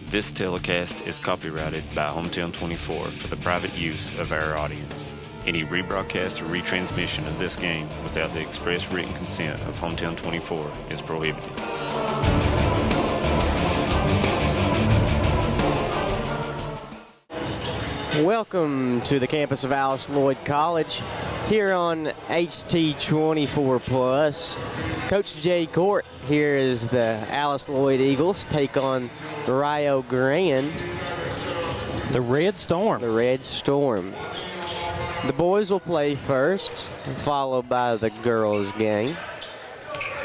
This telecast is copyrighted by Hometown 24 for the private use of our audience. Any rebroadcast or retransmission of this game without the express written consent of Hometown 24 is prohibited. Welcome to the campus of Alice Lloyd College here on HT24 Plus. Coach Jay Court here as the Alice Lloyd Eagles take on Rio Grande. The Red Storm. The Red Storm. The boys will play first, followed by the girls' game.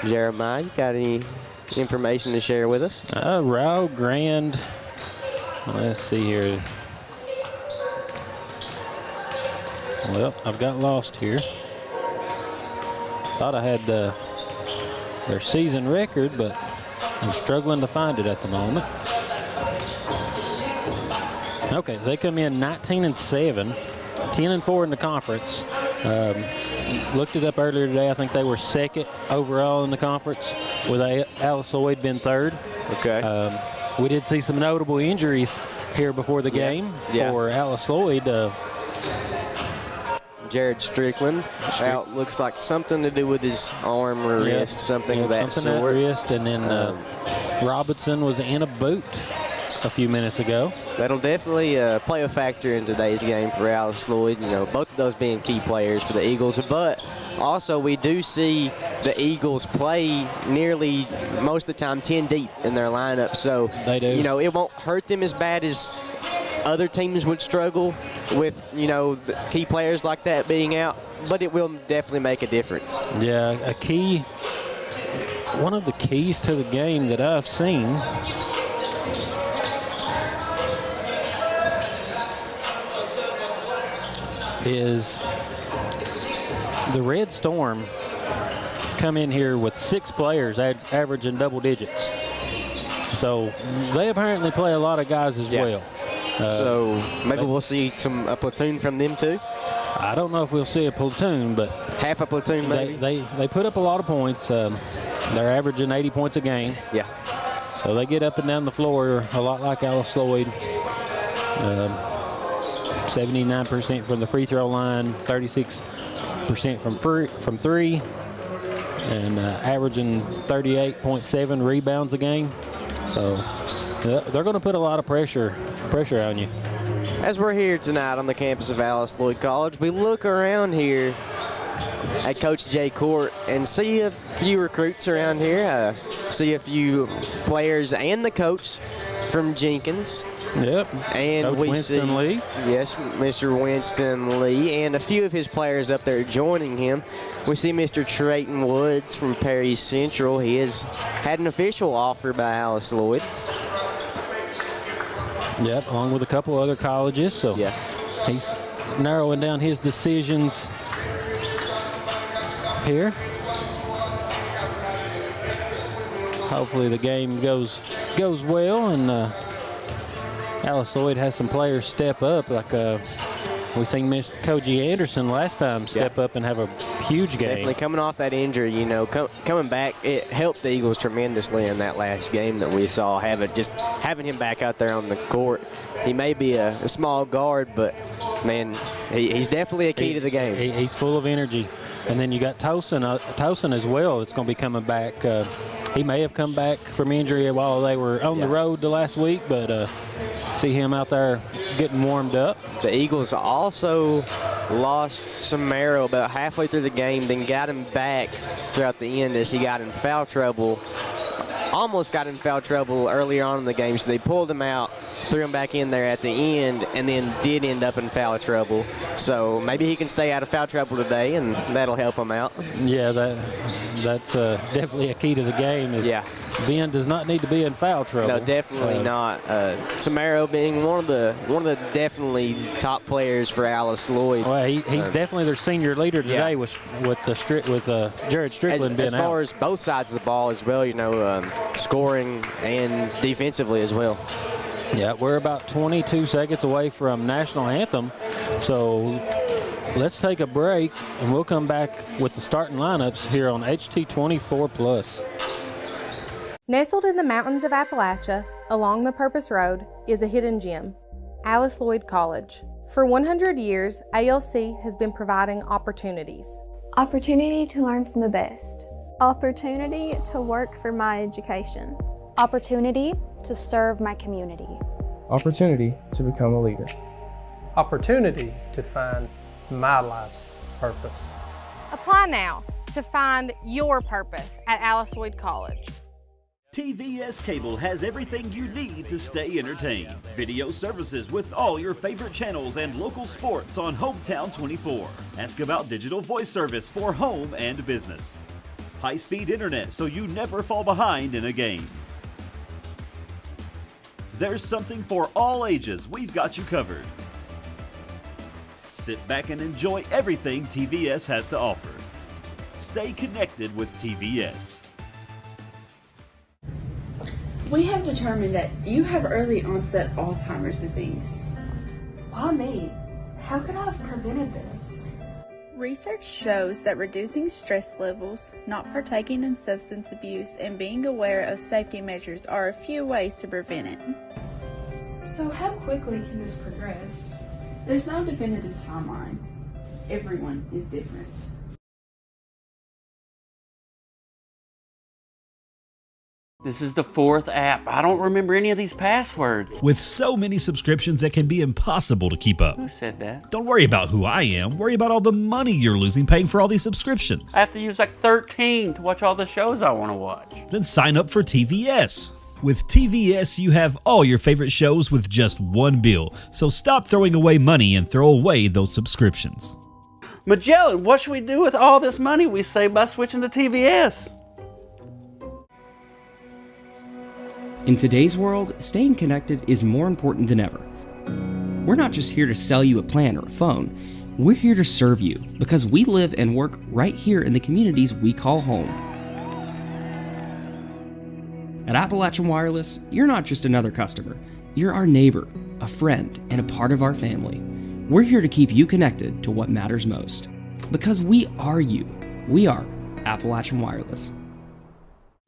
Jeremiah, you got any information to share with us? Rio Grande. Let's see here. Well, I've got lost here. Thought I had their season record, but I'm struggling to find it at the moment. Okay, they come in 19-7, 10-4 in the conference. Looked it up earlier today. I think they were second overall in the conference, with Alice Lloyd being third. Okay. We did see some notable injuries here before the game for Alice Lloyd. Jared Strickland out, looks like something to do with his arm or wrist, something of that sort. Something at wrist, and then Robinson was in a boot a few minutes ago. That'll definitely play a factor in today's game for Alice Lloyd. You know, both of those being key players for the Eagles, but also we do see the Eagles play nearly most of the time 10 deep in their lineup. So they do. You know, it won't hurt them as bad as other teams would struggle with, you know, the key players like that being out, but it will definitely make a difference. Yeah, one of the keys to the game that I've seen is the Red Storm come in here with 6 players averaging double digits. So they apparently play a lot of guys as well. So maybe we'll see a platoon from them too? I don't know if we'll see a platoon, but half a platoon maybe? They put up a lot of points. They're averaging 80 points a game. Yeah. So they get up and down the floor a lot like Alice Lloyd. 79% from the free throw line, 36% from three, and averaging 38.7 rebounds a game. So they're going to put a lot of pressure on you. As we're here tonight on the campus of Alice Lloyd College, we look around here at Coach Jay Court and see a few recruits around here. See a few players and the coach from Jenkins. Yep. And Coach we Winston see, Lee. Yes, Mr. Winston Lee, and a few of his players up there joining him. We see Mr. Trayton Woods from Perry Central. He has had an official offer by Alice Lloyd. Yep, along with a couple other colleges. So he's narrowing down his decisions here. Hopefully the game goes well, and Alice Lloyd has some players step up, like we seen Miss Koji Anderson last time step up and have a huge game. Definitely coming off that injury, you know, coming back, it helped the Eagles tremendously in that last game that we saw. Just having him back out there on the court. He may be a small guard, but man, he's definitely a key to the game. He's full of energy. And then you got Tosin as well that's going to be coming back. He may have come back from injury while they were on the road the last week, but see him out there getting warmed up. The Eagles also lost Samaro about halfway through the game, then got him back throughout the end as he got in foul trouble. Almost got in foul trouble earlier on in the game, so they pulled him out, threw him back in there at the end, and then did end up in foul trouble. So maybe he can stay out of foul trouble today, and that'll help him out. Yeah, that's definitely a key to the game. Ben does not need to be in foul trouble. No, definitely not. Samaro being one of the definitely top players for Alice Lloyd. Well, he's definitely their senior leader today with Jared Strickland being out. As far as both sides of the ball as well, you know, scoring and defensively as well. Yeah, we're about 22 seconds away from national anthem, so let's take a break and we'll come back with the starting lineups here on HT24 Plus. Nestled in the mountains of Appalachia, along the Purpose Road, is a hidden gem, Lloyd College. For 100 years, ALC has been providing opportunities. Opportunity to learn from the best. Opportunity to work for my education. Opportunity to serve my community. Opportunity to become a leader. Opportunity to find my life's purpose. Apply now to find your purpose at Lloyd College. TVS Cable has everything you need to stay entertained. Video services with all your favorite channels and local sports on Hometown 24. Ask about digital voice service for home and business. High-speed internet so you never fall behind in a game. There's something for all ages. We've got you covered. Sit back and enjoy everything TVS has to offer. Stay connected with TVS. We have determined that you have early onset Alzheimer's disease. Why me? How could I have prevented this? Research shows that reducing stress levels, not partaking in substance abuse, and being aware of safety measures are a few ways to prevent it. So how quickly can this progress? There's no definitive timeline. Everyone is different. This is the 4th app. I don't remember any of these passwords. With so many subscriptions, it can be impossible to keep up. Who said that? Don't worry about who I am. Worry about all the money you're losing paying for all these subscriptions. I have to use like 13 to watch all the shows I want to watch. Then sign up for TVS. With TVS, you have all your favorite shows with just one bill. So stop throwing away money and throw away those subscriptions. Magellan, what should we do with all this money we save by switching to TVS? In today's world, staying connected is more important than ever. We're not just here to sell you a plan or a phone. We're here to serve you because we live and work right here in the communities we call home. At Appalachian Wireless, you're not just another customer. You're our neighbor, a friend, and a part of our family. We're here to keep you connected to what matters most. Because we are you. We are Appalachian Wireless.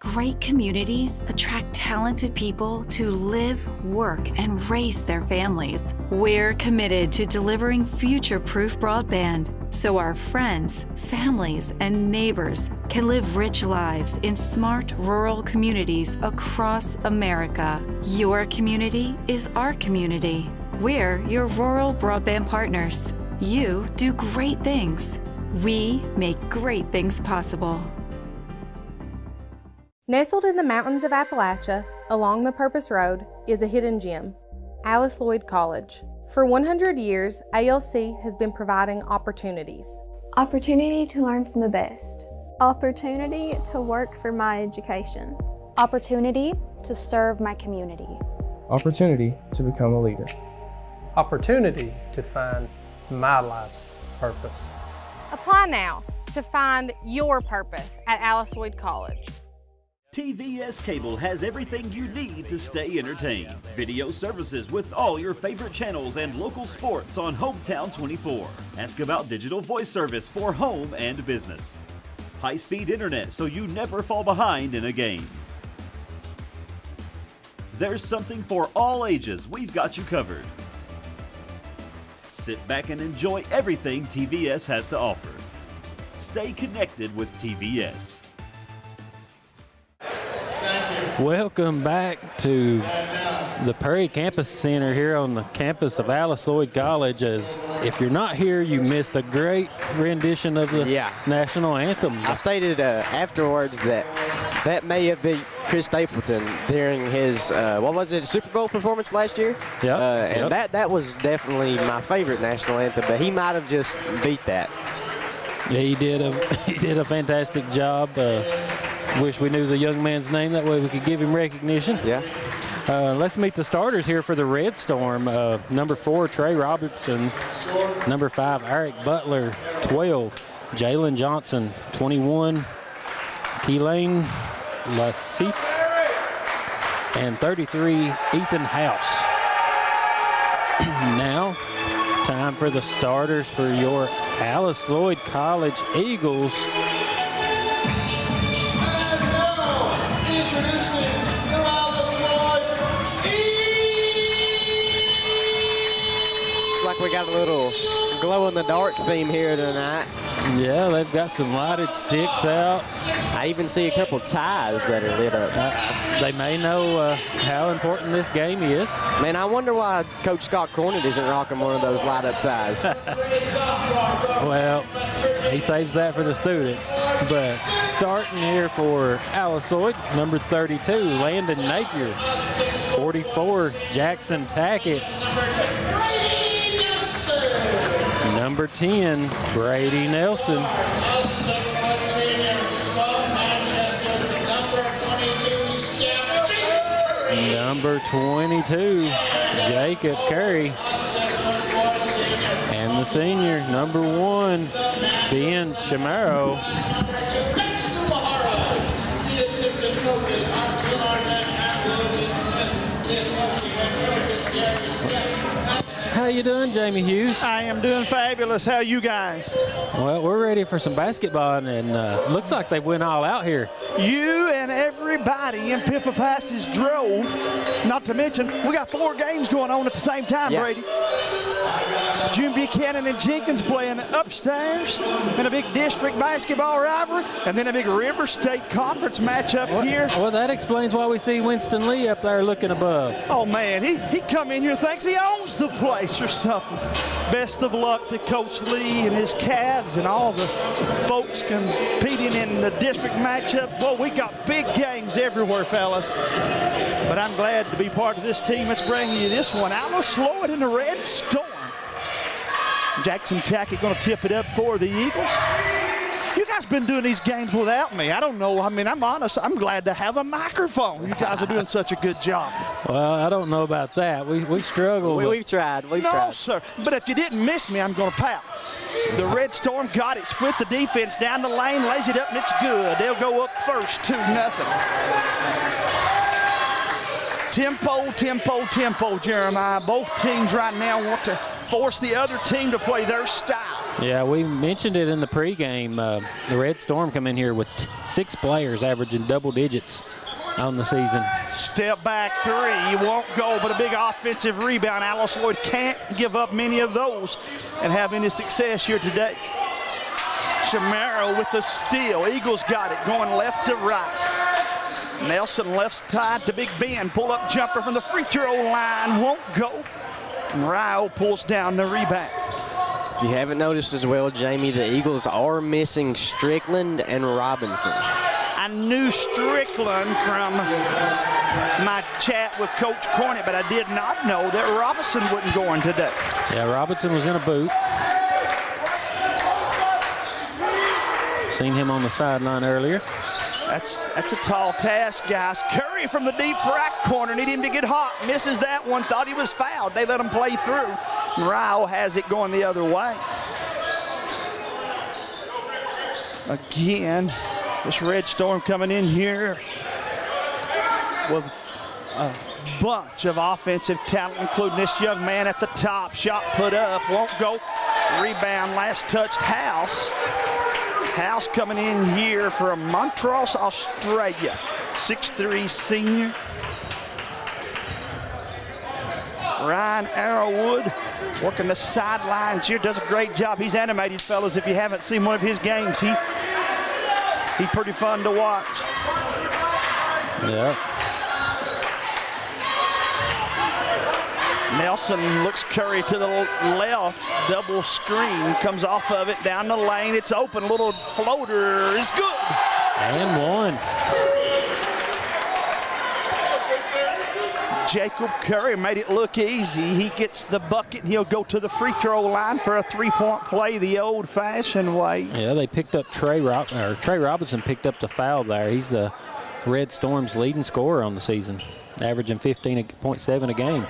Great communities attract talented people to live, work, and raise their families. We're committed to delivering future-proof broadband so our friends, families, and neighbors can live rich lives in smart rural communities across America. Your community is our community. We're your rural broadband partners. You do great things. We make great things possible. Nestled in the mountains of Appalachia, along the Purpose Road, is a hidden gem, Lloyd College. For 100 years, ALC has been providing opportunities. Opportunity to learn from the best. Opportunity to work for my education. Opportunity to serve my community. Opportunity to become a leader. Opportunity to find my life's purpose. Apply now to find your purpose at Lloyd College. TVS Cable has everything you need to stay entertained. Video services with all your favorite channels and local sports on Hometown 24. Ask about digital voice service for home and business. High-speed internet so you never fall behind in a game. There's something for all ages. We've got you covered. Sit back and enjoy everything TVS has to offer. Stay connected with TVS. Welcome back to the Prairie Campus Center here on the campus of Lloyd College. As if you're not here, you missed a great rendition of the national anthem. I stated afterwards that may have been Chris Stapleton during his Super Bowl performance last year. Yeah, and that was definitely my favorite national anthem, but he might have just beat that. Yeah, he did a fantastic job. Wish we knew the young man's name. That way we could give him recognition. Yeah. Let's meet the starters here for the Red Storm. Number 4, Trey Robertson. Number 5, Eric Butler. 12, Jalen Johnson. 21, Keelane Lassis. And 33, Ethan House. Now, time for the starters for your Lloyd College Eagles. Introducing little glow-in-the-dark theme here tonight. Yeah, they've got some lighted sticks out. I even see a couple ties that are lit up. They may know how important this game is. Man, I wonder why Coach Scott Cornett isn't rocking one of those light-up ties. Well, he saves that for the students. But starting here for Alice Lloyd, number 32, Landon Napier. 44, Jackson Tackett. Number 10, Brady Nelson. Number 22, Jacob Curry. And the senior, number 1, Ben Shamaro. How you doing, Jamie Hughes? I am doing fabulous. How are you guys? Well, we're ready for some basketball, and looks like they went all out here. You and everybody in Pippa Passage drove. Not to mention, we got 4 games going on at the same time, Brady. June Buchanan and Jenkins playing upstairs in a big district basketball rivalry, and then a big River State Conference matchup here. Well, that explains why we see Winston Lee up there looking above. Oh, man, he come in here thinks he owns the place or something. Best of luck to Coach Lee and his Cavs and all the folks competing in the district matchup. Well, we got big games everywhere, fellas. But I'm glad to be part of this team that's bringing you this one. Alice Lloyd in the Red Storm. Jackson Tackett going to tip it up for the Eagles. You guys been doing these games without me. I don't know. I mean, I'm honest. I'm glad to have a microphone. You guys are doing such a good job. Well, I don't know about that. We struggle. We've tried. We've tried. No, sir. But if you didn't miss me, I'm going to pout. The Red Storm got it. Split the defense down the lane, lays it up, and it's good. They'll go up first, 2-0. Tempo, tempo, tempo, Jeremiah. Both teams right now want to force the other team to play their style. Yeah, we mentioned it in the pregame. The Red Storm come in here with 6 players averaging double digits on the season. Step back 3, you won't go, but a big offensive rebound. Alice Lloyd can't give up many of those and have any success here today. Shamaro with the steal. Eagles got it, going left to right. Nelson left side to Big Ben. Pull-up jumper from the free throw line. Won't go. And Ryle pulls down the rebound. If you haven't noticed as well, Jamie, the Eagles are missing Strickland and Robinson. I knew Strickland from my chat with Coach Cornett, but I did not know that Robinson wasn't going today. Yeah, Robinson was in a boot. Seen him on the sideline earlier. That's a tall task, guys. Curry from the deep right corner. Need him to get hot. Misses that one. Thought he was fouled. They let him play through. And Ryle has it going the other way. Again, this Red Storm coming in here with a bunch of offensive talent, including this young man at the top. Shot put up. Won't go. Rebound. Last touched House. House coming in here from Montrose, Australia. 6'3" senior. Ryan Arrowwood working the sidelines here, does a great job. He's animated, fellas. If you haven't seen one of his games, he's pretty fun to watch. Yeah. Nelson looks Curry to the left, double screen, comes off of it, down the lane, it's open, little floater is good. And one. Jacob Curry made it look easy. He gets the bucket and he'll go to the free throw line for a 3-point play the old-fashioned way. Yeah, they picked up Trey Robinson picked up the foul there. He's the Red Storm's leading scorer on the season, averaging 15.7 a game.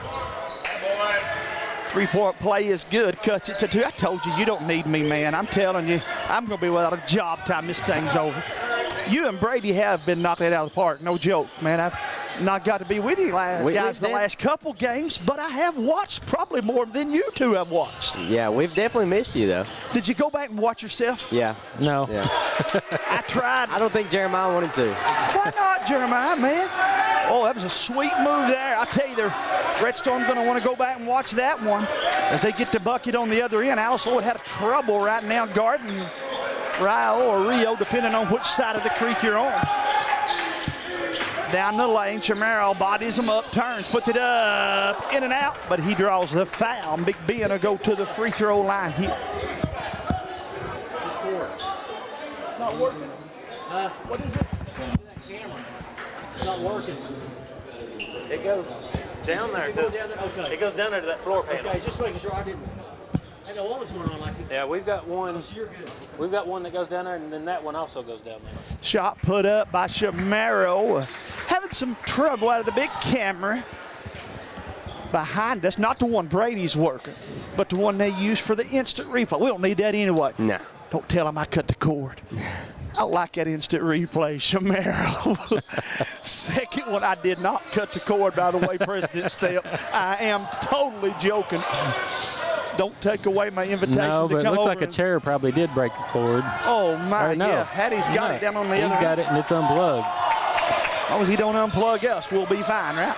3-point play is good, cuts it to 2. I told you, you don't need me, man. I'm telling you, I'm going to be without a job time this thing's over. You and Brady have been knocking it out of the park, no joke, man. I've not got to be with you guys the last couple games, but I have watched probably more than you two have watched. Yeah, we've definitely missed you, though. Did you go back and watch yourself? Yeah. No. Yeah. I tried. I don't think Jeremiah wanted to. Why not, Jeremiah, man? Oh, that was a sweet move there. I tell you, the Red Storm's going to want to go back and watch that one as they get the bucket on the other end. Alice Lloyd had trouble right now guarding Rio or Rio, depending on which side of the creek you're on. Down the lane, Chamorro bodies him up, turns, puts it up, in and out, but he draws the foul. Big Ben will go to the free throw line here. It's not working. What is it? It's not working. It goes down there. It goes down there to that floor panel. Okay, just making sure I didn't know what was going on. Yeah, we've got one. We've got one that goes down there, and then that one also goes down there. Shot put up by Chamorro. Having some trouble out of the big camera behind us. Not the one Brady's working, but the one they use for the instant replay. We don't need that anyway. No. Don't tell him I cut the cord. I like that instant replay, Chamorro. Second one, I did not cut the cord, by the way, President Step. I am totally joking. Don't take away my invitation to come over. No, but it looks like a chair probably did break the cord. Oh, my, yeah. Hattie's got it down on the other He's got it, and it's unplugged. As long as he don't unplug us, we'll be fine, right?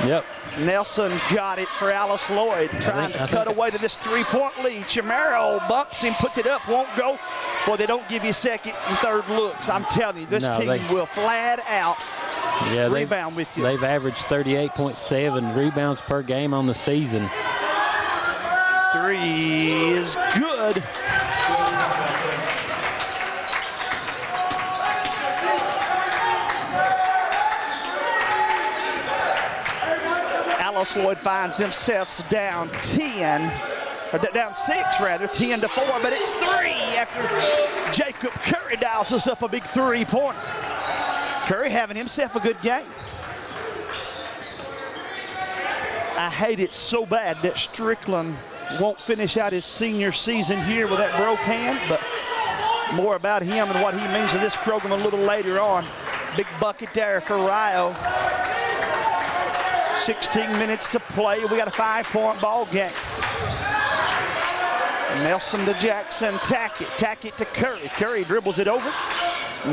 Yep. Nelson's got it for Alice Lloyd, trying to cut away to this three-point lead. Chamorro bumps him, puts it up, won't go. Boy, they don't give you second and third looks. I'm telling you, this team will flat out rebound with you. They've averaged 38.7 rebounds per game on the season. Three is good. Alice Lloyd finds themselves down 10, or down 6 rather, 10-4, but it's 3 after Jacob Curry dials us up a big three-pointer. Curry having himself a good game. I hate it so bad that Strickland won't finish out his senior season here with that broke hand, but more about him and what he means to this program a little later on. Big bucket there for Rio. 16 minutes to play. We got a 5-point ball game. Nelson to Jackson, Tackett to Curry. Curry dribbles it over.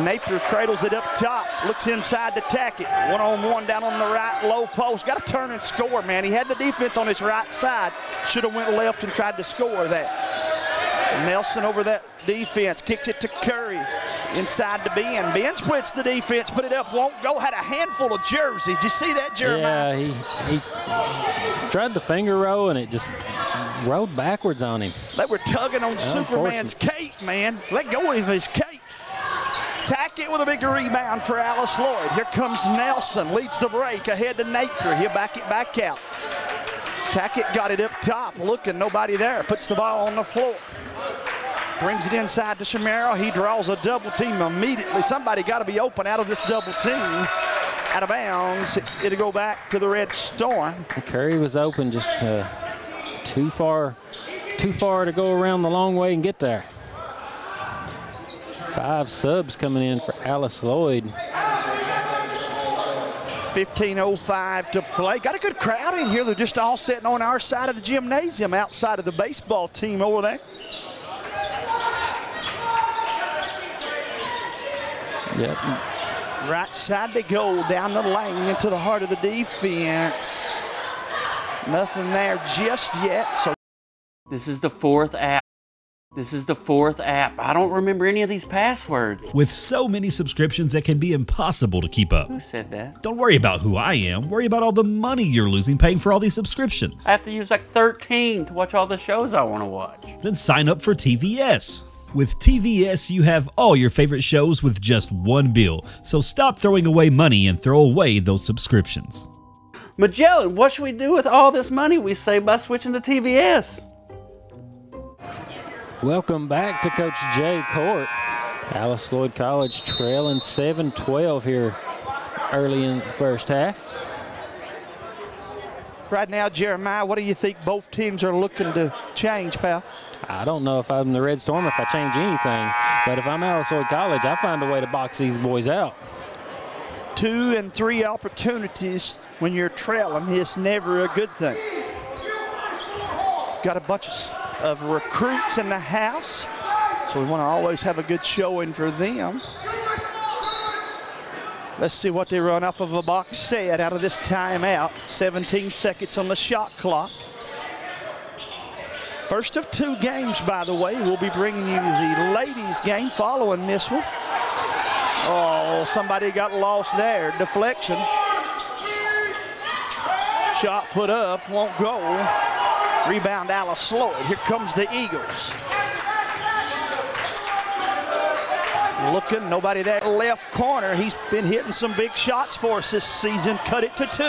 Napier cradles it up top, looks inside to Tackett. One-on-one down on the right, low post. Got to turn and score, man. He had the defense on his right side. Should have went left and tried to score that. Nelson over that defense, kicks it to Curry. Inside to Ben. Ben splits the defense, put it up, won't go. Had a handful of jerseys. Did you see that, Jeremiah? Yeah, he tried the finger roll, and it just rolled backwards on him. They were tugging on Superman's cape, man. Let go of his cape. Tackett with a big rebound for Alice Lloyd. Here comes Nelson, leads the break, ahead to Napier. He'll back it back out. Tackett got it up top, looking, nobody there. Puts the ball on the floor. Brings it inside to Chamorro. He draws a double team immediately. Somebody got to be open out of this double team. Out of bounds. It'll go back to the Red Storm. Curry was open, just too far to go around the long way and get there. 5 subs coming in for Alice Lloyd. 15:05 to play. Got a good crowd in here. They're just all sitting on our side of the gymnasium outside of the baseball team over there. Yep. Right side they go, down the lane into the heart of the defense. Nothing there just yet. So this is the 4th app. This is the 4th app. I don't remember any of these passwords. With so many subscriptions, it can be impossible to keep up. Who said that? Don't worry about who I am. Worry about all the money you're losing paying for all these subscriptions. I have to use like 13 to watch all the shows I want to watch. Then sign up for TVS. With TVS, you have all your favorite shows with just one bill. So stop throwing away money and throw away those subscriptions. Magellan, what should we do with all this money we save by switching to TVS? Welcome back to Coach Jay Court. Alice Lloyd College trailing 7-12 here early in the first half. Right now, Jeremiah, what do you think both teams are looking to change, pal? I don't know if I'm the Red Storm if I change anything, but if I'm Alice Lloyd College, I find a way to box these boys out. 2 and 3 opportunities when you're trailing is never a good thing. Got a bunch of recruits in the house. So we want to always have a good showing for them. Let's see what they run off of a box set out of this timeout. 17 seconds on the shot clock. First of 2 games, by the way. We'll be bringing you the ladies' game following this one. Oh, somebody got lost there. Deflection. Shot put up, won't go. Rebound, Alice Lloyd. Here comes the Eagles. Looking, nobody there. Left corner. He's been hitting some big shots for us this season. Cut it to 2.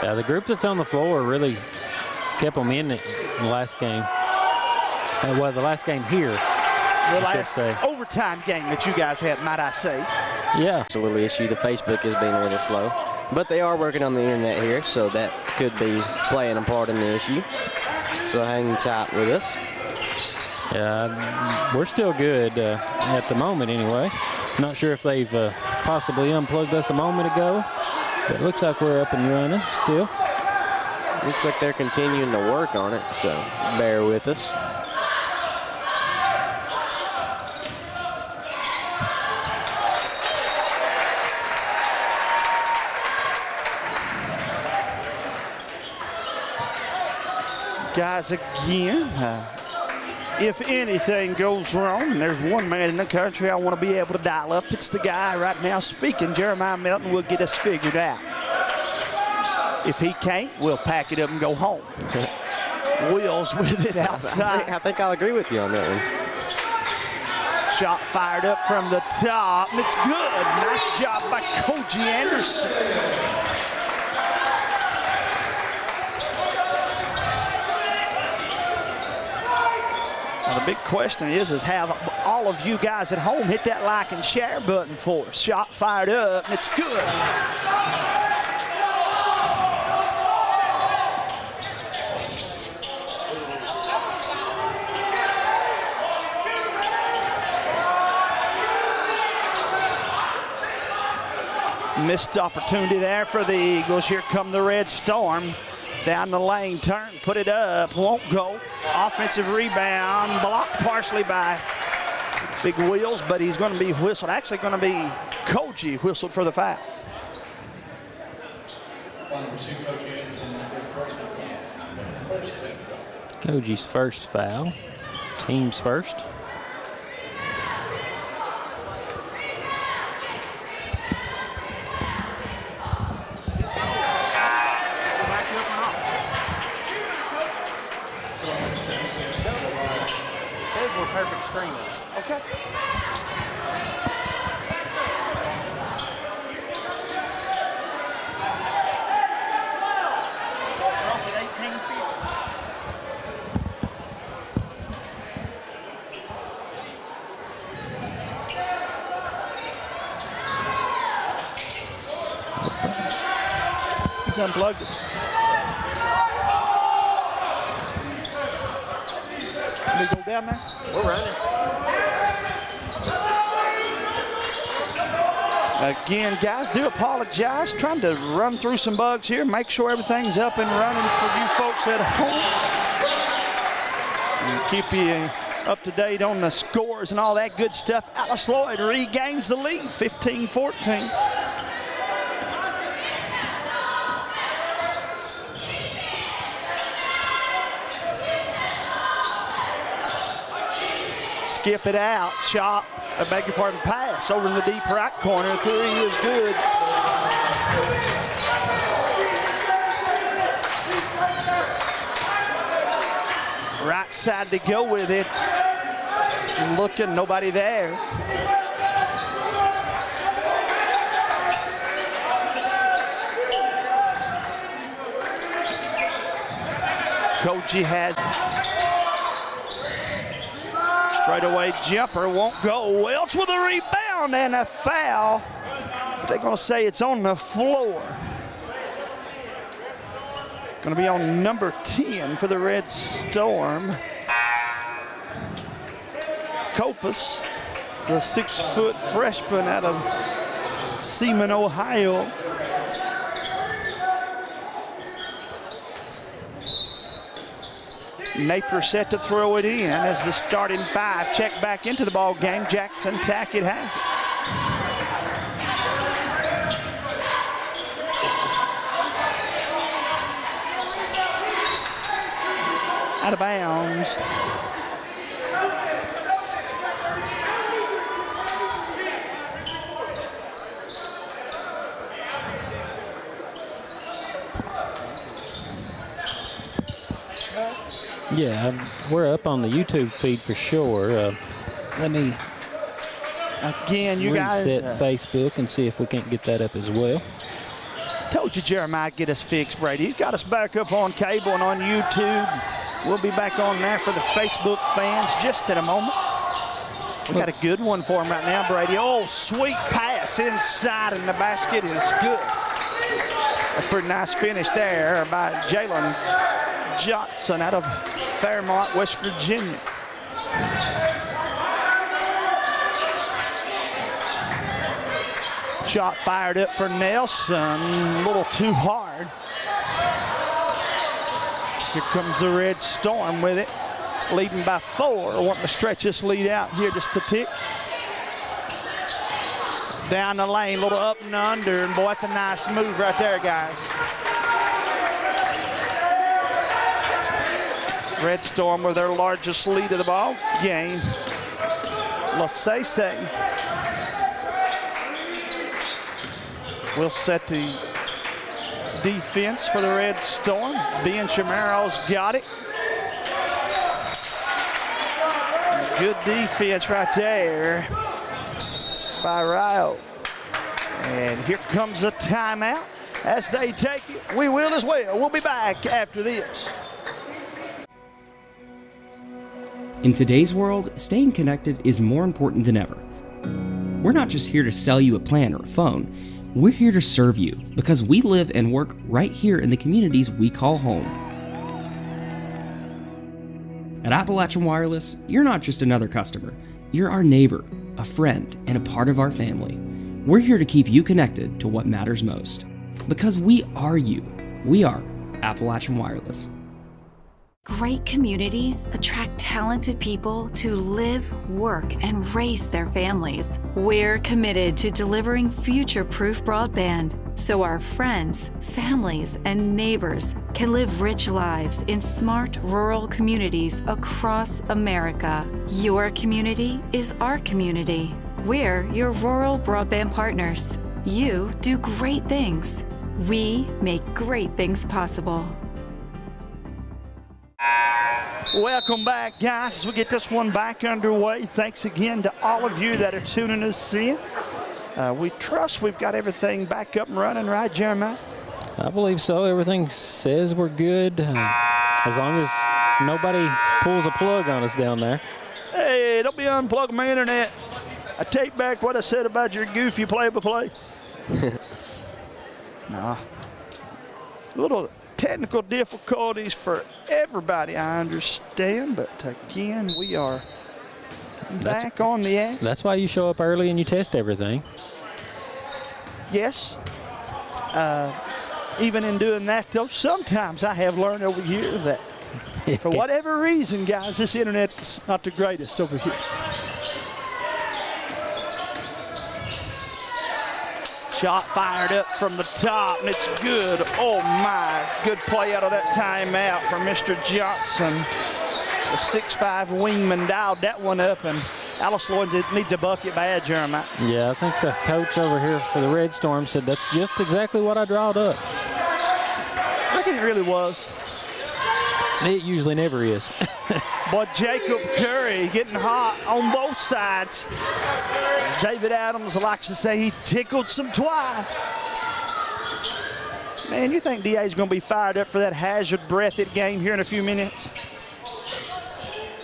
Yeah, the group that's on the floor really kept them in it in the last game. Well, the last game here. The last overtime game that you guys had, might I say. Yeah. It's a little issue. The Facebook is being a little slow. But they are working on the internet here, so that could be playing a part in the issue. So hang tight with us. Yeah, we're still good at the moment anyway. Not sure if they've possibly unplugged us a moment ago, but it looks like we're up and running still. Looks like they're continuing to work on it, so bear with us. Guys, again, if anything goes wrong, and there's one man in the country I want to be able to dial up, it's the guy right now speaking. Jeremiah Melton will get us figured out. If he can't, we'll pack it up and go home. Wheels with it outside. I think I'll agree with you on that one. Shot fired up from the top, and it's good. Nice job by Koji Anderson. Now the big question is have all of you guys at home hit that like and share button for us. Shot fired up, and it's good. Missed opportunity there for the Eagles. Here come the Red Storm. Down the lane, turn, put it up, won't go. Offensive rebound, blocked partially by Big Wheels, but he's going to be whistled. Actually going to be Koji whistled for the foul. Koji's first foul, team's first. Perfect streaming. Okay. He's unplugged us. Let me go down there. We're running. Again, guys, do apologize. Trying to run through some bugs here, make sure everything's up and running for you folks at home. And keep you up to date on the scores and all that good stuff. Alice Lloyd regains the lead, 15-14. Skip it out, shot, I beg your pardon, pass over in the deep right corner. 3 is good. Right side to go with it. Looking, nobody there. Koji has straightaway jumper, won't go. Welch with a rebound and a foul. But they're going to say it's on the floor. Going to be on number 10 for the Red Storm. Copus, the 6-foot freshman out of Seaman, Ohio. Napier set to throw it in as the starting five check back into the ball game. Jackson Tackett has it. Out of bounds. Yeah, we're up on the YouTube feed for sure. Let me again, you reset guys. Facebook and see if we can't get that up as well. Told you Jeremiah get us fixed, Brady. He's got us back up on cable and on YouTube. We'll be back on there for the Facebook fans just in a moment. We got a good one for him right now, Brady. Oh, sweet pass inside, and the basket is good. A pretty nice finish there by Jalen Johnson out of Fairmont, West Virginia. Shot fired up for Nelson, a little too hard. Here comes the Red Storm with it, leading by 4. Wanting to stretch this lead out here just a tick. Down the lane, a little up and under, and boy, that's a nice move right there, guys. Red Storm with their largest lead of the ball game. LaSalle will set the defense for the Red Storm. Ben Chamaro's got it. Good defense right there by Ryle. And here comes a timeout. As they take it, we will as well. We'll be back after this. In today's world, staying connected is more important than ever. We're not just here to sell you a plan or a phone. We're here to serve you because we live and work right here in the communities we call home. At Appalachian Wireless, you're not just another customer. You're our neighbor, a friend, and a part of our family. We're here to keep you connected to what matters most. Because we are you. We are Appalachian Wireless. Great communities attract talented people to live, work, and raise their families. We're committed to delivering future-proof broadband so our friends, families, and neighbors can live rich lives in smart rural communities across America. Your community is our community. We're your rural broadband partners. You do great things. We make great things possible. Welcome back, guys, as we get this one back underway. Thanks again to all of you that are tuning us in. We trust we've got everything back up and running, right, Jeremiah? I believe so. Everything says we're good, as long as nobody pulls a plug on us down there. Hey, don't be unplugging my internet. I take back what I said about your goofy play-by-play. Nah. Little technical difficulties for everybody, I understand, but again, we are back on the act. That's why you show up early and you test everything. Yes. Even in doing that, though, sometimes I have learned over here that for whatever reason, guys, this internet is not the greatest over here. Shot fired up from the top, and it's good. Oh, my. Good play out of that timeout from Mr. Johnson. The 6'5 wingman dialed that one up, and Alice Lloyd needs a bucket bad, Jeremiah. Yeah, I think the coach over here for the Red Storm said that's just exactly what I drawed up. I reckon it really was. It usually never is. But Jacob Curry getting hot on both sides. As David Adams likes to say, he tickled some twine. Man, you think DA's going to be fired up for that hazard breathed game here in a few minutes?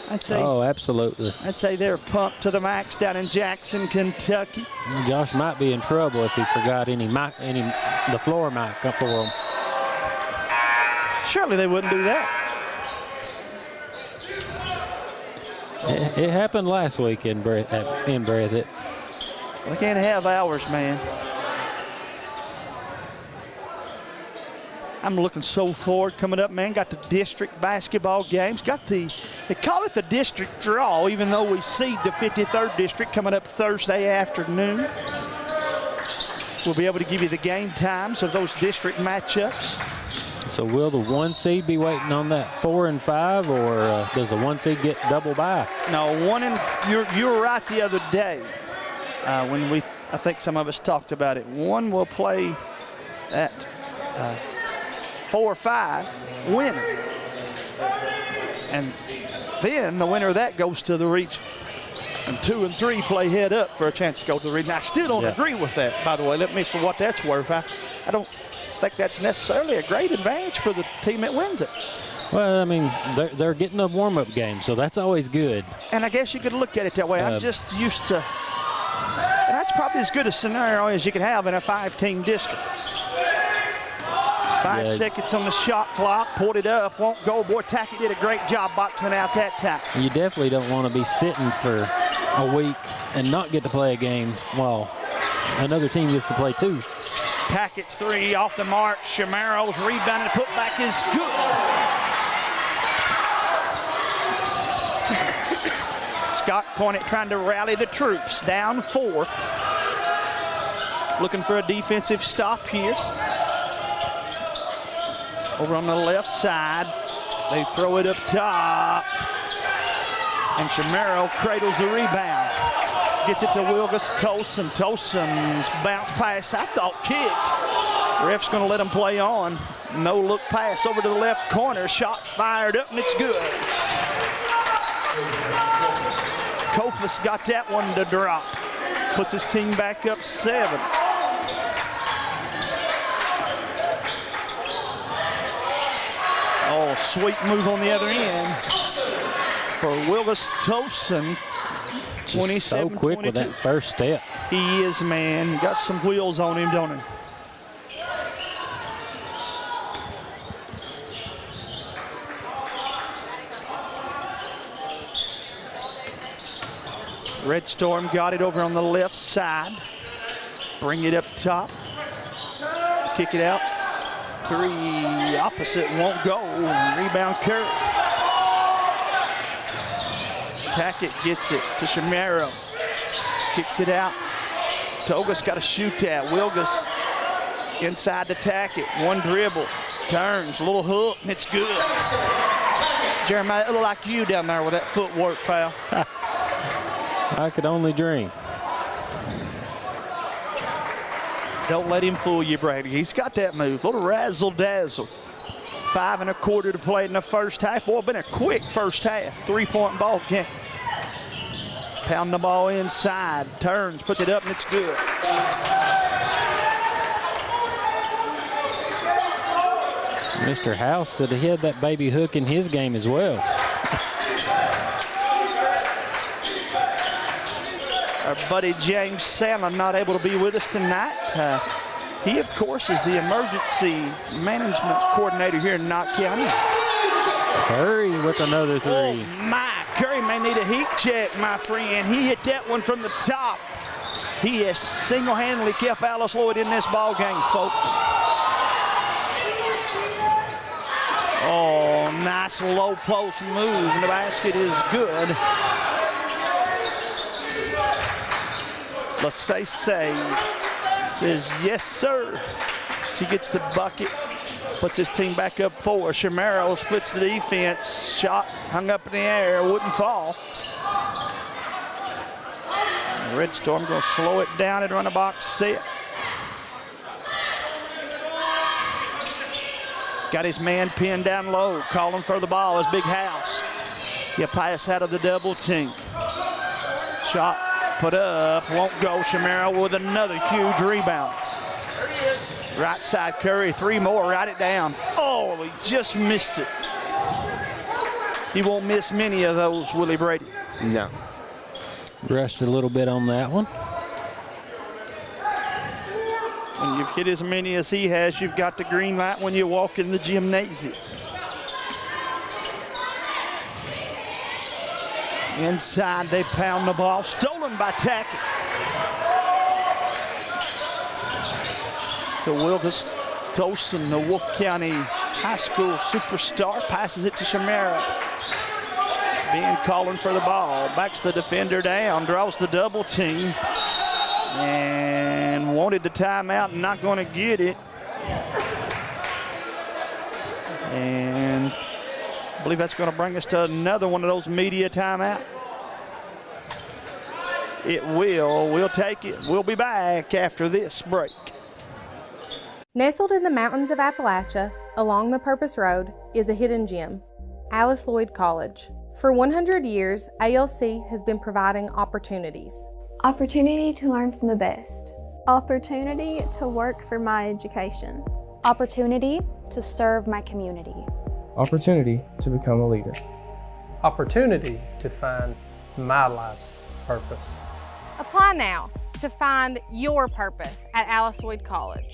I'd say, oh, absolutely. I'd say they're pumped to the max down in Jackson, Kentucky. Josh might be in trouble if he forgot the floor mic for him. Surely they wouldn't do that. It happened last week in Breathitt. They can't have ours, man. I'm looking so forward coming up, man. Got the district basketball games. They call it the district draw, even though we seed the 53rd district coming up Thursday afternoon. We'll be able to give you the game times of those district matchups. So will the 1 seed be waiting on that 4 and 5, or does the 1 seed get double bye? No, you were right the other day when I think some of us talked about it. 1 will play at 4 or 5 winner. And then the winner of that goes to the region. And 2 and 3 play head up for a chance to go to the region. I still don't agree with that, by the way. For what that's worth, I don't think that's necessarily a great advantage for the team that wins it. Well, I mean, they're getting a warm-up game, so that's always good. And I guess you could look at it that way. I'm just used to, and that's probably as good a scenario as you could have in a 5-team district. 5 seconds on the shot clock, pulled it up, won't go. Boy, Tackett did a great job boxing it out that time. You definitely don't want to be sitting for a week and not get to play a game while another team gets to play 2. Tackett's 3 off the mark. Shamaro's rebounded, put back is good. Scott Cornett trying to rally the troops, down 4. Looking for a defensive stop here. Over on the left side, they throw it up top. And Shamaro cradles the rebound. Gets it to Wilgus Tosin. Tosin's bounce pass, I thought, kicked. Ref's gonna let him play on. No look pass over to the left corner. Shot fired up and it's good. Copas got that one to drop. Puts his team back up 7. Oh, sweet move on the other end for Willis Tosin. 27, so quick 22. with that first step. He is, man. Got some wheels on him, don't he? Red Storm got it over on the left side. Bring it up top. Kick it out. 3 opposite, won't go. Rebound Curry. Tackett gets it to Shamaro. Kicks it out. Toga's got to shoot that. Wilgus inside the Tackett. 1 dribble. Turns, a little hook, and it's good. Jeremiah, it looked like you down there with that footwork, pal. I could only dream. Don't let him fool you, Brady. He's got that move. A little razzle-dazzle. 5 1/4 to play in the first half. Boy, been a quick first half. 3-point ball game. Pound the ball inside. Turns, puts it up, and it's good. Mr. House said he had that baby hook in his game as well. Our buddy James Salmon not able to be with us tonight. He, of course, is the emergency management coordinator here in Knott County. Curry with another 3. Oh, my. Curry may need a heat check, my friend. He hit that one from the top. He has single-handedly kept Alice Lloyd in this ball game, folks. Oh, nice low post move. The basket is good. Lassay says, yes, sir. She gets the bucket, puts his team back up 4. Shamaro splits the defense. Shot hung up in the air, wouldn't fall. Red Storm gonna slow it down and run a box set. Got his man pinned down low, calling for the ball. His big house. He'll pass out of the double team. Shot put up, won't go. Shamaro with another huge rebound. Right side Curry, 3 more, write it down. Oh, he just missed it. He won't miss many of those, Willie Brady. No. Rushed a little bit on that one. When you've hit as many as he has, you've got the green light when you walk in the gymnasium. Inside, they pound the ball. Stolen by Tackett. To Wilkes. Tolson, the Wolfe County High School superstar, passes it to Shamara. Ben calling for the ball, backs the defender down, draws the double team, and wanted the timeout and not going to get it. And I believe that's going to bring us to another one of those media timeout. It will. We'll take it. We'll be back after this break. Nestled in the mountains of Appalachia, along the Purpose Road, is a hidden gem, Alice Lloyd College. For 100 years, ALC has been providing opportunities. Opportunity to learn from the best. Opportunity to work for my education. Opportunity to serve my community. Opportunity to become a leader. Opportunity to find my life's purpose. Apply now to find your purpose at Alice Lloyd College.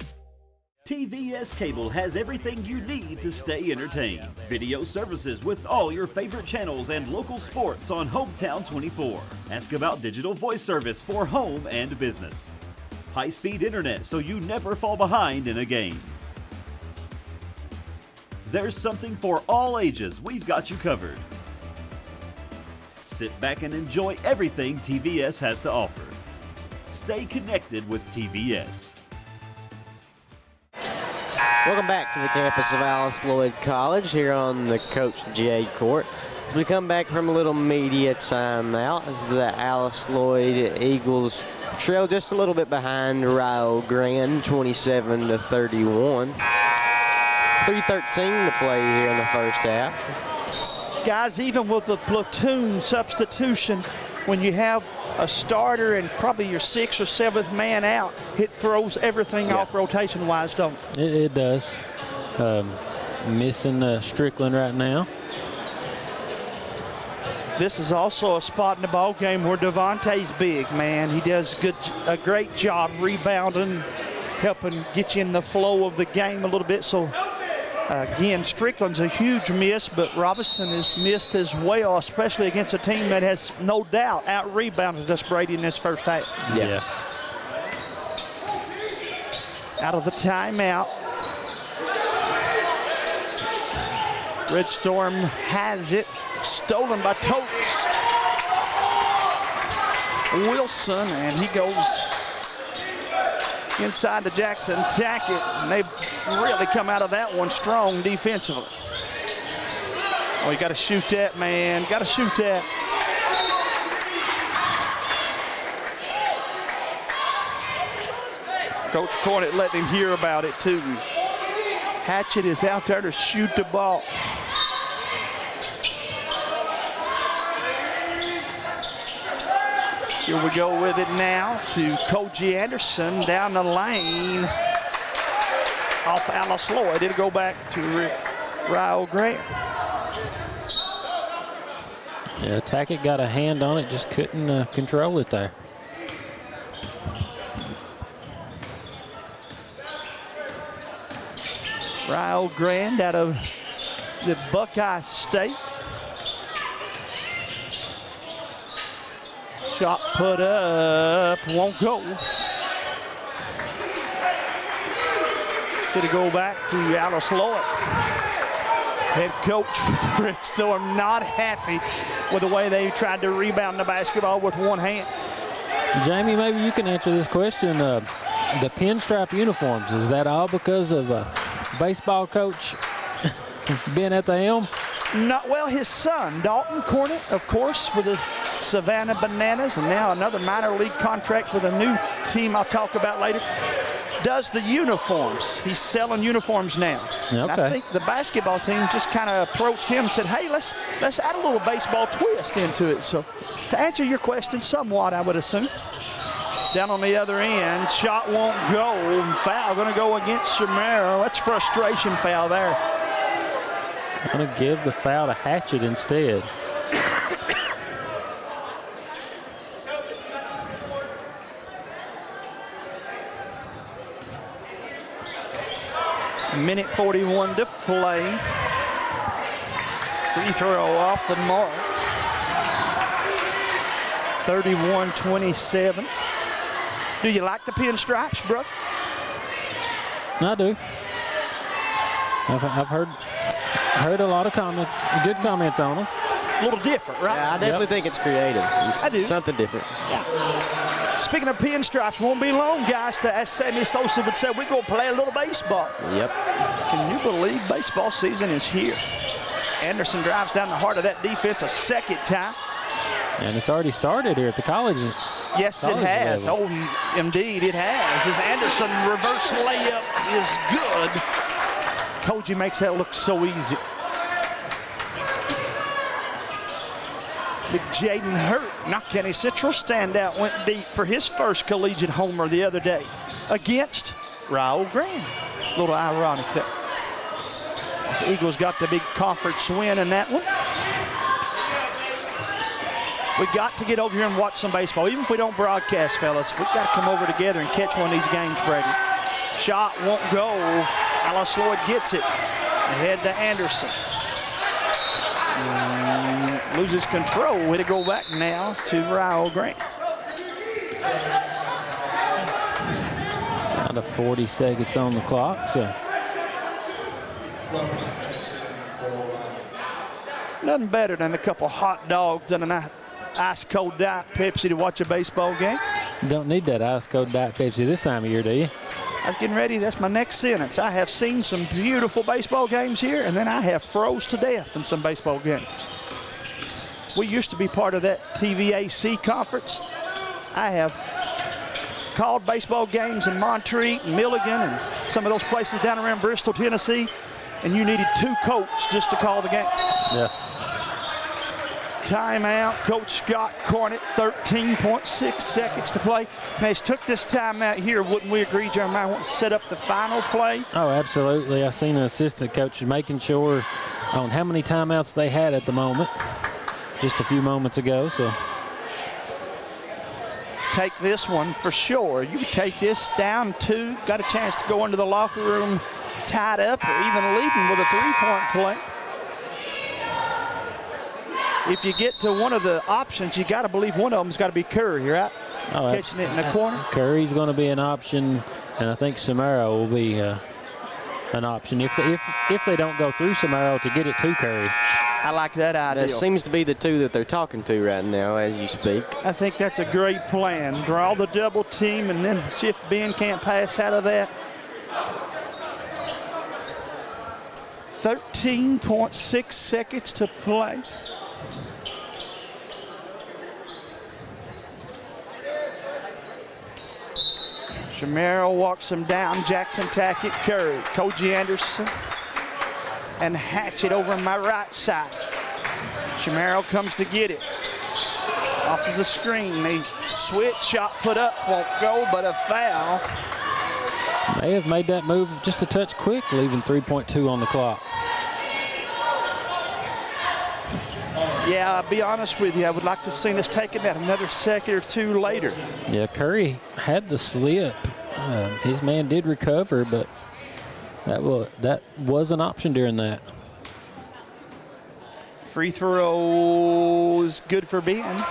TVS Cable has everything you need to stay entertained. Video services with all your favorite channels and local sports on Hometown 24. Ask about digital voice service for home and business. High-speed internet so you never fall behind in a game. There's something for all ages. We've got you covered. Sit back and enjoy everything TVS has to offer. Stay connected with TVS. Welcome back to the campus of Alice Lloyd College here on the Coach J court. As we come back from a little media timeout, this is the Alice Lloyd Eagles trail just a little bit behind Rio Grande, 27-31. 3:13 to play here in the first half. Guys, even with the platoon substitution, when you have a starter and probably your 6th or 7th man out, it throws everything off rotation-wise, don't it? It does. Missing Strickland right now. This is also a spot in the ball game where Devontae's big, man. He does a great job rebounding, helping get you in the flow of the game a little bit. So, again, Strickland's a huge miss, but Robinson is missed as well, especially against a team that has no doubt out-rebounded us, Brady, in this first half. Yeah. Out of the timeout. Red Storm has it. Stolen by Totes. Wilson, and he goes inside to Jackson Tackett, and they've really come out of that one strong defensively. Oh, you got to shoot that, man. Got to shoot that. Coach Cornett let him hear about it, too. Hatchett is out there to shoot the ball. Here we go with it now to Koji Anderson down the lane off Alice Lloyd. It'll go back to Rio Grande. Yeah, Tackett got a hand on it, just couldn't control it there. Rio Grande out of the Buckeye State. Shot put up, won't go. Gonna go back to Alice Lloyd. Head coach Red Storm not happy with the way they tried to rebound the basketball with one hand. Jamie, maybe you can answer this question. The pinstripe uniforms, is that all because of baseball coach being at the helm? Not well, his son, Dalton Cornett, of course, with the Savannah Bananas, and now another minor league contract with a new team I'll talk about later, does the uniforms. He's selling uniforms now. Okay. And I think the basketball team just kind of approached him and said, hey, let's add a little baseball twist into it. So to answer your question somewhat, I would assume. Down on the other end, shot won't go. Foul going to go against Shamaro. That's frustration foul there. Going to give the foul to Hatchett instead. Minute 41 to play. Free throw off the mark. 31-27. Do you like the pinstripes, brother? I do. I've heard a lot of comments, good comments on him. A little different, right? Yeah, I definitely think it's creative. It's I do. something different. Yeah. Speaking of pinstripes, won't be long, guys, as Sammy Sosa would say, we're going to play a little baseball. Yep. Can you believe baseball season is here? Anderson drives down the heart of that defense a second time. And it's already started here at the college. Yes, it has. Level. Oh, indeed, it has. As Anderson reverse layup is good. Koji makes that look so easy. Big Jaden Hurt, Knox County Central standout, went deep for his first collegiate homer the other day against Raul Grande. A little ironic there. The Eagles got the big conference win in that one. We got to get over here and watch some baseball. Even if we don't broadcast, fellas, we've got to come over together and catch one of these games, Brady. Shot won't go. Alice Lloyd gets it. Ahead to Anderson. Loses control. Way to go back now to Raul Grande. Down to 40 seconds on the clock. So nothing better than a couple hot dogs and an ice-cold Diet Pepsi to watch a baseball game. you don't need that ice-cold Diet Pepsi this time of year, do you? I was getting ready. That's my next sentence. I have seen some beautiful baseball games here, and then I have froze to death in some baseball games. We used to be part of that TVAC conference. I have called baseball games in Montreat and Milligan and some of those places down around Bristol, Tennessee, and you needed 2 coaches just to call the game. Yeah. Timeout, Coach Scott Cornett, 13.6 seconds to play. Now, he's took this timeout here. Wouldn't we agree, Jeremiah, want to set up the final play? Oh, absolutely. I seen an assistant coach making sure on how many timeouts they had at the moment just a few moments ago. So take this one for sure. You take this down 2, got a chance to go into the locker room tied up or even leading with a 3-point play. If you get to one of the options, you got to believe one of them's got to be Curry, right? Oh, catching it in the corner. Curry's going to be an option, and I think Samaro will be an option if they don't go through Samaro to get it to Curry. I like that idea. That seems to be the 2 that they're talking to right now as you speak. I think that's a great plan. Draw the double team and then see if Ben can't pass out of that. 13.6 seconds to play. Shamero walks him down. Jackson Tackett, Curry, Koji Anderson, and Hatchett over on my right side. Shamero comes to get it. Off of the screen, the switch shot put up, won't go, but a foul. May have made that move just a touch quick, leaving 3.2 on the clock. Yeah, I'll be honest with you. I would like to have seen us taking that another second or 2 later. Yeah, Curry had the slip. His man did recover, but that was an option during that. Free throw is good for Ben.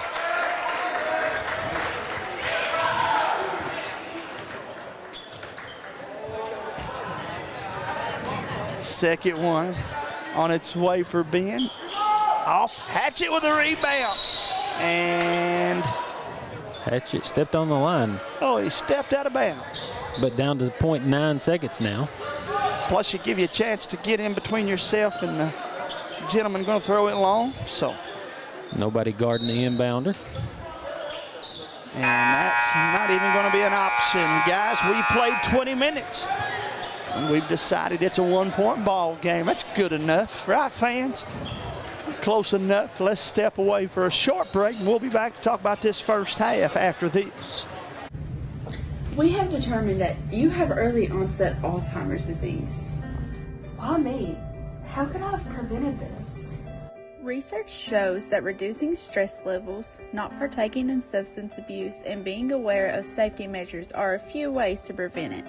Second one on its way for Ben. Off, Hatchett with a rebound. And Hatchett stepped on the line. Oh, he stepped out of bounds. But down to 0.9 seconds now. Plus, you give you a chance to get in between yourself and the gentleman going to throw it long. So nobody guarding the inbounder. And that's not even going to be an option. Guys, we played 20 minutes. And we've decided it's a 1-point ball game. That's good enough, right, fans? Close enough. Let's step away for a short break, and we'll be back to talk about this first half after this. We have determined that you have early onset Alzheimer's disease. Why me? How could I have prevented this? Research shows that reducing stress levels, not partaking in substance abuse, and being aware of safety measures are a few ways to prevent it.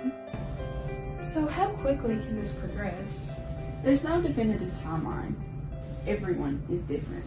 So how quickly can this progress? There's no definitive timeline. Everyone is different.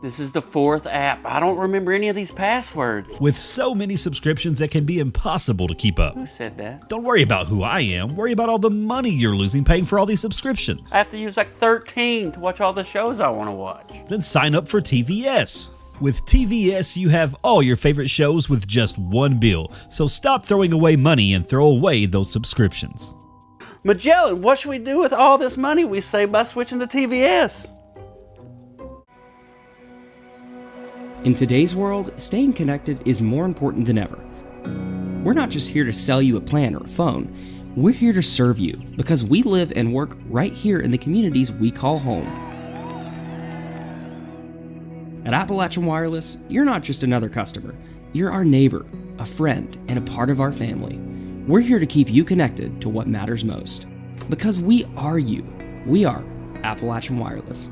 This is the fourth app. I don't remember any of these passwords. With so many subscriptions, it can be impossible to keep up. Who said that? Don't worry about who I am. Worry about all the money you're losing paying for all these subscriptions. I have to use like 13 to watch all the shows I want to watch. Then sign up for TVS. With TVS, you have all your favorite shows with just one bill. So stop throwing away money and throw away those subscriptions. Magellan, what should we do with all this money we save by switching to TVS? In today's world, staying connected is more important than ever. We're not just here to sell you a plan or a phone. We're here to serve you because we live and work right here in the communities we call home. At Appalachian Wireless, you're not just another customer. You're our neighbor, a friend, and a part of our family. We're here to keep you connected to what matters most. Because we are you. We are Appalachian Wireless.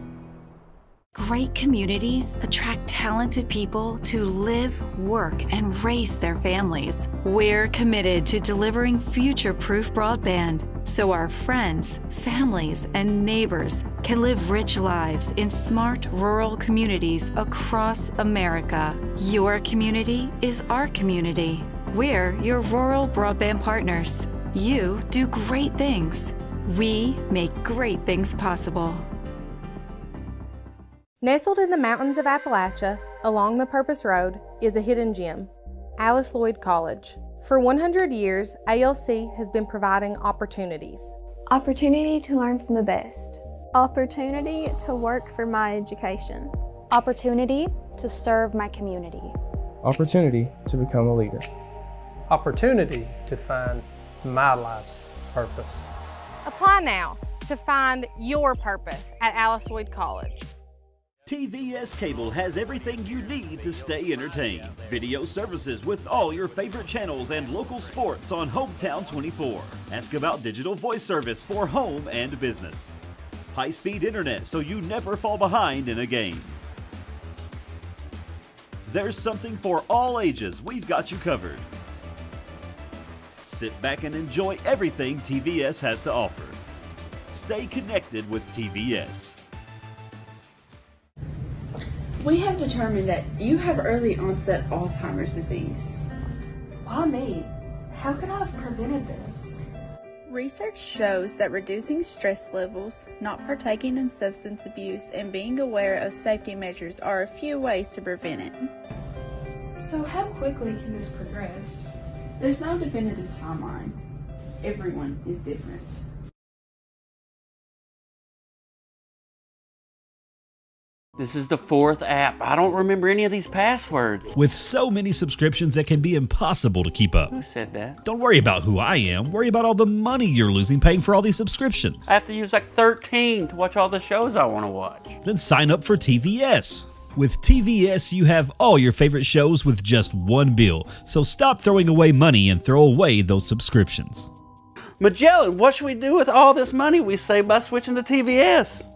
Great communities attract talented people to live, work, and raise their families. We're committed to delivering future-proof broadband so our friends, families, and neighbors can live rich lives in smart rural communities across America. Your community is our community. We're your rural broadband partners. You do great things. We make great things possible. Nestled in the mountains of Appalachia, along the Purpose Road, is a hidden gem, Lloyd College. For 100 years, ALC has been providing opportunities. Opportunity to learn from the best. Opportunity to work for my education. Opportunity to serve my community. Opportunity to become a leader. Opportunity to find my life's purpose. Apply now to find your purpose at Lloyd College. TVS Cable has everything you need to stay entertained. Video services with all your favorite channels and local sports on Hometown 24. Ask about digital voice service for home and business. High-speed internet so you never fall behind in a game. There's something for all ages. We've got you covered. Sit back and enjoy everything TVS has to offer. Stay connected with TVS. We have determined that you have early onset Alzheimer's disease. Why me? How could I have prevented this? Research shows that reducing stress levels, not partaking in substance abuse, and being aware of safety measures are a few ways to prevent it. So how quickly can this progress? There's no definitive timeline. Everyone is different. This is the fourth app. I don't remember any of these passwords. With so many subscriptions, it can be impossible to keep up. Who said that? Don't worry about who I am. Worry about all the money you're losing paying for all these subscriptions. I have to use like 13 to watch all the shows I want to watch. Then sign up for TVS. With TVS, you have all your favorite shows with just one bill. So stop throwing away money and throw away those subscriptions. Magellan, what should we do with all this money we save by switching to TVS?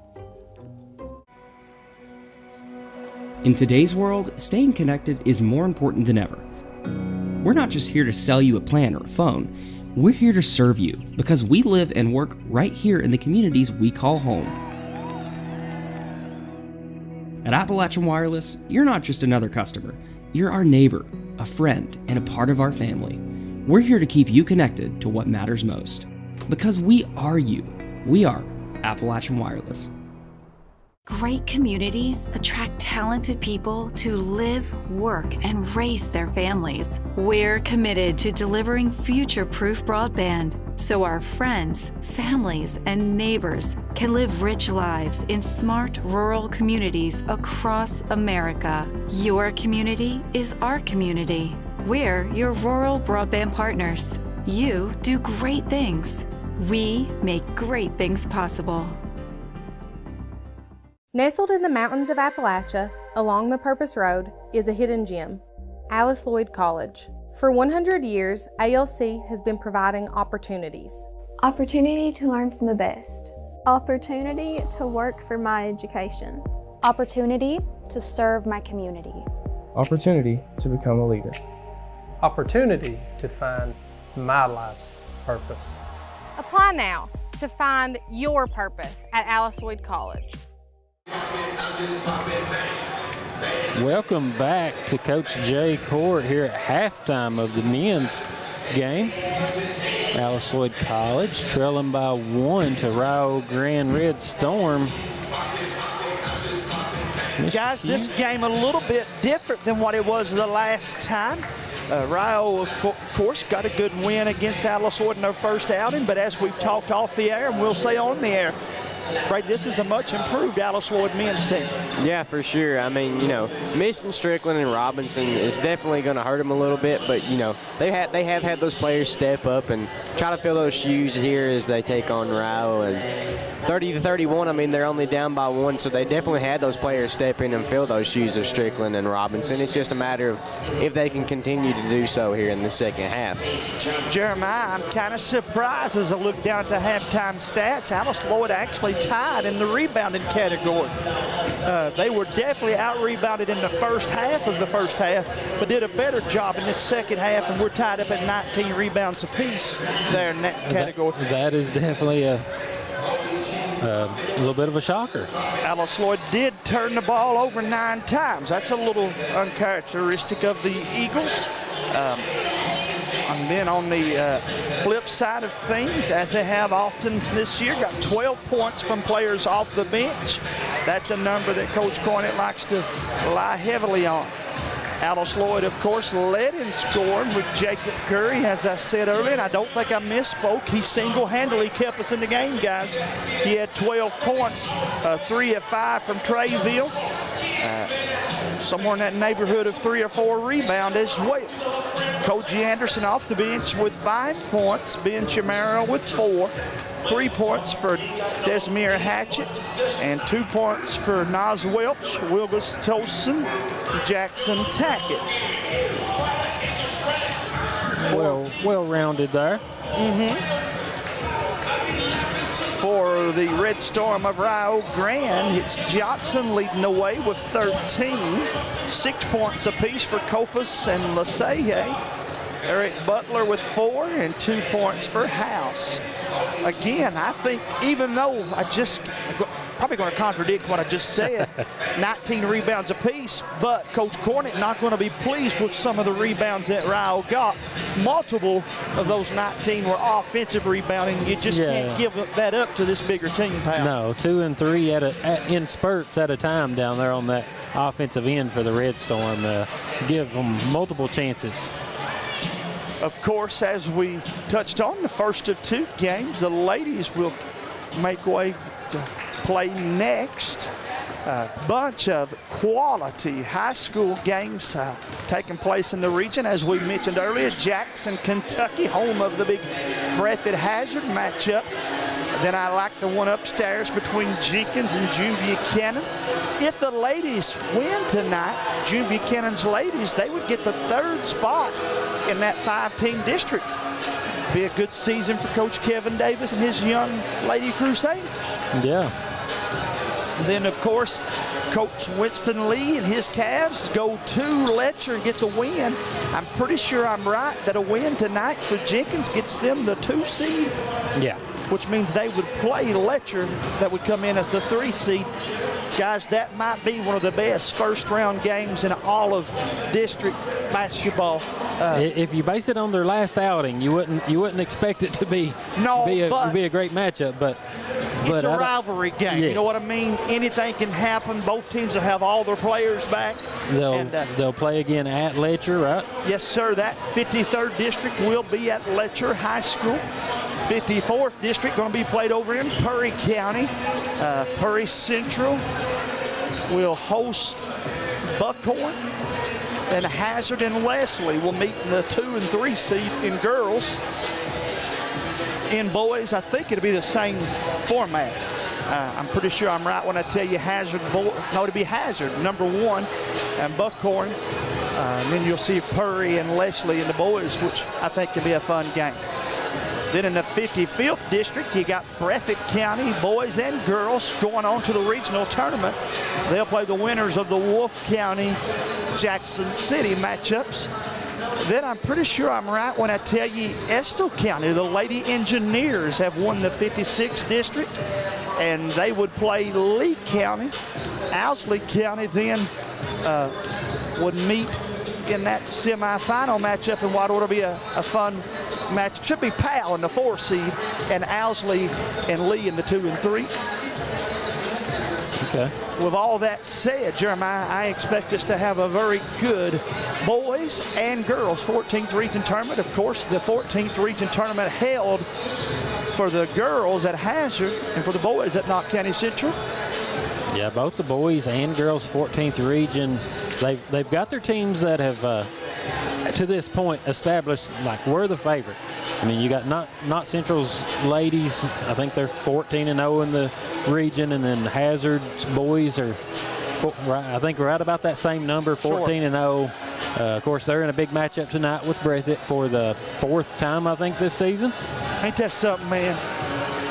In today's world, staying connected is more important than ever. We're not just here to sell you a plan or a phone. We're here to serve you because we live and work right here in the communities we call home. At Appalachian Wireless, you're not just another customer. You're our neighbor, a friend, and a part of our family. We're here to keep you connected to what matters most. Because we are you. We are Appalachian Wireless. Great communities attract talented people to live, work, and raise their families. We're committed to delivering future-proof broadband so our friends, families, and neighbors can live rich lives in smart rural communities across America. Your community is our community. We're your rural broadband partners. You do great things. We make great things possible. Nestled in the mountains of Appalachia, along the Purpose Road, is a hidden gem, Lloyd College. For 100 years, ALC has been providing opportunities. Opportunity to learn from the best. Opportunity to work for my education. Opportunity to serve my community. Opportunity to become a leader. Opportunity to find my life's purpose. Apply now to find your purpose at Lloyd College. I'm just popping, man. Welcome back to Coach Jay Court here at halftime of the men's game. Alice Lloyd College trailing by 1 to Rio Grande Red Storm. Guys, this game a little bit different than what it was the last time. Rio, of course, got a good win against Alice Lloyd in their first outing, but as we've talked off the air, and we'll say on the air, right, this is a much improved Alice Lloyd men's team. Yeah, for sure. I mean, you know, missing Strickland and Robinson is definitely going to hurt them a little bit, but, you know, they have had those players step up and try to fill those shoes here as they take on Rio. And 30-31, I mean, they're only down by 1, so they definitely had those players step in and fill those shoes of Strickland and Robinson. It's just a matter of if they can continue to do so here in the second half. Jeremiah, I'm kind of surprised as I look down at the halftime stats. Alice Lloyd actually tied in the rebounding category. They were definitely out-rebounded in the first half of the first half, but did a better job in this second half, and we're tied up at 19 rebounds apiece there in that category. That is definitely a little bit of a shocker. Alice Lloyd did turn the ball over 9 times. That's a little uncharacteristic of the Eagles. And then on the flip side of things, as they have often this year, got 12 points from players off the bench. That's a number that Coach Cornett likes to rely heavily on. Alice Lloyd, of course, led in scoring with Jacob Curry, as I said earlier, and I don't think I misspoke. He single-handedly kept us in the game, guys. He had 12 points, 3 of 5 from Treyville, somewhere in that neighborhood of 3 or 4 rebounds as well. Koji Anderson off the bench with 5 points, Ben Chamorro with 4. 3 points for Desmere Hatchett and 2 points for Nas Welch, Wilgus Tosin, Jackson Tackett. Well-rounded there. For the Red Storm of Rio Grande, it's Johnson leading the way with 13. 6 points apiece for Copas and LaSalle. Eric Butler with 4 and 2 points for House. Again, I think even though I'm probably going to contradict what I just said, 19 rebounds apiece, but Coach Cornett not going to be pleased with some of the rebounds that Rio got. Multiple of those 19 were offensive rebounding. You just can't give that up to this bigger team, pal. No, 2 and 3 in spurts at a time down there on that offensive end for the Red Storm. Give them multiple chances. Of course, as we touched on, the first of 2 games, the ladies will make way to play next. A bunch of quality high school games taking place in the region. As we mentioned earlier, Jackson, Kentucky, home of the big Breathitt Hazard matchup. Then I like the one upstairs between Jenkins and June Buchanan. If the ladies win tonight, June Buchanan's ladies, they would get the 3rd spot in that 5-team district. Be a good season for Coach Kevin Davis and his young Lady Crusaders. Yeah. Then, of course, Coach Winston Lee and his Cavs go to Letcher and get the win. I'm pretty sure I'm right that a win tonight for Jenkins gets them the 2 seed. Yeah. Which means they would play Letcher, that would come in as the 3 seed. Guys, that might be one of the best first-round games in all of district basketball. If you base it on their last outing, you wouldn't expect it to be a great matchup, but it's a rivalry game. Yes. You know what I mean? Anything can happen. Both teams will have all their players back. They'll play again at Letcher, right? Yes, sir. That 53rd district will be at Letcher High School. 54th district going to be played over in Perry County. Perry Central will host Buckhorn. And Hazard and Leslie will meet in the 2 and 3 seed in girls. In boys, I think it'll be the same format. I'm pretty sure I'm right when I tell you it'll be Hazard, number 1, and Buckhorn. And then you'll see Perry and Leslie in the boys, which I think can be a fun game. Then in the 55th district, you got Breathitt County, boys and girls, going on to the regional tournament. They'll play the winners of the Wolfe County, Jackson City matchups. then I'm pretty sure I'm right when I tell you Estill County, the Lady Engineers, have won the 56th district, and they would play Lee County. Owsley County then would meet in that semifinal matchup in what ought to be a fun match. It should be Powell in the 4 seed, and Owsley and Lee in the 2 and 3. Okay. With all that said, Jeremiah, I expect us to have a very good boys and girls 14th region tournament. Of course, the 14th region tournament held for the girls at Hazard and for the boys at Knott County Central. Yeah, both the boys and girls 14th region, they've got their teams that have, to this point, established, like, we're the favorite. I mean, you got Knott Central's ladies, I think they're 14-0 in the region, and then Hazard's boys are, I think, right about that same number, 14-0. Of course, they're in a big matchup tonight with Breathitt for the 4th time, I think, this season. Ain't that something, man?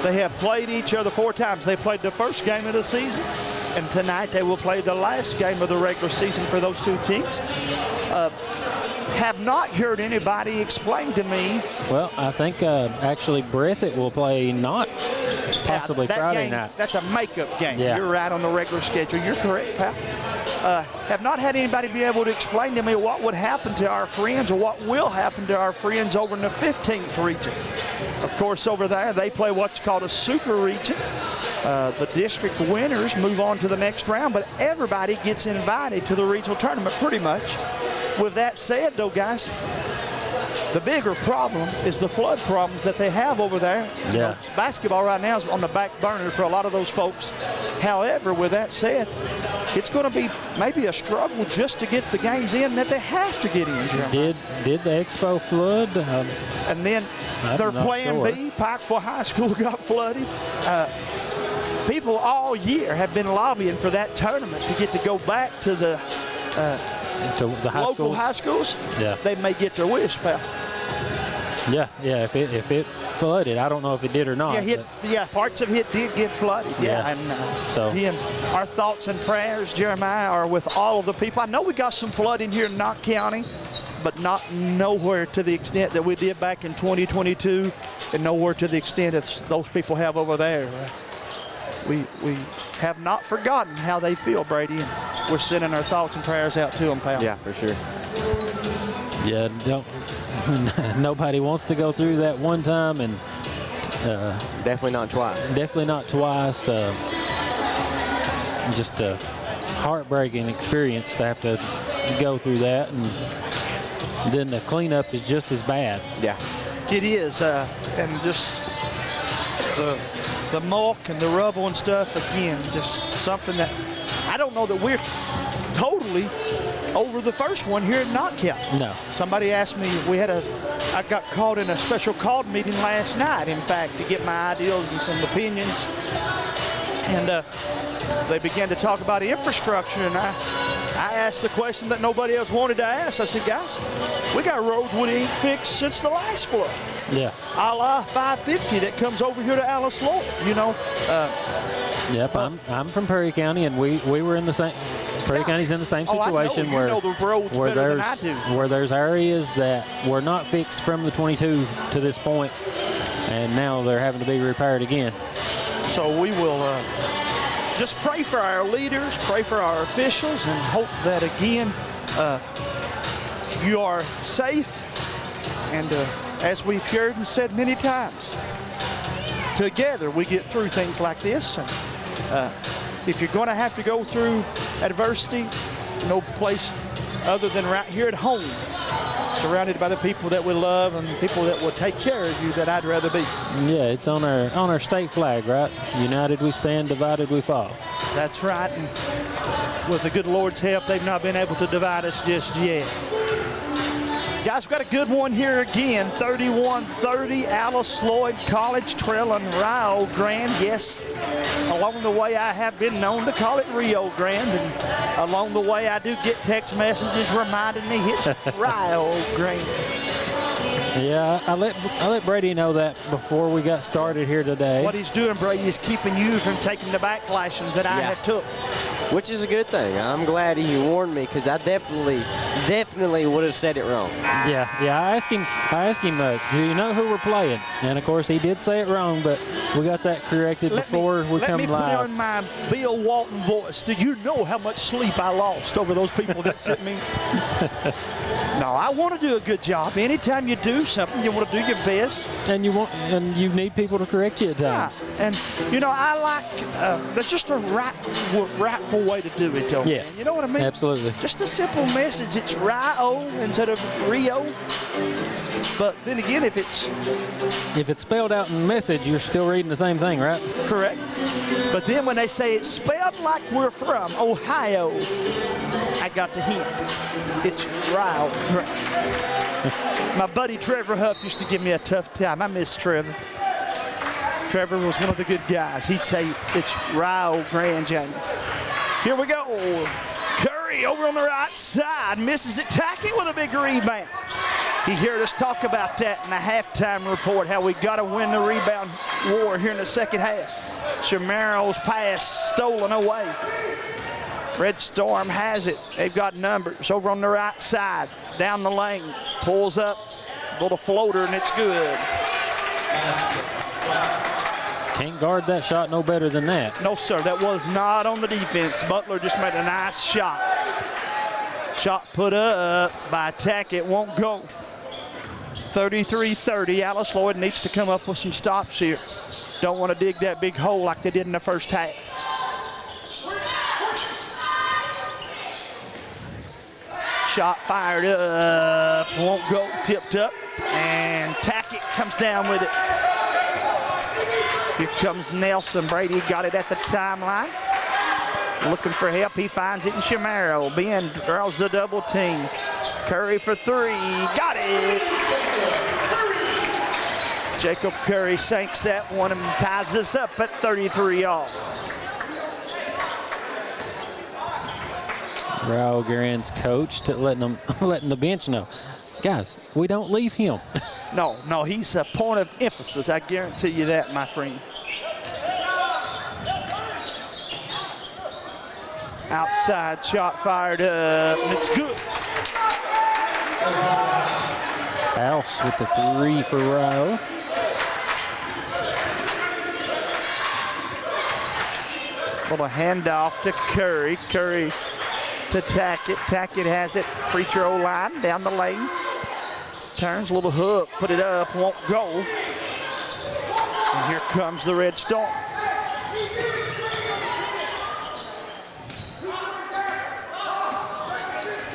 They have played each other 4 times. They played the first game of the season, and tonight they will play the last game of the regular season for those 2 teams. Have not heard anybody explain to me. Well, I think actually Breathitt will play Knott possibly Friday night. That's a makeup game. Yeah. You're right on the regular schedule. You're correct, pal. Have not had anybody be able to explain to me what would happen to our friends or what will happen to our friends over in the 15th region. Of course, over there, they play what's called a super region. The district winners move on to the next round, but everybody gets invited to the regional tournament pretty much. With that said, though, guys, the bigger problem is the flood problems that they have over there. Yeah. You know, basketball right now is on the back burner for a lot of those folks. However, with that said, it's going to be maybe a struggle just to get the games in that they have to get in, Jeremiah. Did the Expo flood? And then their Plan sure. B, Pikeville High School got flooded. People all year have been lobbying for that tournament to get to go back to the local high schools. Yeah. They may get their wish, pal. Yeah. If it flooded, I don't know if it did or not. Parts of it did get flooded. Yeah. And So again, our thoughts and prayers, Jeremiah, are with all of the people. I know we got some flooding here in Knott County, but not nowhere to the extent that we did back in 2022, and nowhere to the extent that those people have over there. We have not forgotten how they feel, Brady, and we're sending our thoughts and prayers out to them, pal. Yeah, for sure. Yeah, nobody wants to go through that one time, and definitely not twice. Definitely not twice. Just a heartbreaking experience to have to go through that, and then the cleanup is just as bad. Yeah, it is, and just the muck and the rubble and stuff, again, just something that I don't know that we're totally over the first one here at Knott County. No. Somebody asked me, I got called in a special called meeting last night, in fact, to get my ideas and some opinions. And they began to talk about infrastructure, and I asked the question that nobody else wanted to ask. I said, guys, we got roads we ain't fixed since the last flood. Yeah. A la 550 that comes over here to Alice Lloyd, you know. Yep, I'm from Perry County, and we were in the same. Perry County's in the same situation I know the roads better than I do. Where there's areas that were not fixed from the 22 to this point, and now they're having to be repaired again. So we will just pray for our leaders, pray for our officials, and hope that again you are safe. And as we've heard and said many times, together we get through things like this. And if you're going to have to go through adversity, no place other than right here at home, surrounded by the people that we love and people that will take care of you, that I'd rather be. Yeah, it's on our state flag, right? United we stand, divided we fall. That's right. And with the good Lord's help, they've not been able to divide us just yet. Guys, we've got a good one here again. 31-30, Alice Lloyd College trailing Rio Grande. Yes, along the way I have been known to call it Rio Grande, and along the way I do get text messages reminding me it's Rio Grande. Yeah, I let Brady know that before we got started here today. What he's doing, Brady, is keeping you from taking the backlashings that I have took. which is a good thing. I'm glad he warned me because I definitely would have said it wrong. Yeah. I asked him, do you know who we're playing? And of course, he did say it wrong, but we got that corrected before we come Let me put live. on my Bill Walton voice. Do you know how much sleep I lost over those people that sent me? No, I want to do a good job. Anytime you do something, you want to do your best. And you need people to correct you at times. Yeah. And I like that's just a rightful way to do it, though. Yeah. Man. You know what I mean? Absolutely. Just a simple message. It's Rio instead of Rio. But then again, if it's spelled out in the message, you're still reading the same thing, right? Correct. But then when they say it's spelled like we're from Ohio, I got the hint. It's Rio. My buddy Trevor Huff used to give me a tough time. I miss Trevor. Trevor was one of the good guys. He'd say it's Rio Grande. Here we go. Curry over on the right side. Misses it. Tackett with a big rebound. He heard us talk about that in the halftime report, how we got to win the rebound war here in the second half. Chamaro's pass stolen away. Red Storm has it. They've got numbers over on the right side. Down the lane. Pulls up. Little floater, and it's good. Can't guard that shot no better than that. No, sir. That was not on the defense. Butler just made a nice shot. Shot put up by Tackett. Won't go. 33-30. Alice Lloyd needs to come up with some stops here. Don't want to dig that big hole like they did in the first half. Shot fired up. Won't go. Tipped up. And Tackett comes down with it. Here comes Nelson. Brady got it at the timeline. Looking for help. He finds it in Chamaro. Ben draws the double team. Curry for three. Got it. Jacob Curry sinks that one and ties us up at 33 all. Raul Grande's coach letting the bench know, guys, we don't leave him. No, he's a point of emphasis. I guarantee you that, my friend. Outside shot fired up, and it's good. House with the three for Raul. Little handoff to Curry. Curry to Tackett. Tackett has it. Free throw line down the lane. Turns a little hook. Put it up. Won't go. And here comes the Red Storm.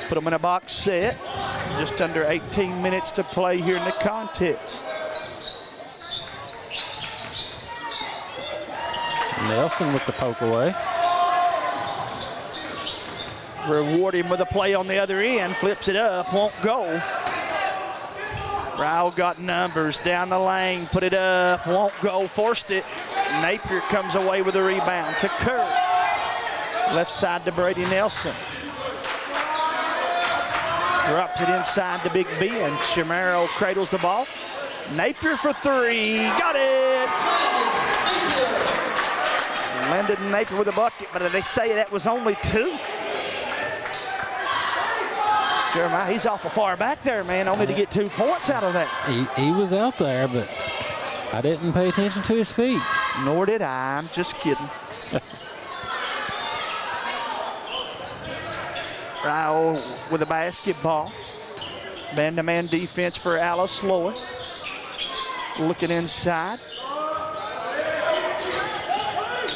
Put them in a box set. Just under 18 minutes to play here in the contest. Nelson with the poke away. Reward him with a play on the other end. Flips it up. Won't go. Raul got numbers down the lane. Put it up. Won't go. Forced it. Napier comes away with a rebound to Curry. Left side to Brady Nelson. Drops it inside to Big Ben. Chamaro cradles the ball. Napier for three. Got it. Landon Napier with a bucket, but they say that was only two. Jeremiah, he's awful far back there, man, only to get 2 points out of that. He was out there, but I didn't pay attention to his feet. Nor did I. I'm just kidding. Raul with a basketball. Man-to-man defense for Alice Lloyd. Looking inside.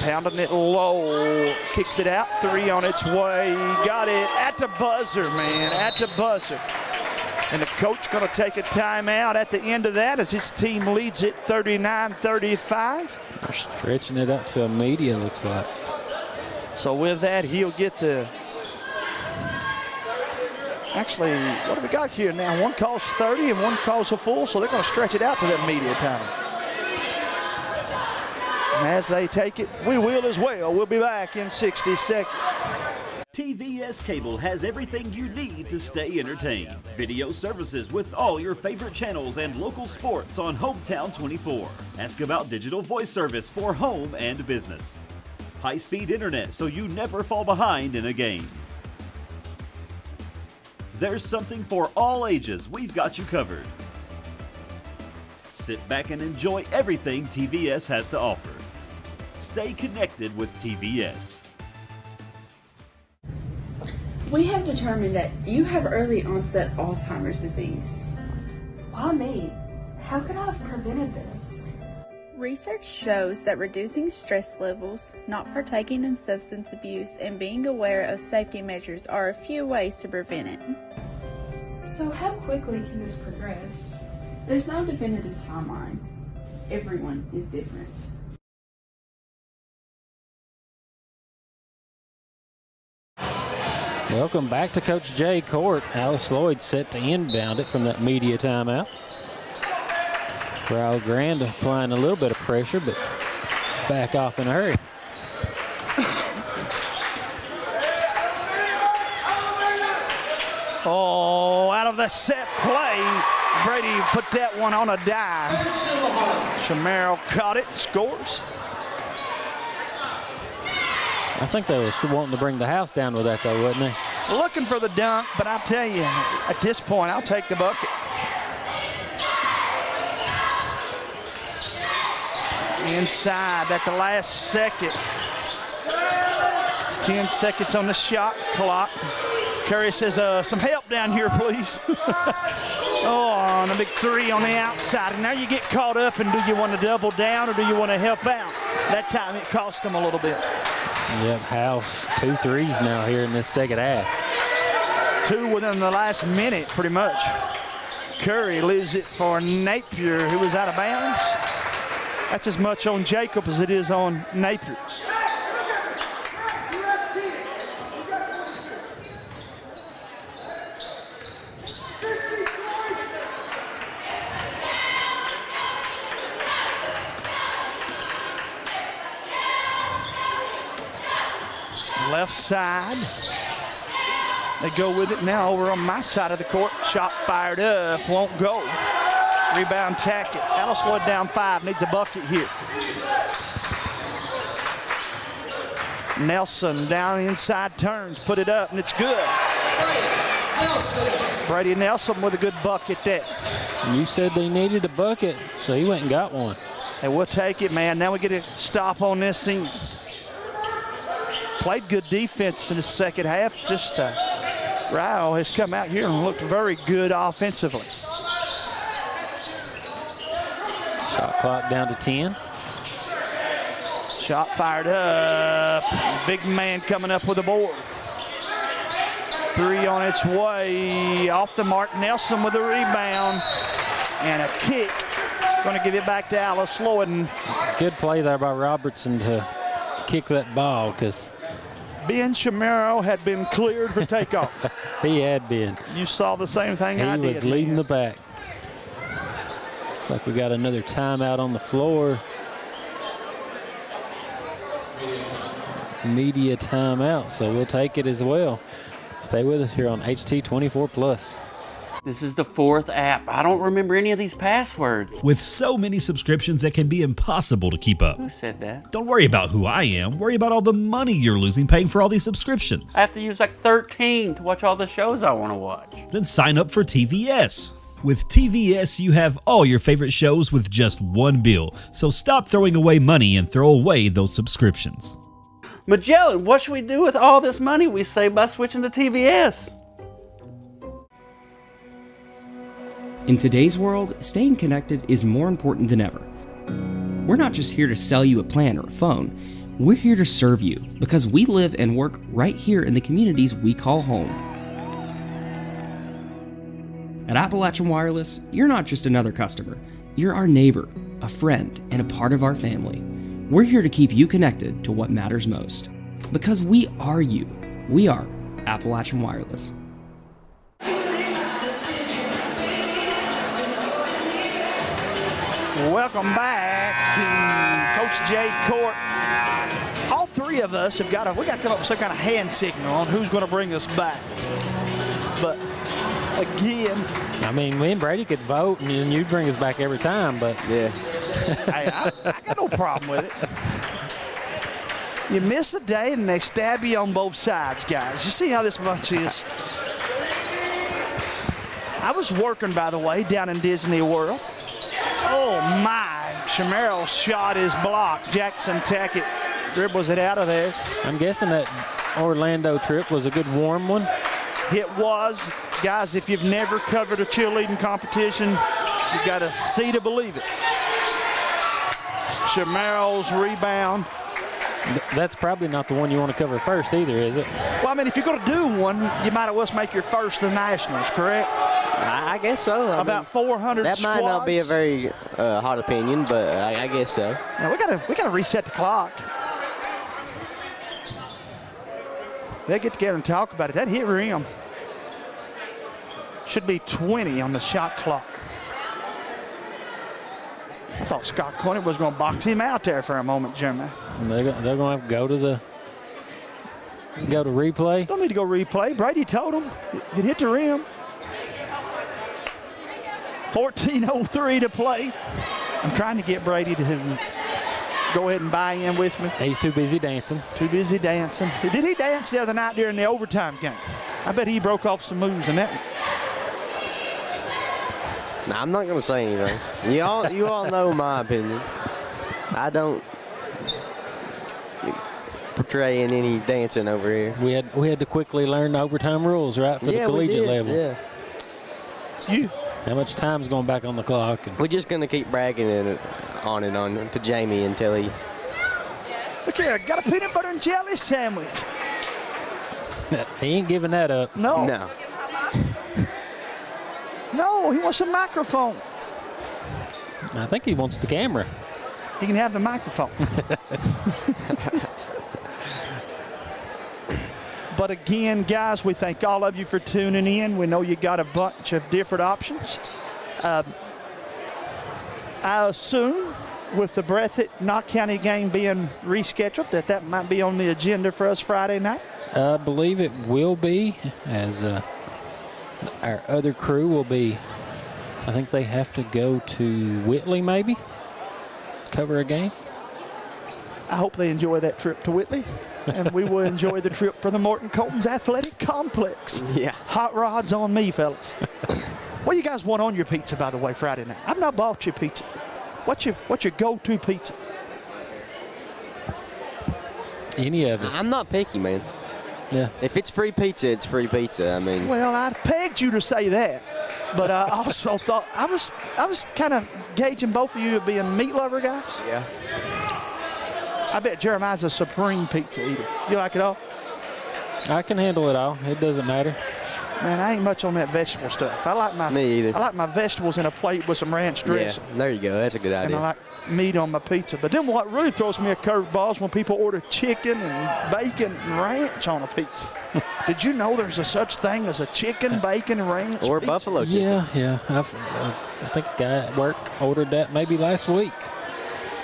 Pounding it low. Kicks it out. Three on its way. Got it at the buzzer, man. At the buzzer. And the coach going to take a timeout at the end of that as his team leads it 39-35. They're stretching it out to a media, looks like. So with that, he'll get the... Actually, what do we got here now? One calls 30 and one calls a full, so they're going to stretch it out to that media time. And as they take it, we will as well. We'll be back in 60 seconds. TVS Cable has everything you need to stay entertained. Video services with all your favorite channels and local sports on Hometown 24. Ask about digital voice service for home and business. high-speed internet so you never fall behind in a game. There's something for all ages. We've got you covered. Sit back and enjoy everything TVS has to offer. Stay connected with TVS. We have determined that you have early onset Alzheimer's disease. Why me? How could I have prevented this? Research shows that reducing stress levels, not partaking in substance abuse, and being aware of safety measures are a few ways to prevent it. So how quickly can this progress? There's no definitive timeline. Everyone is different. Welcome back to Coach J Court. Alice Lloyd set to inbound it from that media timeout. Raul Grande applying a little bit of pressure, but back off in a hurry. Oh, out of the set play. Brady put that one on a dive. Chamorro caught it, scores. I think they were wanting to bring the house down with that, though, wasn't they? Looking for the dunk, but I'll tell you, at this point, I'll take the bucket. Inside at the last second. 10 seconds on the shot clock. Curry says, some help down here, please. Oh, on a big three on the outside. And now you get caught up, and do you want to double down or do you want to help out? That time it cost them a little bit. Yep, House 2 threes now here in this second half. 2 within the last minute, pretty much. Curry leaves it for Napier, who was out of bounds. That's as much on Jacob as it is on Napier. Left side. They go with it now over on my side of the court. Shot fired up, won't go. Rebound Tackett. Alice Lloyd down 5, needs a bucket here. Nelson down inside, turns, put it up, and it's good. Brady Nelson with a good bucket there. You said they needed a bucket, so he went and got one. And we'll take it, man. Now we get a stop on this scene. Played good defense in the second half. Just Rao has come out here and looked very good offensively. Shot clock down to 10. Shot fired up. Big man coming up with a board. 3 on its way. Off the mark. Nelson with a rebound. And a kick. Going to give it back to Alice Lloyd. Good play there by Robertson to kick that ball, because Ben Chamorro had been cleared for takeoff. He had been. You saw the same thing I did. He was leading the pack. Looks like we got another timeout on the floor. Media timeout, so we'll take it as well. Stay with us here on HT24+. This is the 4th app. I don't remember any of these passwords. With so many subscriptions, it can be impossible to keep up. Who said that? Don't worry about who I am. Worry about all the money you're losing paying for all these subscriptions. I have to use like 13 to watch all the shows I want to watch. Then sign up for TVS. With TVS, you have all your favorite shows with just one bill. So stop throwing away money and throw away those subscriptions. Magellan, what should we do with all this money we save by switching to TVS? In today's world, staying connected is more important than ever. We're not just here to sell you a plan or a phone. We're here to serve you because we live and work right here in the communities we call home. At Appalachian Wireless, you're not just another customer. You're our neighbor, a friend, and a part of our family. We're here to keep you connected to what matters most. Because we are you. We are Appalachian Wireless. Welcome back to Coach J Court. All 3 of us have got to come up with some kind of hand signal on who's going to bring us back. But again, I mean, me and Brady could vote, and you'd bring us back every time. But yeah, hey, I got no problem with it. You miss a day and they stab you on both sides, guys. You see how this bunch is? I was working, by the way, down in Disney World. Oh, my. Shamero's shot is blocked. Jackson Tackett dribbles it out of there. I'm guessing that Orlando trip was a good warm one. It was. Guys, if you've never covered a cheerleading competition, you've got to see to believe it. Shamero's rebound. That's probably not the one you want to cover first either, is it? Well, I mean, if you're going to do one, you might as well make your first the Nationals, correct? I guess so. About 400 That squads. might not be a very hot opinion, but I guess so. Now, we gotta reset the clock. They get together and talk about it. That hit rim. Should be 20 on the shot clock. I thought Scott Conant was going to box him out there for a moment, Jeremy. They're going to have to go to replay. Don't need to go replay. Brady told him it hit the rim. 14:03 to play. I'm trying to get Brady to go ahead and buy in with me. He's too busy dancing. Too busy dancing. Did he dance the other night during the overtime game? I bet he broke off some moves in that one. Nah, I'm not going to say anything. You all know my opinion. I don't portray in any dancing over here. We had to quickly learn the overtime rules, right, for the collegiate level. Yeah. How much time's going back on the clock? We're just going to keep bragging it on and on to Jamie until he... Look here, got a peanut butter and jelly sandwich. He ain't giving that up. No. No. No, he wants a microphone. I think he wants the camera. He can have the microphone. But again, guys, we thank all of you for tuning in. We know you got a bunch of different options. I assume with the Breathitt Knott County game being rescheduled that might be on the agenda for us Friday night. I believe it will be, as our other crew will be. I think they have to go to Whitley maybe, cover a game. I hope they enjoy that trip to Whitley, and we will enjoy the trip for the Morton Colton's Athletic Complex. Yeah. Hot rods on me, fellas. What do you guys want on your pizza, by the way, Friday night? I've not bought you pizza. What's your go-to pizza? Any of it. I'm not picky, man. Yeah. If it's free pizza, it's free pizza. I mean. Well, I pegged you to say that, but I also thought I was kind of gauging both of you as being meat lover guys. Yeah. I bet Jeremiah's a supreme pizza eater. You like it all? I can handle it all. It doesn't matter. Man, I ain't much on that vegetable stuff. Me either. I like my vegetables in a plate with some ranch dressing. Yeah, there you go. That's a good idea. And I like meat on my pizza. But then what really throws me a curveball is when people order chicken and bacon and ranch on a pizza. Did you know there's a such thing as a chicken, bacon, ranch or pizza? buffalo chicken? Yeah. I think a guy at work ordered that maybe last week.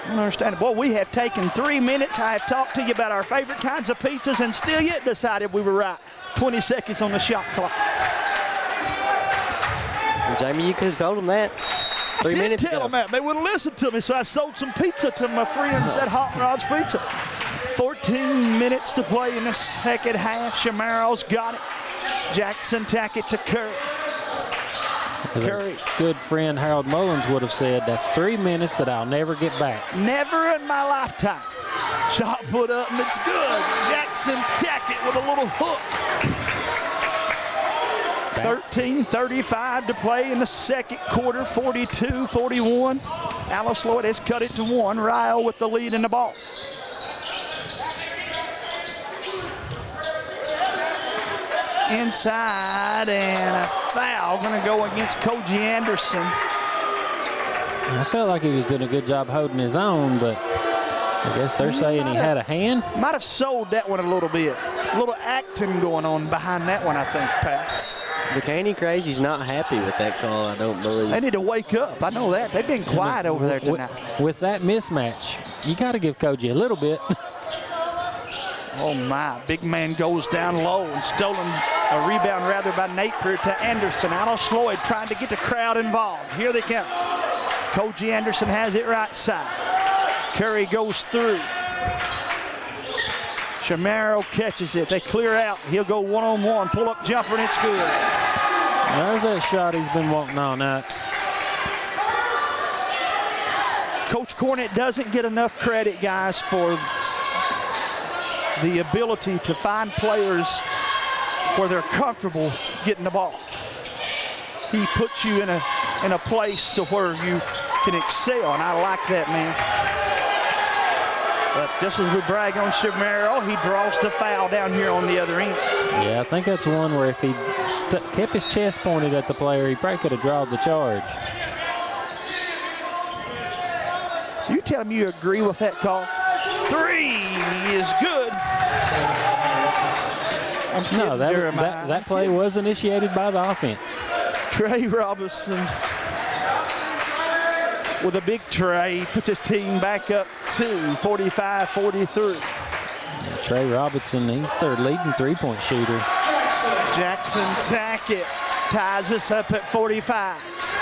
I don't understand it. Boy, we have taken 3 minutes. I have talked to you about our favorite kinds of pizzas and still yet decided we were right. 20 seconds on the shot clock. Jamie, you could have told them that 3 minutes I did tell them that. They wouldn't listen to me, so I sold some pizza to my friends at Hot Rod's Pizza. 14 minutes to play in the second half. Shamero's got it. Jackson Tackett to Curry. Curry. Good friend Harold Mullins would have said, that's 3 minutes that I'll never get back. Never in my lifetime. Shot put up and it's good. Jackson Tackett with a little hook. 13:35 to play in the second quarter, 42-41. Alice Lloyd has cut it to 1. Ryle with the lead in the ball. Inside and a foul going to go against Koji Anderson. I felt like he was doing a good job holding his own, but I guess they're saying he had a hand. Might have sold that one a little bit. A little acting going on behind that one, I think, Pat. The Candy Crazy's not happy with that call, I don't believe. They need to wake up. I know that. They've been quiet over there tonight. With that mismatch, you got to give Koji a little bit. Oh, my. Big man goes down low and stolen a rebound, rather, by Napier to Anderson. Alice Lloyd trying to get the crowd involved. Here they come. Koji Anderson has it right side. Curry goes through. Chamorro catches it. They clear out. He'll go one-on-one, pull-up jumper, and it's good. There's that shot he's been wanting all night. Coach Cornett doesn't get enough credit, guys, for the ability to find players where they're comfortable getting the ball. He puts you in a place to where you can excel, and I like that, man. But just as we brag on Chamorro, he draws the foul down here on the other end. Yeah, I think that's one where if he kept his chest pointed at the player, he probably could have drawn the charge. So you tell me you agree with that call? 3 is good. No, that play was initiated by the offense. Trey Robinson with a big tray puts his team back up to 45-43. Yeah, Trey Robinson, he's their leading three-point shooter. Jackson Tackett ties us up at 45s.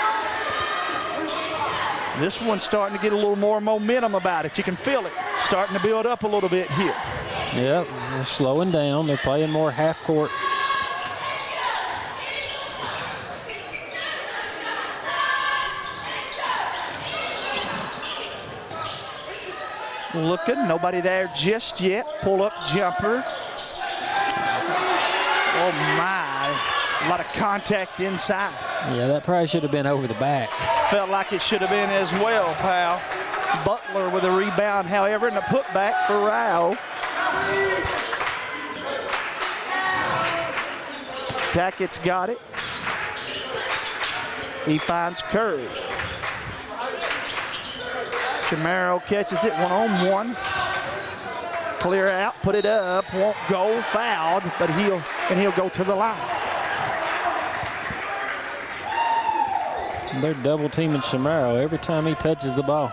This one's starting to get a little more momentum about it. You can feel it starting to build up a little bit here. Yep, they're slowing down. They're playing more half court. Looking, nobody there just yet. Pull-up jumper. Oh my, a lot of contact inside. Yeah, that probably should have been over the back. Felt like it should have been as well, pal. Butler with a rebound, however, and a putback for Rao. Tackett's got it. He finds Curry. Chamorro catches it one-on-one. Clear out, put it up, won't go, fouled, but he'll go to the line. They're double teaming Chamorro every time he touches the ball.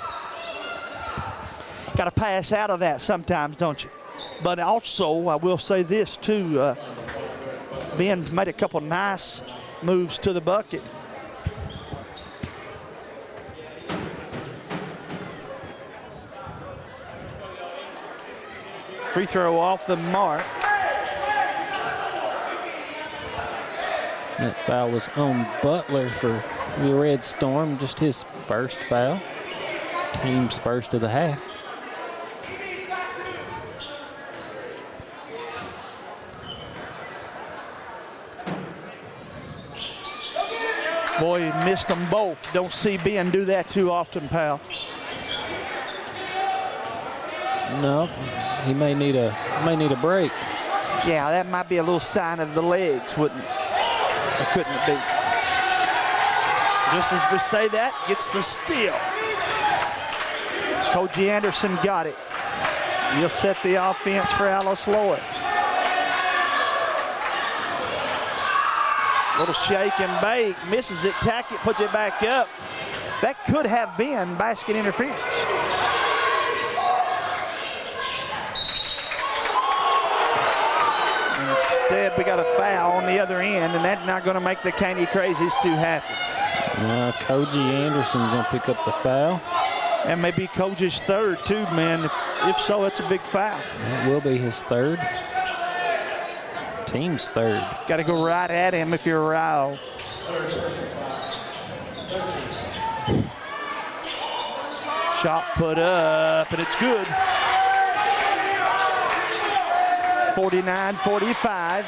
Got to pass out of that sometimes, don't you? But also, I will say this too, Ben made a couple nice moves to the bucket. Free throw off the mark. That foul was on Butler for the Red Storm, just his first foul. Team's first of the half. Boy, he missed them both. Don't see Ben do that too often, pal. No, he may need a break. Yeah, that might be a little sign of the legs, wouldn't it? Or couldn't it be? Just as we say that, gets the steal. Koji Anderson got it. He'll set the offense for Alice Lloyd. Little shake and bake, misses it. Tackett puts it back up. That could have been basket interference. Instead, we got a foul on the other end, and that's not going to make the Caney Crazies too happy. Koji Anderson's going to pick up the foul. And maybe Koji's third, too, man. If so, that's a big foul. That will be his third. Team's third. Got to go right at him if you're Rao. Shot put up, and it's good. 49-45.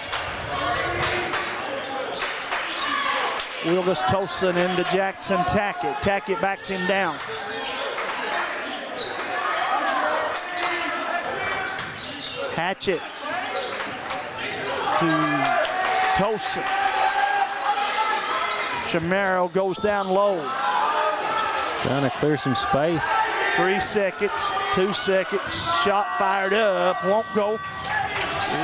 Willis Tosin into Jackson Tackett. Tackett backs him down. Hatchet to Tosin. Chamorro goes down low. Trying to clear some space. 3 seconds, 2 seconds. Shot fired up, won't go.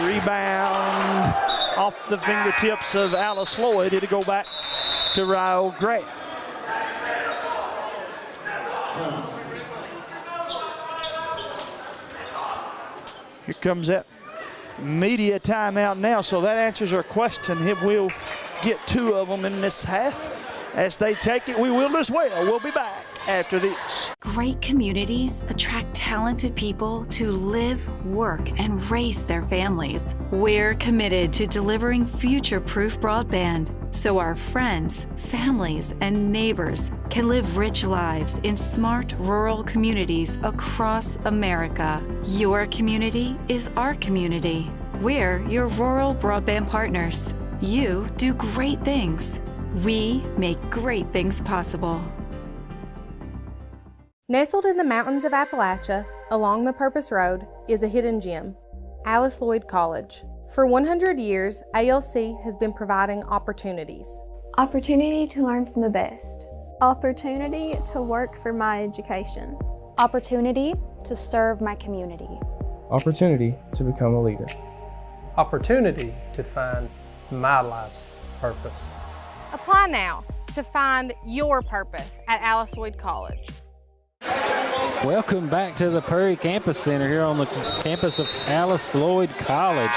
Rebound off the fingertips of Alice Lloyd. It'll go back to Ryle Gray. Here comes that media timeout now, so that answers our question. We'll get 2 of them in this half. As they take it, we will as well. We'll be back after this. Great communities attract talented people to live, work, and raise their families. We're committed to delivering future-proof broadband so our friends, families, and neighbors can live rich lives in smart rural communities across America. Your community is our community. We're your rural broadband partners. You do great things. We make great things possible. Nestled in the mountains of Appalachia, along the Purpose Road, is a hidden gem, Alice Lloyd College. For 100 years, ALC has been providing opportunities. Opportunity to learn from the best. Opportunity to work for my education. Opportunity to serve my community. Opportunity to become a leader. Opportunity to find my life's purpose. Apply now to find your purpose at Alice Lloyd College. Welcome back to the Prairie Campus Center here on the campus of Alice Lloyd College.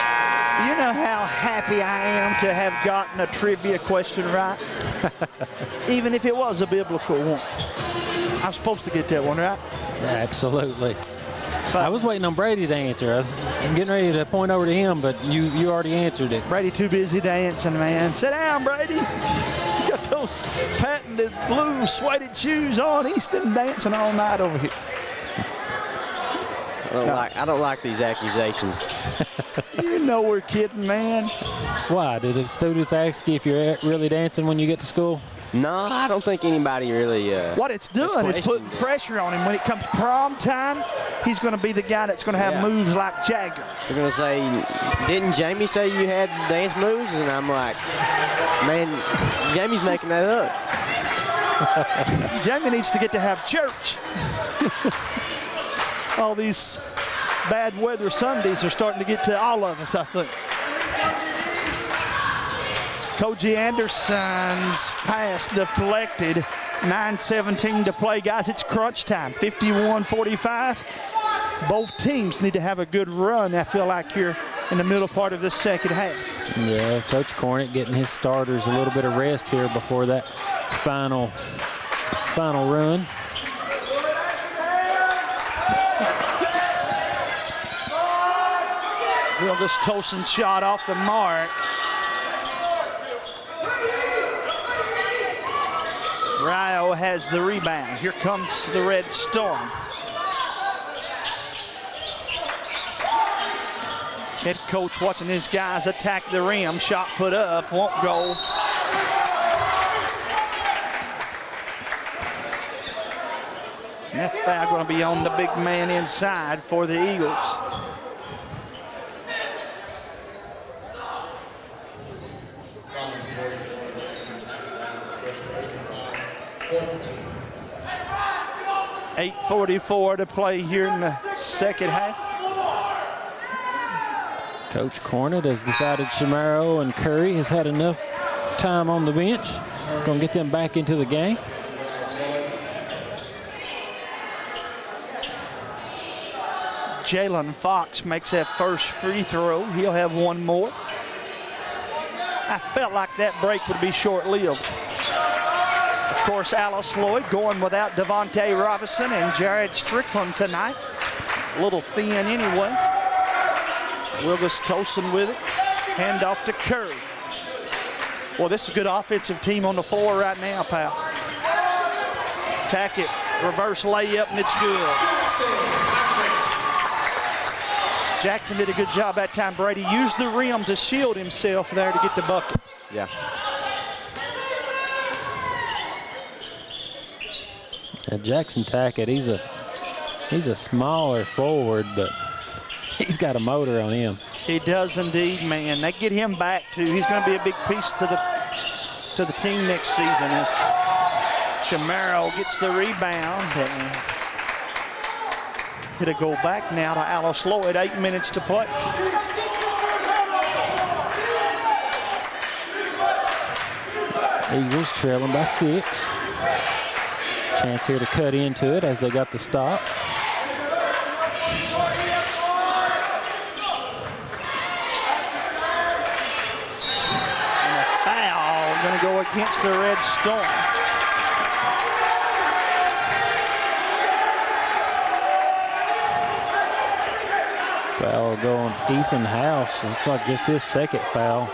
You know how happy I am to have gotten a trivia question right? Even if it was a biblical one. I'm supposed to get that one right. Absolutely. I was waiting on Brady to answer. I'm getting ready to point over to him, but you already answered it. Brady too busy dancing, man. Sit down, Brady. You got those patented blue suede shoes on. He's been dancing all night over here. I don't like these accusations. You know we're kidding, man. Why? Did the students ask you if you're really dancing when you get to school? No, I don't think anybody really. What it's doing is putting pressure on him. When it comes prom time, he's going to be the guy that's going to have moves like Jagger. They're going to say, didn't Jamie say you had dance moves? And I'm like, man, Jamie's making that up. Jamie needs to get to have church. All these bad weather Sundays are starting to get to all of us, I think. Koji Anderson's pass deflected. 9:17 to play, guys. It's crunch time. 51-45. Both teams need to have a good run. I feel like you're in the middle part of the second half. Yeah, Coach Cornick getting his starters a little bit of rest here before that final run. Wilgus Tosin shot off the mark. Rio has the rebound. Here comes the Red Storm. Head coach watching his guys attack the rim. Shot put up, won't go. And that foul going to be on the big man inside for the Eagles. .8:44 to play here in the second half. Coach Cornett has decided Chamorro and Curry has had enough time on the bench. Going to get them back into the game. Jalen Fox makes that first free throw. He'll have one more. I felt like that break would be short-lived. Of course, Alice Lloyd going without Devontae Robinson and Jared Strickland tonight. A little thin anyway. Wilgus Tosin with it. Hand off to Curry. Well, this is a good offensive team on the floor right now, pal. Tackett, reverse layup, and it's good. Jackson did a good job that time. Brady used the rim to shield himself there to get the bucket. Yeah. Jackson Tackett, he's a smaller forward, but he's got a motor on him. He does indeed, man. They get him back too. He's going to be a big piece to the team next season. As Chamorro gets the rebound and it'll go back now to Alice Lloyd. 8 minutes to play. Eagles trailing by 6. Chance here to cut into it as they got the stop. And a foul going to go against the Red Storm. Foul going Ethan House. Looks like just his second foul.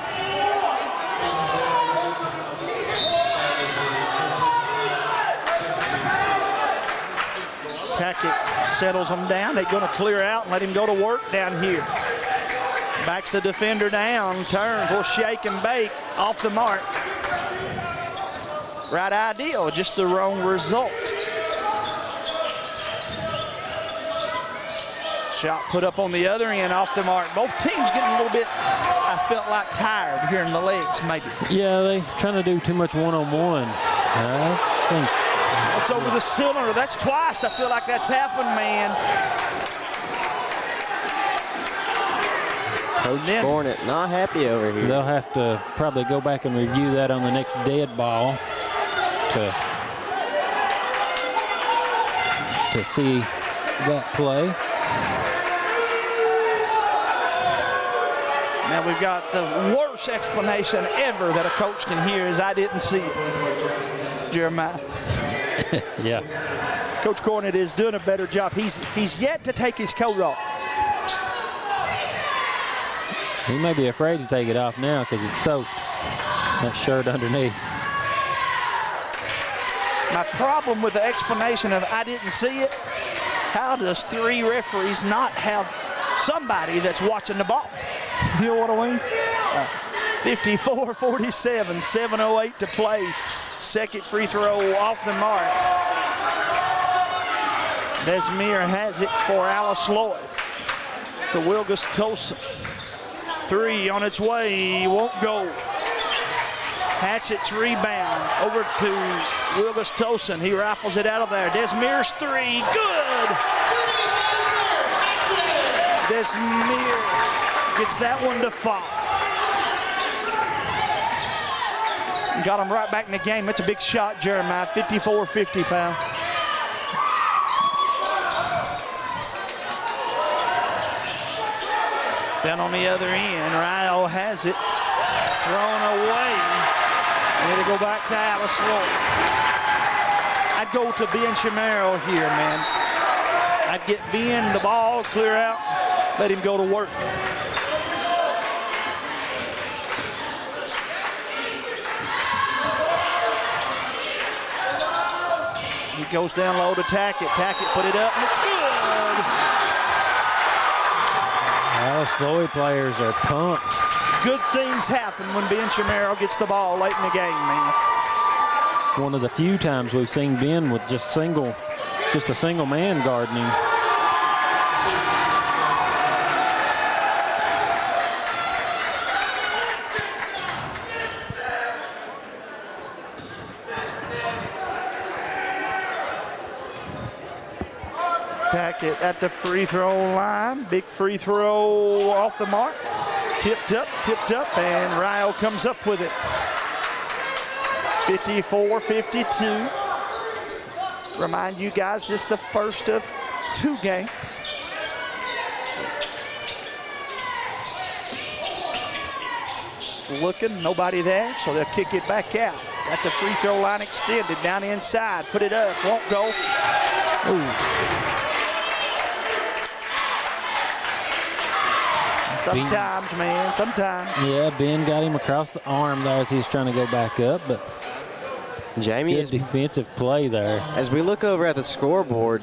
Tackett settles them down. They're going to clear out and let him go to work down here. Backs the defender down, turns, will shake and bake, off the mark. Right ideal, just the wrong result. Shot put up on the other end, off the mark. Both teams getting a little bit, I felt like, tired here in the legs, maybe. Yeah, they trying to do too much one-on-one. I think. It's over the cylinder. That's twice. I feel like that's happened, man. Coach Cornett not happy over here. They'll have to probably go back and review that on the next dead ball to see that play. Now we've got the worst explanation ever that a coach can hear is I didn't see it, Jeremiah. Yeah. Coach Cornett is doing a better job. He's yet to take his coat off. He may be afraid to take it off now because it's soaked, that shirt underneath. My problem with the explanation of I didn't see it, how does 3 referees not have somebody that's watching the ball? You know what I mean? 54-47, 7:08 to play. Second free throw off the mark. Desmere has it for Alice Lloyd. The Wilgus Tosa. 3 on its way, won't go. Hatchett's rebound over to Wilgus Tosin. He rifles it out of there. Desmere's 3, good! Desmere gets that one to fall. Got him right back in the game. That's a big shot, Jeremiah. 54-50 pound. Down on the other end, Ryle has it. Thrown away. And it'll go back to Alice Lloyd. I'd go to Ben Chamorro here, man. I'd get Ben the ball, clear out, let him go to work. He goes down low to Tackett. Tackett put it up, and it's good. Alice Lloyd players are pumped. Good things happen when Ben Chamorro gets the ball late in the game, man. One of the few times we've seen Ben with just a single man guarding him. Tackett at the free throw line. Big free throw off the mark. Tipped up, and Ryle comes up with it. 54-52. Remind you guys, this is the first of 2 games. Looking, nobody there, so they'll kick it back out. Got the free throw line extended, down inside, put it up, won't go. Ooh. Sometimes, man, sometimes. Yeah, Ben got him across the arm there as he was trying to go back up, but Jamie, good defensive play there. As we look over at the scoreboard,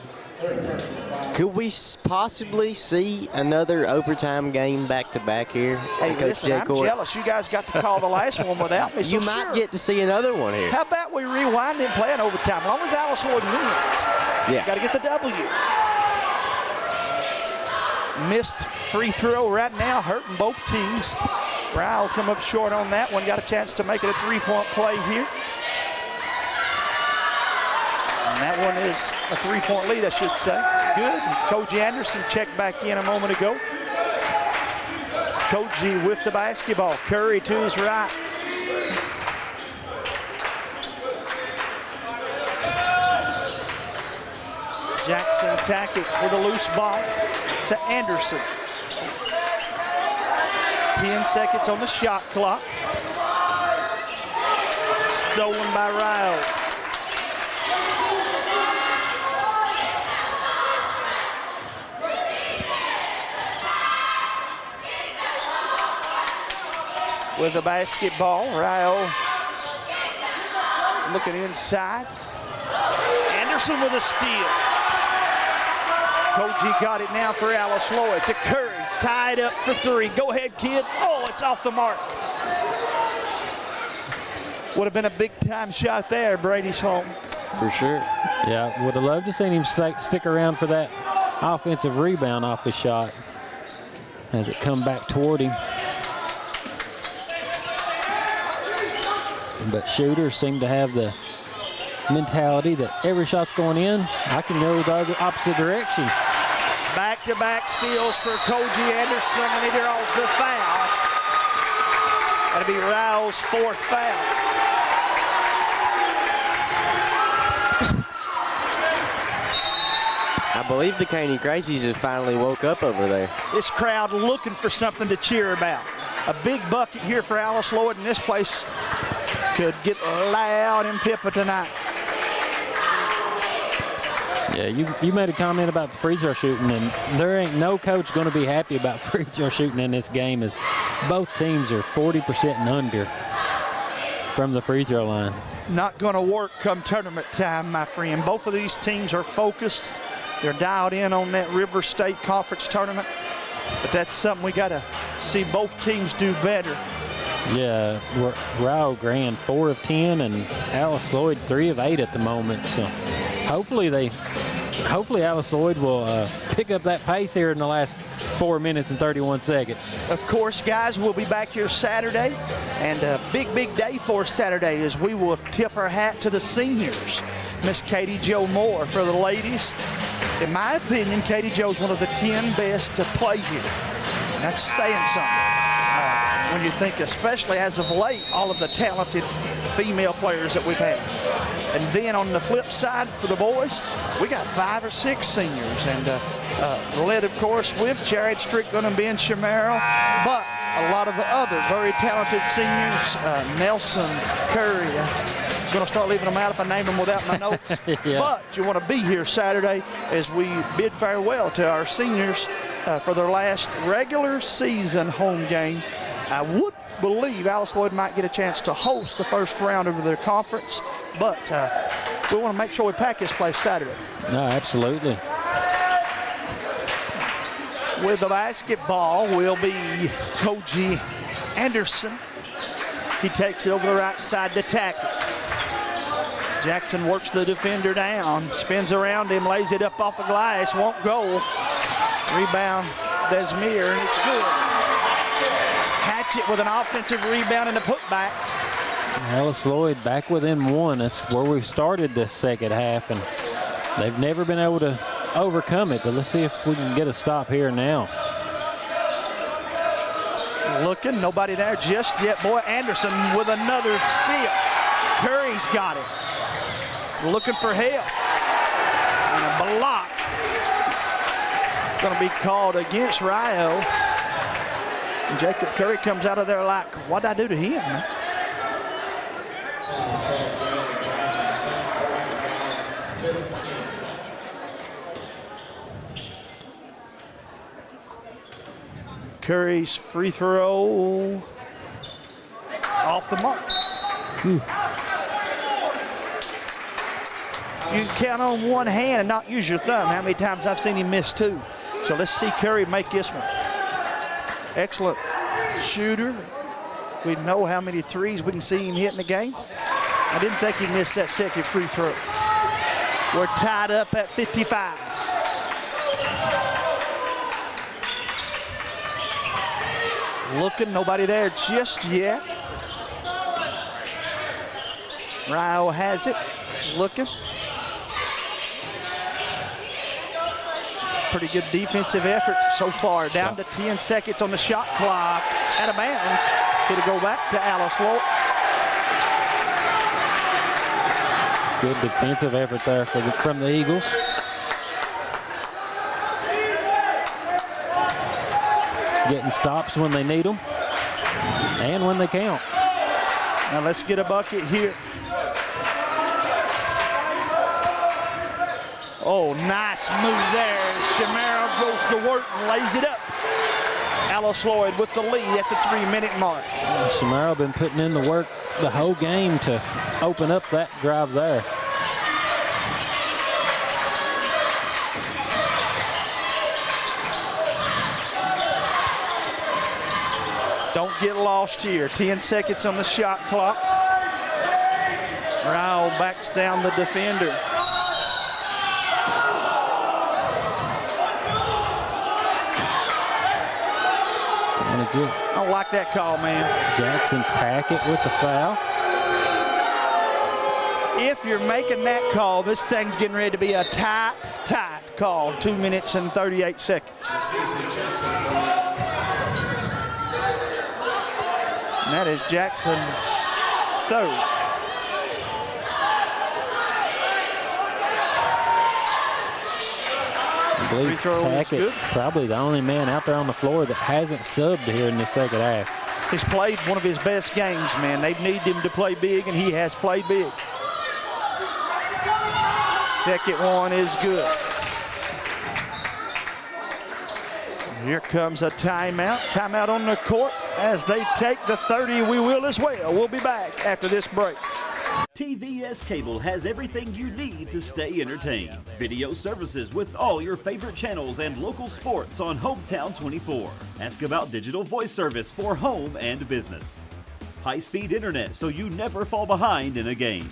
could we possibly see another overtime game back-to-back here? Hey, listen, I'm jealous. You guys got to call the last one without me. So you might get to see another one here. How about we rewind and play an overtime? As long as Alice Lloyd wins, yeah, got to get the W. Missed free throw right now, hurting both teams. Ryle come up short on that one. Got a chance to make it a 3-point play here. And that one is a 3-point lead, I should say. Good. And Koji Anderson checked back in a moment ago. Koji with the basketball. Curry to his right. Jackson Tackett with a loose ball to Anderson. 10 seconds on the shot clock. Stolen by Ryle. with the basketball. Ryle looking inside. Anderson with a steal. Koji got it now for Alice Lloyd to Curry. Tied up for three. Go ahead, kid. Oh, it's off the mark. Would have been a big-time shot there, Brady's home. For sure. Yeah, would have loved to seen him stick around for that offensive rebound off his shot as it come back toward him. But shooters seem to have the mentality that every shot's going in, I can go the other opposite direction. Back-to-back steals for Koji Anderson, and he draws the foul. That'll be Ryle's fourth foul. I believe the Caney Crazies have finally woke up over there. This crowd looking for something to cheer about. A big bucket here for Alice Lloyd, and this place could get loud in Pippa tonight. Yeah, you made a comment about the free throw shooting, and there ain't no coach going to be happy about free throw shooting in this game, as both teams are 40% and under from the free throw line. Not going to work come tournament time, my friend. Both of these teams are focused. They're dialed in on that River State Conference tournament, but that's something we got to see both teams do better. Yeah, Rio Grande 4 of 10 and Alice Lloyd 3 of 8 at the moment. So hopefully Alice Lloyd will pick up that pace here in the last 4 minutes and 31 seconds. Of course, guys, we'll be back here Saturday, and a big day for us Saturday is we will tip our hat to the seniors. Miss Katie Jo Moore for the ladies. In my opinion, Katie Jo's one of the 10 best to play here. And that's saying something. When you think, especially as of late, all of the talented female players that we've had. And then on the flip side for the boys, we got 5 or 6 seniors, and led, of course, with Jared Strickland and Ben Shamero, but a lot of other very talented seniors, Nelson, Curry. I'm going to start leaving them out if I name them without my notes. Yeah. But you want to be here Saturday as we bid farewell to our seniors for their last regular season home game. I would believe Alice Lloyd might get a chance to host the first round of their conference, but we want to make sure we pack this place Saturday. No, absolutely. With the basketball will be Koji Anderson. He takes it over the right side to Tackett. Jackson works the defender down, spins around him, lays it up off the glass, won't go. Rebound, Desmere, and it's good. Hatchet with an offensive rebound and a putback. Alice Lloyd back within 1. That's where we've started this second half, and they've never been able to overcome it, but let's see if we can get a stop here now. Looking, nobody there just yet. Boy, Anderson with another steal. Curry's got it. Looking for help. And a block. Going to be called against Rio. And Jacob Curry comes out of there like, what did I do to him? Curry's free throw off the mark. You can count on one hand and not use your thumb. How many times I've seen him miss 2. So let's see Curry make this one. Excellent shooter. We know how many threes we can see him hit in the game. I didn't think he missed that second free throw. We're tied up at 55. Looking, nobody there just yet. Rio has it, looking. Pretty good defensive effort so far. Down to 10 seconds on the shot clock. Out of bounds. It'll go back to Alice Lloyd. Good defensive effort there from the Eagles. Getting stops when they need them and when they count. Now let's get a bucket here. Oh, nice move there. Shamaro goes to work and lays it up. Alice Lloyd with the lead at the 3-minute mark. Samara been putting in the work the whole game to open up that drive there. Don't get lost here. 10 seconds on the shot clock. Ryle backs down the defender. I don't like that call, man. Jackson Tackett with the foul. If you're making that call, this thing's getting ready to be a tight call. 2 minutes and 38 seconds. And that is Jackson's third. I believe Tackett probably the only man out there on the floor that hasn't subbed here in the second half. He's played one of his best games, man. They need him to play big, and he has played big. Second one is good. Here comes a timeout. Timeout on the court. As they take the 30, we will as well. We'll be back after this break. TVS Cable has everything you need to stay entertained. Video services with all your favorite channels and local sports on Hometown 24. Ask about digital voice service for home and business. High-speed internet so you never fall behind in a game.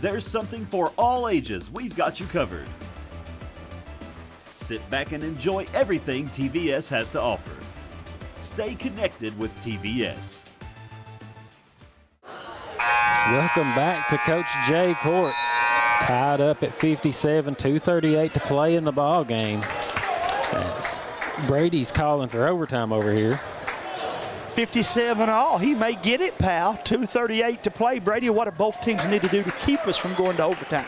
There's something for all ages. We've got you covered. Sit back and enjoy everything TVS has to offer. Stay connected with TVS. Welcome back to Coach J Court. Tied up at 57, 2:38 to play in the ball game. As Brady's calling for overtime over here. 57 all. He may get it, pal. 2:38 to play. Brady, what do both teams need to do to keep us from going to overtime?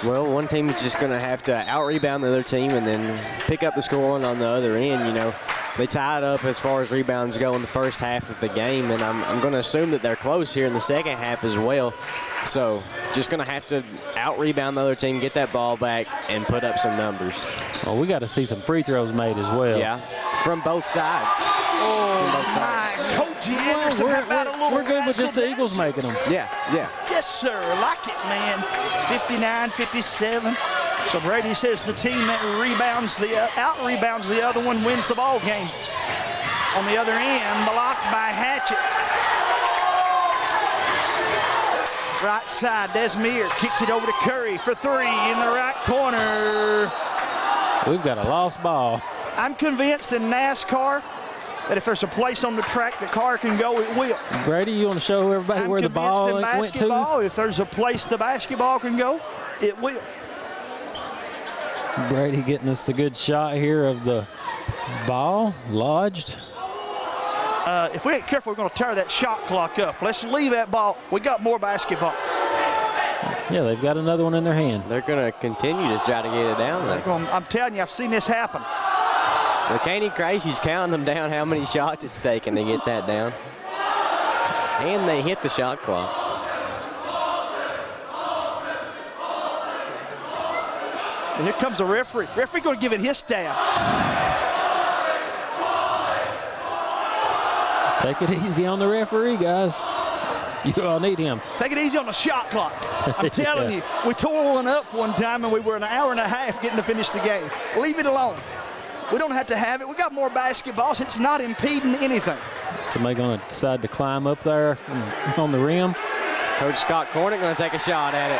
Well, one team is just going to have to out-rebound the other team and then pick up the scoring on the other end. You know, they tied up as far as rebounds go in the first half of the game, and I'm going to assume that they're close here in the second half as well. So just going to have to out-rebound the other team, get that ball back, and put up some numbers. Well, we got to see some free throws made as well. Yeah, from both sides. Coach Anderson, we're good with just the Eagles making them. Yeah. Yes, sir. Like it, man. 59-57. So Brady says the team that out-rebounds the other one wins the ball game. On the other end, blocked by Hatchett. Right side, Desmere kicks it over to Curry for three in the right corner. We've got a lost ball. I'm convinced in NASCAR that if there's a place on the track the car can go, it will. Brady, you want to show everybody where the ball went to? If there's a place the basketball can go, it will. Brady getting us the good shot here of the ball lodged. If we ain't careful, we're going to tear that shot clock up. Let's leave that ball. We got more basketballs. Yeah, they've got another one in their hand. They're going to continue to try to get it down there. I'm telling you, I've seen this happen. Well, Candy Crazy's counting them down how many shots it's taken to get that down. And they hit the shot clock. And here comes the referee. Referee going to give it his stab. Take it easy on the referee, guys. You all need him. Take it easy on the shot clock. I'm telling you, we tore one up one time and we were an hour and a half getting to finish the game. Leave it alone. We don't have to have it. We got more basketballs. It's not impeding anything. Somebody going to decide to climb up there on the rim. Coach Scott Cornick going to take a shot at it.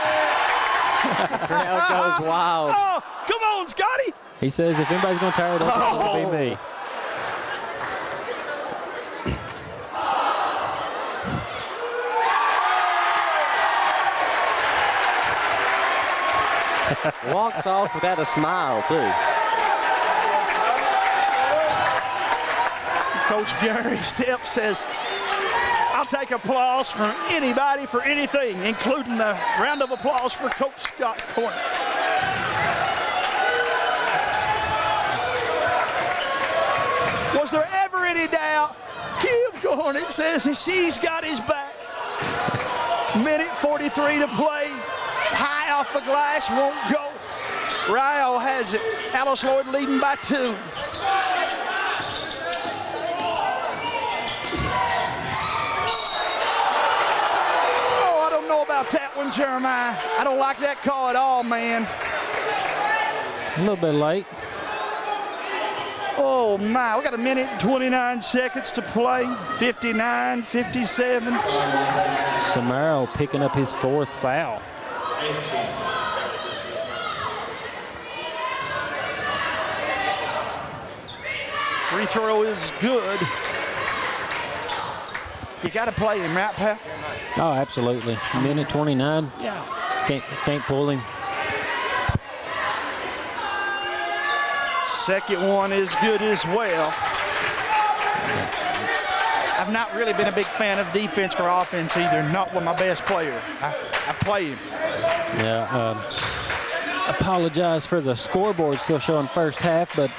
The crowd goes wild. Oh, come on, Scotty. He says if anybody's going to tear it up, it's going to be me. Walks off without a smile, too. Coach Gary Stepp says, I'll take applause from anybody for anything, including a round of applause for Coach Scott Cornick. Was there ever any doubt? Kim Cornick says she's got his back. Minute 43 to play. High off the glass, won't go. Ryle has it. Alice Lloyd leading by 2. Oh, I don't know about that one, Jeremiah. I don't like that call at all, man. A little bit late. Oh, my. We got 1minute and 29 seconds to play. 59, 57. Samaro picking up his 4th foul. Free throw is good. You got to play him, right, pal? Oh, absolutely. 1:29. Yeah. Can't pull him. Second one is good as well. I've not really been a big fan of defense for offense either, not with my best player. I play him. Yeah, apologize for the scoreboard still showing first half, but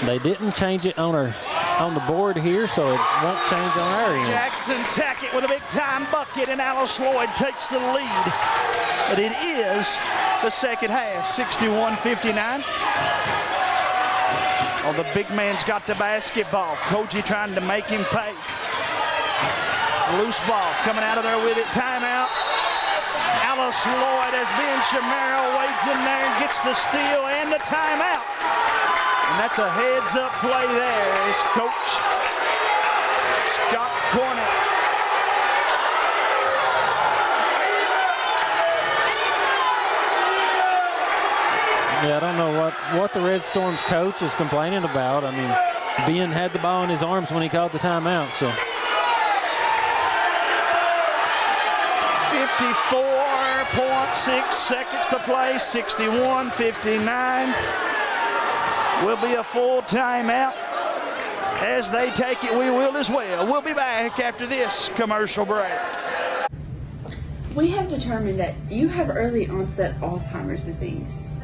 they didn't change it on the board here, so it won't change on our end. Jackson Tackett with a big-time bucket, and Alice Lloyd takes the lead. But it is the second half, 61-59. Oh, the big man's got the basketball. Koji trying to make him pay. Loose ball coming out of there with it. Timeout. Alice Lloyd as Ben Shamaro wades in there and gets the steal and the timeout. And that's a heads-up play there as Coach Scott Cornett. Yeah, I don't know what the Red Storm's coach is complaining about. I mean, Ben had the ball in his arms when he called the timeout, so. 54.6 seconds to play, 61-59. Will be a full timeout. As they take it, we will as well. We'll be back after this commercial break. We have determined that you have early onset Alzheimer's disease.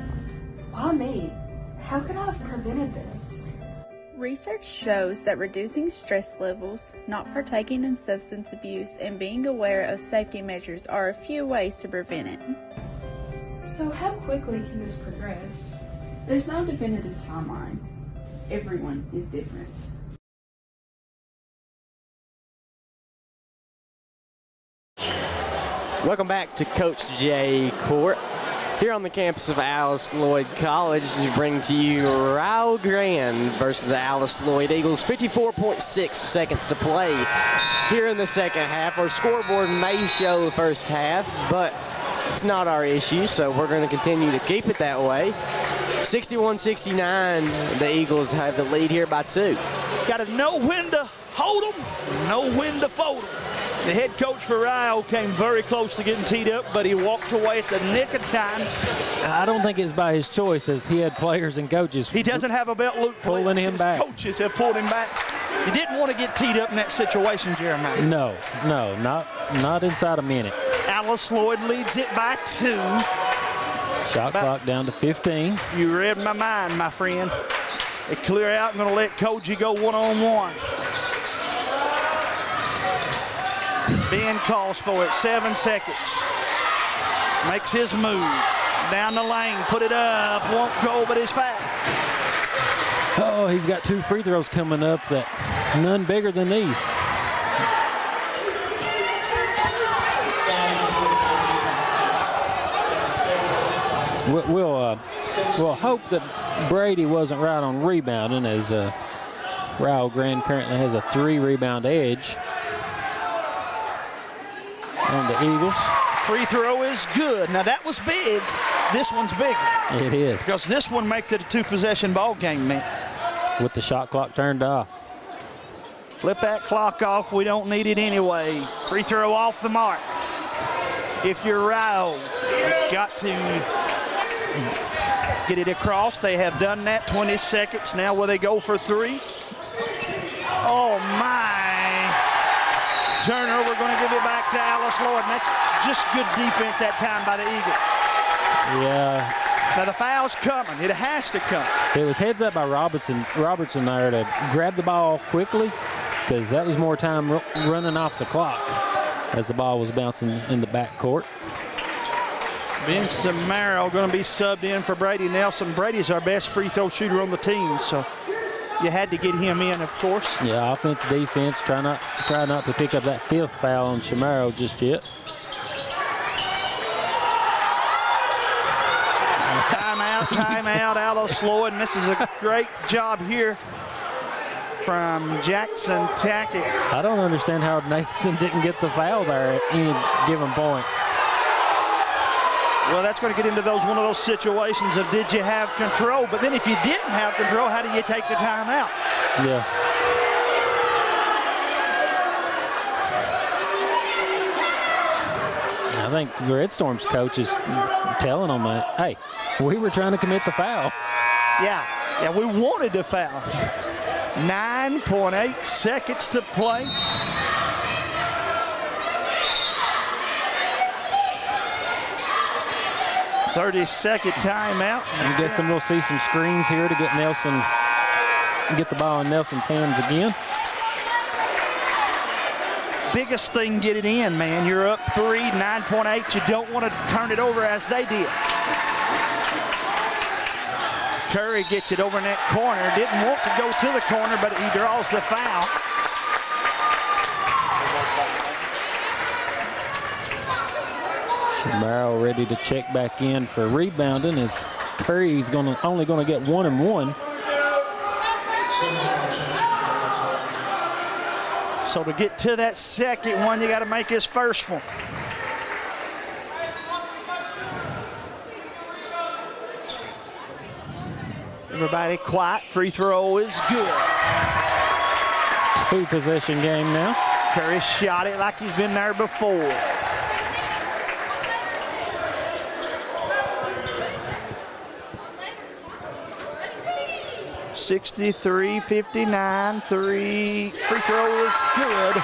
Why me? How could I have prevented this? Research shows that reducing stress levels, not partaking in substance abuse, and being aware of safety measures are a few ways to prevent it. So how quickly can this progress? There's no definitive timeline. Everyone is different. Welcome back to Coach J Court. Here on the campus of Alice Lloyd College, we bring to you Rio Grande versus the Alice Lloyd Eagles. 54.6 seconds to play here in the second half. Our scoreboard may show the first half, but it's not our issue, so we're going to continue to keep it that way. 61-69, the Eagles have the lead here by 2. Got to know when to hold them, know when to fold them. The head coach for Rio came very close to getting teed up, but he walked away at the nick of time. I don't think it's by his choice, as he had players and coaches. He doesn't have a belt loop pulling him back. His coaches have pulled him back. You didn't want to get teed up in that situation, Jeremiah. No, not inside a minute. Alice Lloyd leads it by 2. Shot clock down to 15. You read my mind, my friend. They clear out and going to let Koji go one-on-one. Ben calls for it, 7 seconds. Makes his move. Down the lane, put it up, won't go, but it's foul. Oh, he's got 2 free throws coming up, that none bigger than these. We'll hope that Brady wasn't right on rebounding, as Rio Grande currently has a 3-rebound edge on the Eagles. Free throw is good. Now that was big. This one's bigger. It is. Because this one makes it a 2-possession ball game, man. With the shot clock turned off. Flip that clock off. We don't need it anyway. Free throw off the mark. If you're Rio, you've got to get it across. They have done that. 20 seconds. Now will they go for 3? Oh, my. Turnover, going to give it back to Alice Lloyd. And that's just good defense that time by the Eagles. Yeah. Now the foul's coming. It has to come. It was heads up by Robertson there to grab the ball quickly, because that was more time running off the clock as the ball was bouncing in the backcourt. Ben Samaro going to be subbed in for Brady Nelson. Brady's our best free throw shooter on the team, so you had to get him in, of course. Yeah, offense, defense, try not to pick up that 5th foul on Shamaro just yet. Timeout, Alice Lloyd, and this is a great job here from Jackson Tackett. I don't understand how Nason didn't get the foul there at any given point. Well, that's going to get into one of those situations of did you have control? But then if you didn't have control, how do you take the timeout? Yeah. I think Red Storm's coach is telling them, hey, we were trying to commit the foul. Yeah, we wanted to foul. 9.8 seconds to play. "30-second timeout. I'm guessing we'll see some screens here to get the ball in Nelson's hands again. Biggest thing, get it in, man. You're up 3, 9.8. You don't want to turn it over as they did. Curry gets it over in that corner. Didn't want to go to the corner, but he draws the foul. Shamaro ready to check back in for rebounding as Curry's only going to get 1 and 1. So to get to that second one, you got to make his first one. Everybody quiet. Free throw is good. 2-possession game now. Curry shot it like he's been there before. (63-59), free throw is good.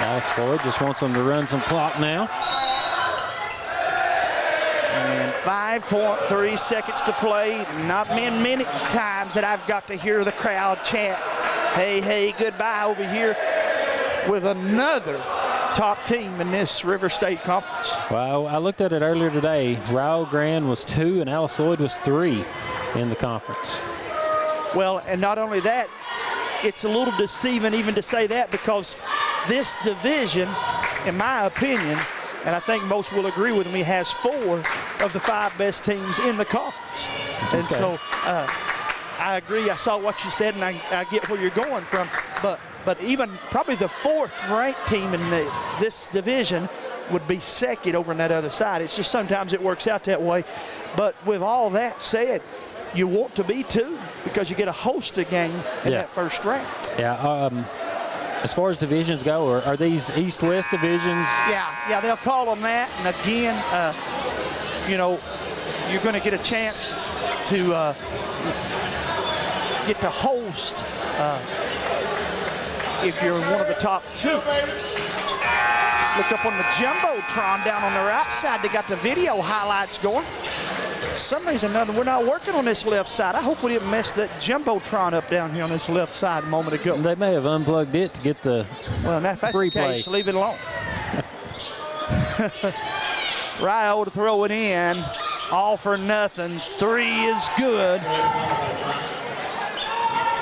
Alice Lloyd just wants them to run some clock now. And 5.3 seconds to play. Not been many times that I've got to hear the crowd chant, "Hey, hey, goodbye" over here with another top team in this River State Conference. Well, I looked at it earlier today. Grande was 2 and Alice Lloyd was 3 in the conference. Well, and not only that, it's a little deceiving even to say that because this division, in my opinion, and I think most will agree with me, has 4 of the 5 best teams in the conference. Okay. And so I agree. I saw what you said, and I get where you're going from. But even probably the 4th ranked team in this division would be second over on that other side. It's just sometimes it works out that way. But with all that said, you want to be 2 because you get a host a game in that first round. Yeah. As far as divisions go, are these East-West divisions? Yeah, they'll call them that. And again, you're going to get a chance to get to host if you're one of the top 2. Look up on the Jumbotron down on the right side. They got the video highlights going. For some reason or another, we're not working on this left side. I hope we didn't mess that Jumbotron up down here on this left side a moment ago. They may have unplugged it to get the if that's free the case, play. leave it alone. Ryo to throw it in. All for nothing. 3 is good.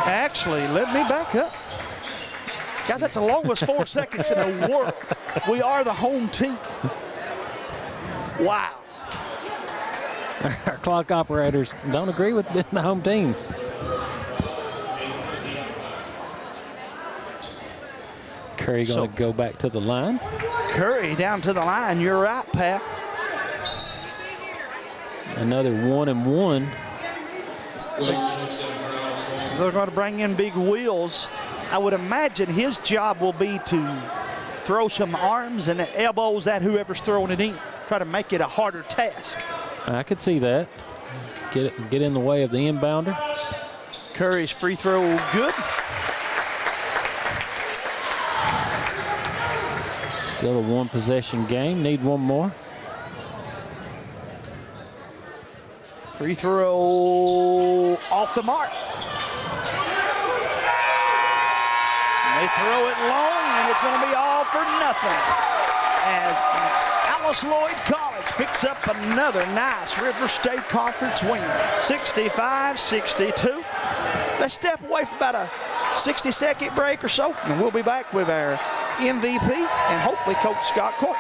Actually, let me back up. Guys, that's the longest 4 seconds in the world. We are the home team. Wow. Our clock operators don't agree with being the home team. Curry going to go back to the line. Curry down to the line. You're right, Pat. Another 1 and 1. They're going to bring in Big Wheels. I would imagine his job will be to throw some arms and elbows at whoever's throwing it in. Try to make it a harder task. I could see that. Get in the way of the inbounder. Curry's free throw good. Still a 1-possession game. Need 1 more. Free throw off the mark. And they throw it long, and it's going to be all for nothing. As Alice Lloyd College picks up another nice River State Conference win, 65-62. Let's step away for about a 60-second break or so, and we'll be back with our MVP and hopefully Coach Scott Court.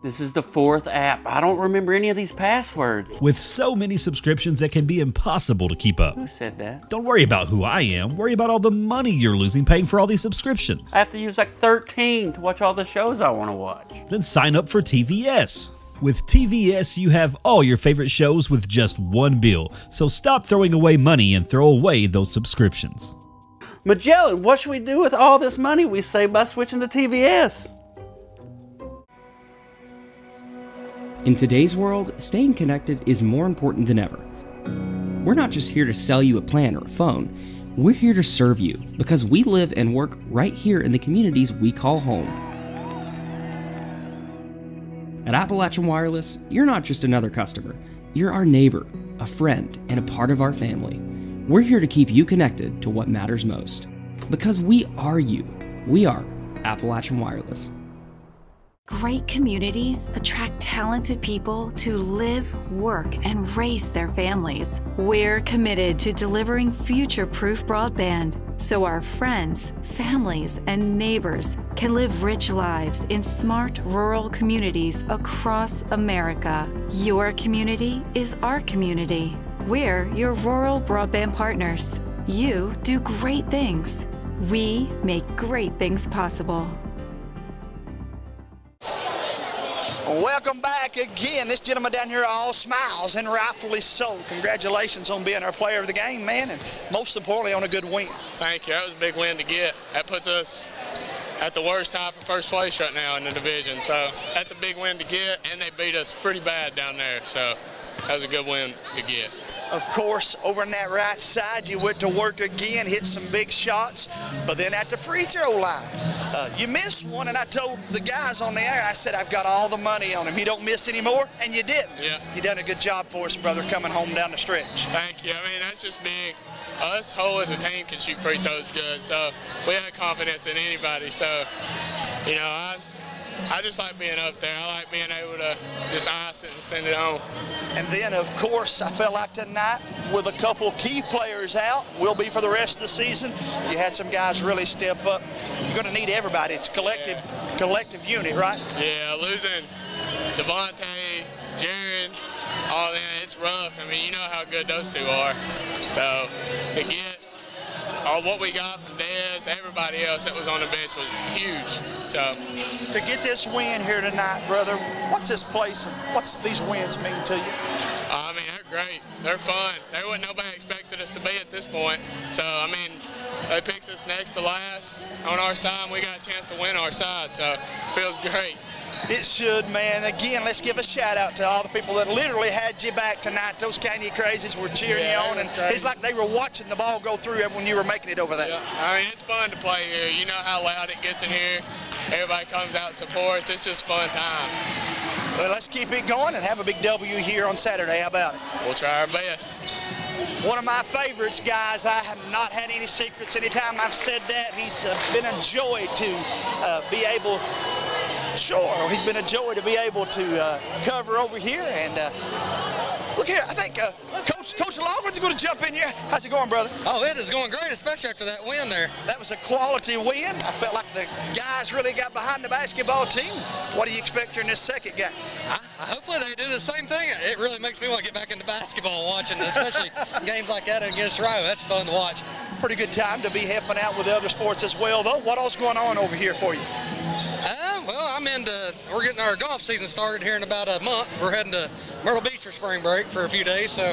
This is the fourth app. I don't remember any of these passwords. With so many subscriptions, it can be impossible to keep up. Who said that? Don't worry about who I am. Worry about all the money you're losing paying for all these subscriptions. I have to use like 13 to watch all the shows I want to watch. Then sign up for TVS. With TVS, you have all your favorite shows with just one bill. So stop throwing away money and throw away those subscriptions. Magellan, what should we do with all this money we save by switching to TVS? In today's world, staying connected is more important than ever. We're not just here to sell you a plan or a phone. We're here to serve you because we live and work right here in the communities we call home. At Appalachian Wireless, you're not just another customer. You're our neighbor, a friend, and a part of our family. We're here to keep you connected to what matters most. Because we are you. We are Appalachian Wireless. Great communities attract talented people to live, work, and raise their families. We're committed to delivering future-proof broadband so our friends, families, and neighbors can live rich lives in smart rural communities across America. Your community is our community. We're your rural broadband partners. You do great things. We make great things possible. Welcome back again. This gentleman down here all smiles, and rightfully so. Congratulations on being our player of the game, man, and most importantly on a good win. Thank you. That was a big win to get. That puts us at the worst time for first place right now in the division. So that's a big win to get, and they beat us pretty bad down there. So that was a good win to get. Of course, over on that right side, you went to work again, hit some big shots, but then at the free throw line, you missed one, and I told the guys on the air, I said, I've got all the money on him. He don't miss anymore, and you didn't. Yeah. You done a good job for us, brother, coming home down the stretch. Thank you. I mean, that's just big. Us whole as a team can shoot free throws good, so we have confidence in anybody. So, you know, I just like being up there. I like being able to just ice it and send it home. And then, of course, I felt like tonight, with a couple key players out, will be for the rest of the season, you had some guys really step up. You're going to need everybody. It's a collective unit, right? Yeah, losing Devontae, Jared, all that, it's rough. I mean, you know how good those two are. So to get all what we got from Dez, everybody else that was on the bench was huge. So to get this win here tonight, brother, what's this place and what's these wins mean to you? I mean, they're great. They're fun. There wasn't nobody expected us to be at this point. So, I mean, they picked us next to last on our side, and we got a chance to win our side. So it feels great. It should, man. Again, let's give a shout out to all the people that literally had you back tonight. Those Canyon Crazies were cheering you on, and it's like they were watching the ball go through when you were making it over there. Yeah. I mean, it's fun to play here. You know how loud it gets in here. Everybody comes out and supports. It's just fun time. Well, let's keep it going and have a big W here on Saturday. How about it? We'll try our best. One of my favorites, guys. I have not had any secrets. Anytime I've said that, he's been a joy to be able. Sure, he's been a joy to be able to cover over here. And look here, I think Coach Longwood's going to jump in here. How's it going, brother? Oh, it is going great, especially after that win there. That was a quality win. I felt like the guys really got behind the basketball team. What do you expect in this second game? Hopefully they do the same thing. It really makes me want to get back into basketball watching, especially games like that against Rowe. That's fun to watch. Pretty good time to be helping out with the other sports as well, though. What else going on over here for you? Well, we're getting our golf season started here in about a month. We're heading to Myrtle Beach for spring break for a few days, so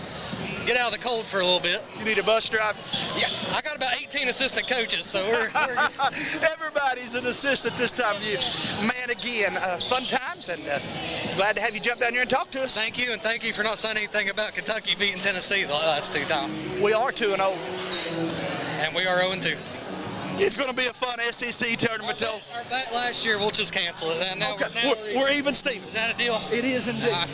get out of the cold for a little bit. You need a bus driver? Yeah, I got about 18 assistant coaches, so we're everybody's an assistant this time of year. Man, again, fun times, and glad to have you jump down here and talk to us. Thank you, and thank you for not saying anything about Kentucky beating Tennessee the last two times. We are 2-0. And we are 0-2. It's going to be a fun SEC tournament. Our bet last year, we'll just cancel it. And now we're even, Steve. Is that a deal? It is indeed.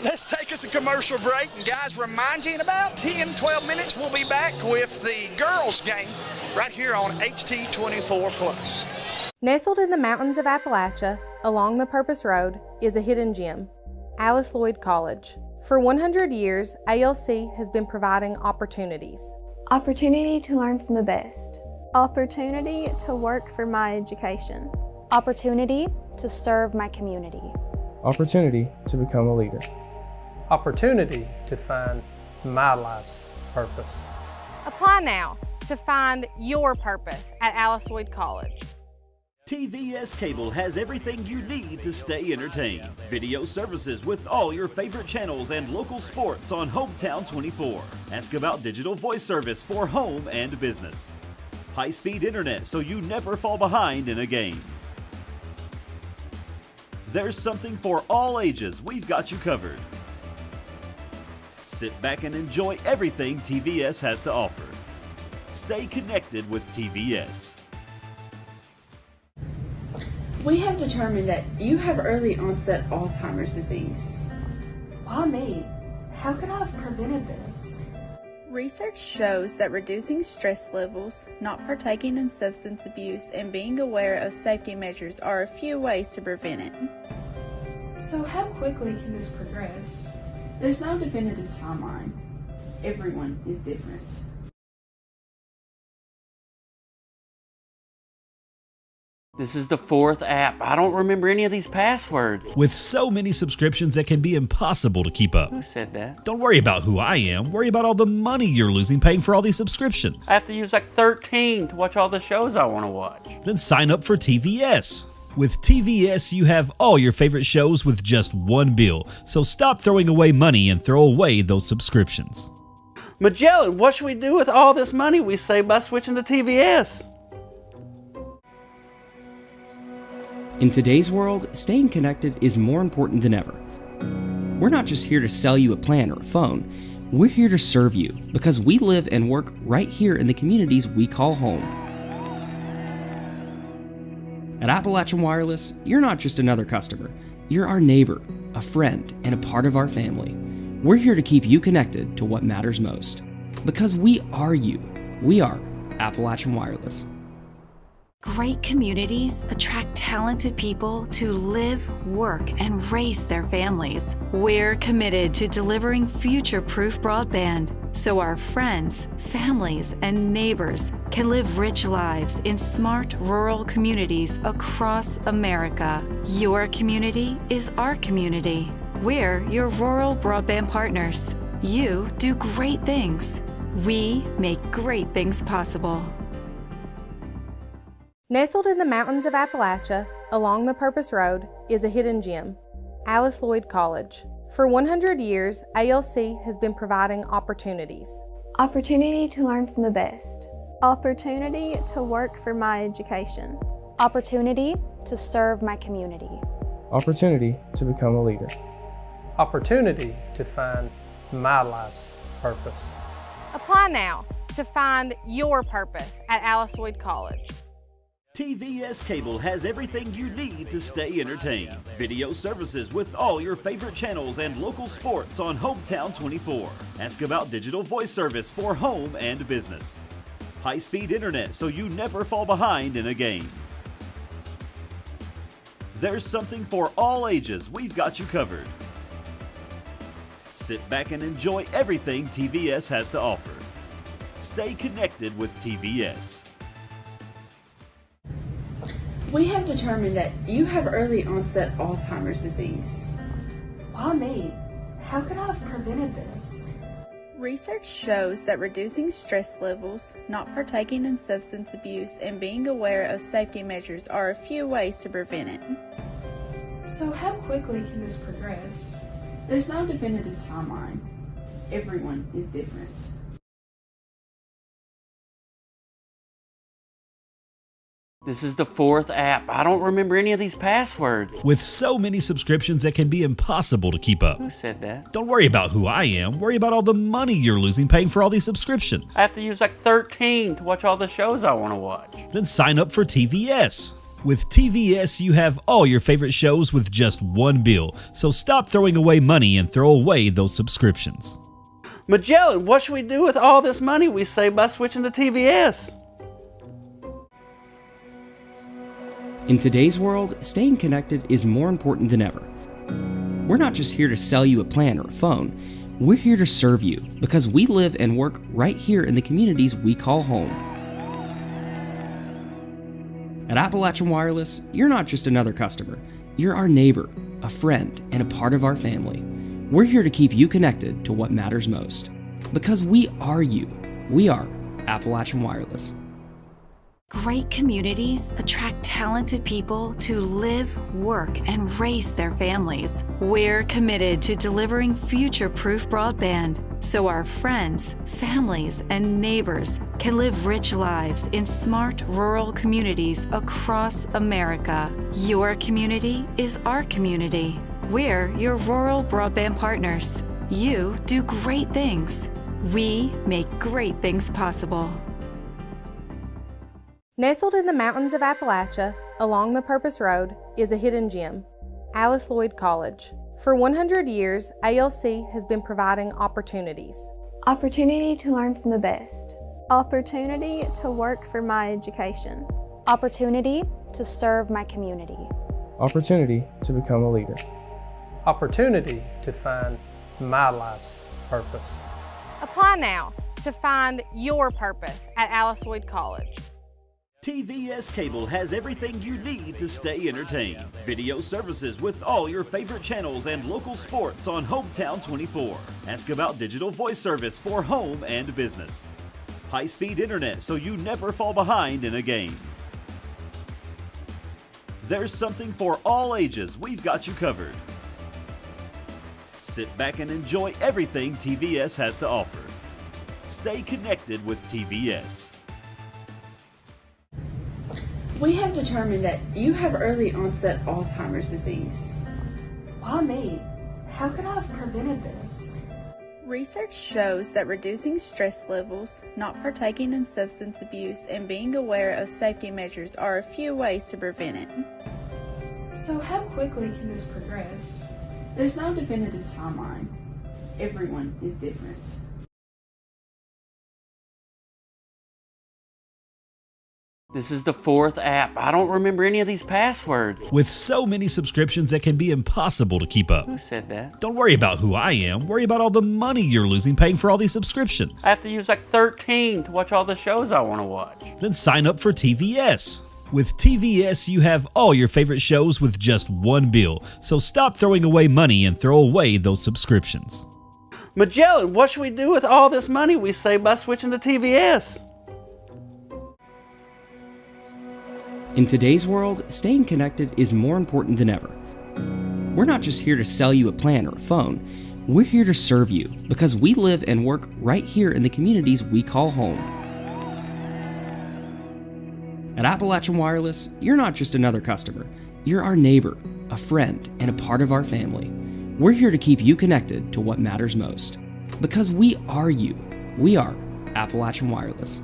Let's take us a commercial break. And guys, remind you, in about 10, 12 minutes, we'll be back with the girls' game right here on HT24+. Nestled in the mountains of Appalachia, along the Purpose Road is a hidden gem, Lloyd College. For 100 years, ALC has been providing opportunities. Opportunity to learn from the best. Opportunity to work for my education. Opportunity to serve my community. Opportunity to become a leader. Opportunity to find my life's purpose. Apply now to find your purpose at Lloyd College. TVS Cable has everything you need to stay entertained. Video services with all your favorite channels and local sports on Hometown 24. Ask about digital voice service for home and business. High-speed internet so you never fall behind in a game. There's something for all ages. We've got you covered. Sit back and enjoy everything TVS has to offer. Stay connected with TVS. We have determined that you have early onset Alzheimer's disease. Why me? How could I have prevented this? Research shows that reducing stress levels, not partaking in substance abuse, and being aware of safety measures are a few ways to prevent it. So how quickly can this progress? There's no definitive timeline. Everyone is different. This is the fourth app. I don't remember any of these passwords. With so many subscriptions, it can be impossible to keep up. Who said that? Don't worry about who I am. Worry about all the money you're losing paying for all these subscriptions. I have to use like 13 to watch all the shows I want to watch. Then sign up for TVS. With TVS, you have all your favorite shows with just one bill. So stop throwing away money and throw away those subscriptions. Magellan, what should we do with all this money we save by switching to TVS? In today's world, staying connected is more important than ever. We're not just here to sell you a plan or a phone. We're here to serve you because we live and work right here in the communities we call home. At Appalachian Wireless, you're not just another customer. You're our neighbor, a friend, and a part of our family. We're here to keep you connected to what matters most. Because we are you. We are Appalachian Wireless. Great communities attract talented people to live, work, and raise their families. We're committed to delivering future-proof broadband so our friends, families, and neighbors can live rich lives in smart rural communities across America. Your community is our community. We're your rural broadband partners. You do great things. We make great things possible. Nestled in the mountains of Appalachia, along the Purpose Road, is a hidden gem, Lloyd College. For 100 years, ALC has been providing opportunities. Opportunity to learn from the best. Opportunity to work for my education. Opportunity to serve my community. Opportunity to become a leader. Opportunity to find my life's purpose. Apply now to find your purpose at Lloyd College. TVS Cable has everything you need to stay entertained. Video services with all your favorite channels and local sports on Hometown 24. Ask about digital voice service for home and business. High-speed internet so you never fall behind in a game. There's something for all ages. We've got you covered. Sit back and enjoy everything TVS has to offer. Stay connected with TVS. We have determined that you have early onset Alzheimer's disease. Why me? How could I have prevented this? Research shows that reducing stress levels, not partaking in substance abuse, and being aware of safety measures are a few ways to prevent it. So how quickly can this progress? There's no definitive timeline. Everyone is different. This is the fourth app. I don't remember any of these passwords. With so many subscriptions, it can be impossible to keep up. Who said that? Don't worry about who I am. Worry about all the money you're losing paying for all these subscriptions. I have to use like 13 to watch all the shows I want to watch. Then sign up for TVS. With TVS, you have all your favorite shows with just one bill. So stop throwing away money and throw away those subscriptions. Magellan, what should we do with all this money we save by switching to TVS? In today's world, staying connected is more important than ever. We're not just here to sell you a plan or a phone. We're here to serve you because we live and work right here in the communities we call home. At Appalachian Wireless, you're not just another customer. You're our neighbor, a friend, and a part of our family. We're here to keep you connected to what matters most. Because we are you. We are Appalachian Wireless. Great communities attract talented people to live, work, and raise their families. We're committed to delivering future-proof broadband so our friends, families, and neighbors can live rich lives in smart rural communities across America. Your community is our community. We're your rural broadband partners. You do great things. We make great things possible. Nestled in the mountains of Appalachia, along the Purpose Road, is a hidden gem, Alice Lloyd College. For 100 years, ALC has been providing opportunities. Opportunity to learn from the best. Opportunity to work for my education. Opportunity to serve my community. Opportunity to become a leader. Opportunity to find my life's purpose. Apply now to find your purpose at Alice Lloyd College. TVS Cable has everything you need to stay entertained. Video services with all your favorite channels and local sports on Hometown 24. Ask about digital voice service for home and business. High-speed internet so you never fall behind in a game. There's something for all ages. We've got you covered. Sit back and enjoy everything TVS has to offer. Stay connected with TVS. We have determined that you have early onset Alzheimer's disease. Why me? How could I have prevented this? Research shows that reducing stress levels, not partaking in substance abuse, and being aware of safety measures are a few ways to prevent it. So how quickly can this progress? There's no definitive timeline. Everyone is different. This is the fourth app. I don't remember any of these passwords. With so many subscriptions, it can be impossible to keep up. Who said that? Don't worry about who I am. Worry about all the money you're losing paying for all these subscriptions. I have to use like 13 to watch all the shows I want to watch. Then sign up for TVS. With TVS, you have all your favorite shows with just one bill. So stop throwing away money and throw away those subscriptions. Magellan, what should we do with all this money we save by switching to TVS? In today's world, staying connected is more important than ever. We're not just here to sell you a plan or a phone. We're here to serve you because we live and work right here in the communities we call home. At Appalachian Wireless, you're not just another customer. You're our neighbor, a friend, and a part of our family. We're here to keep you connected to what matters most. Because we are you. We are Appalachian Wireless.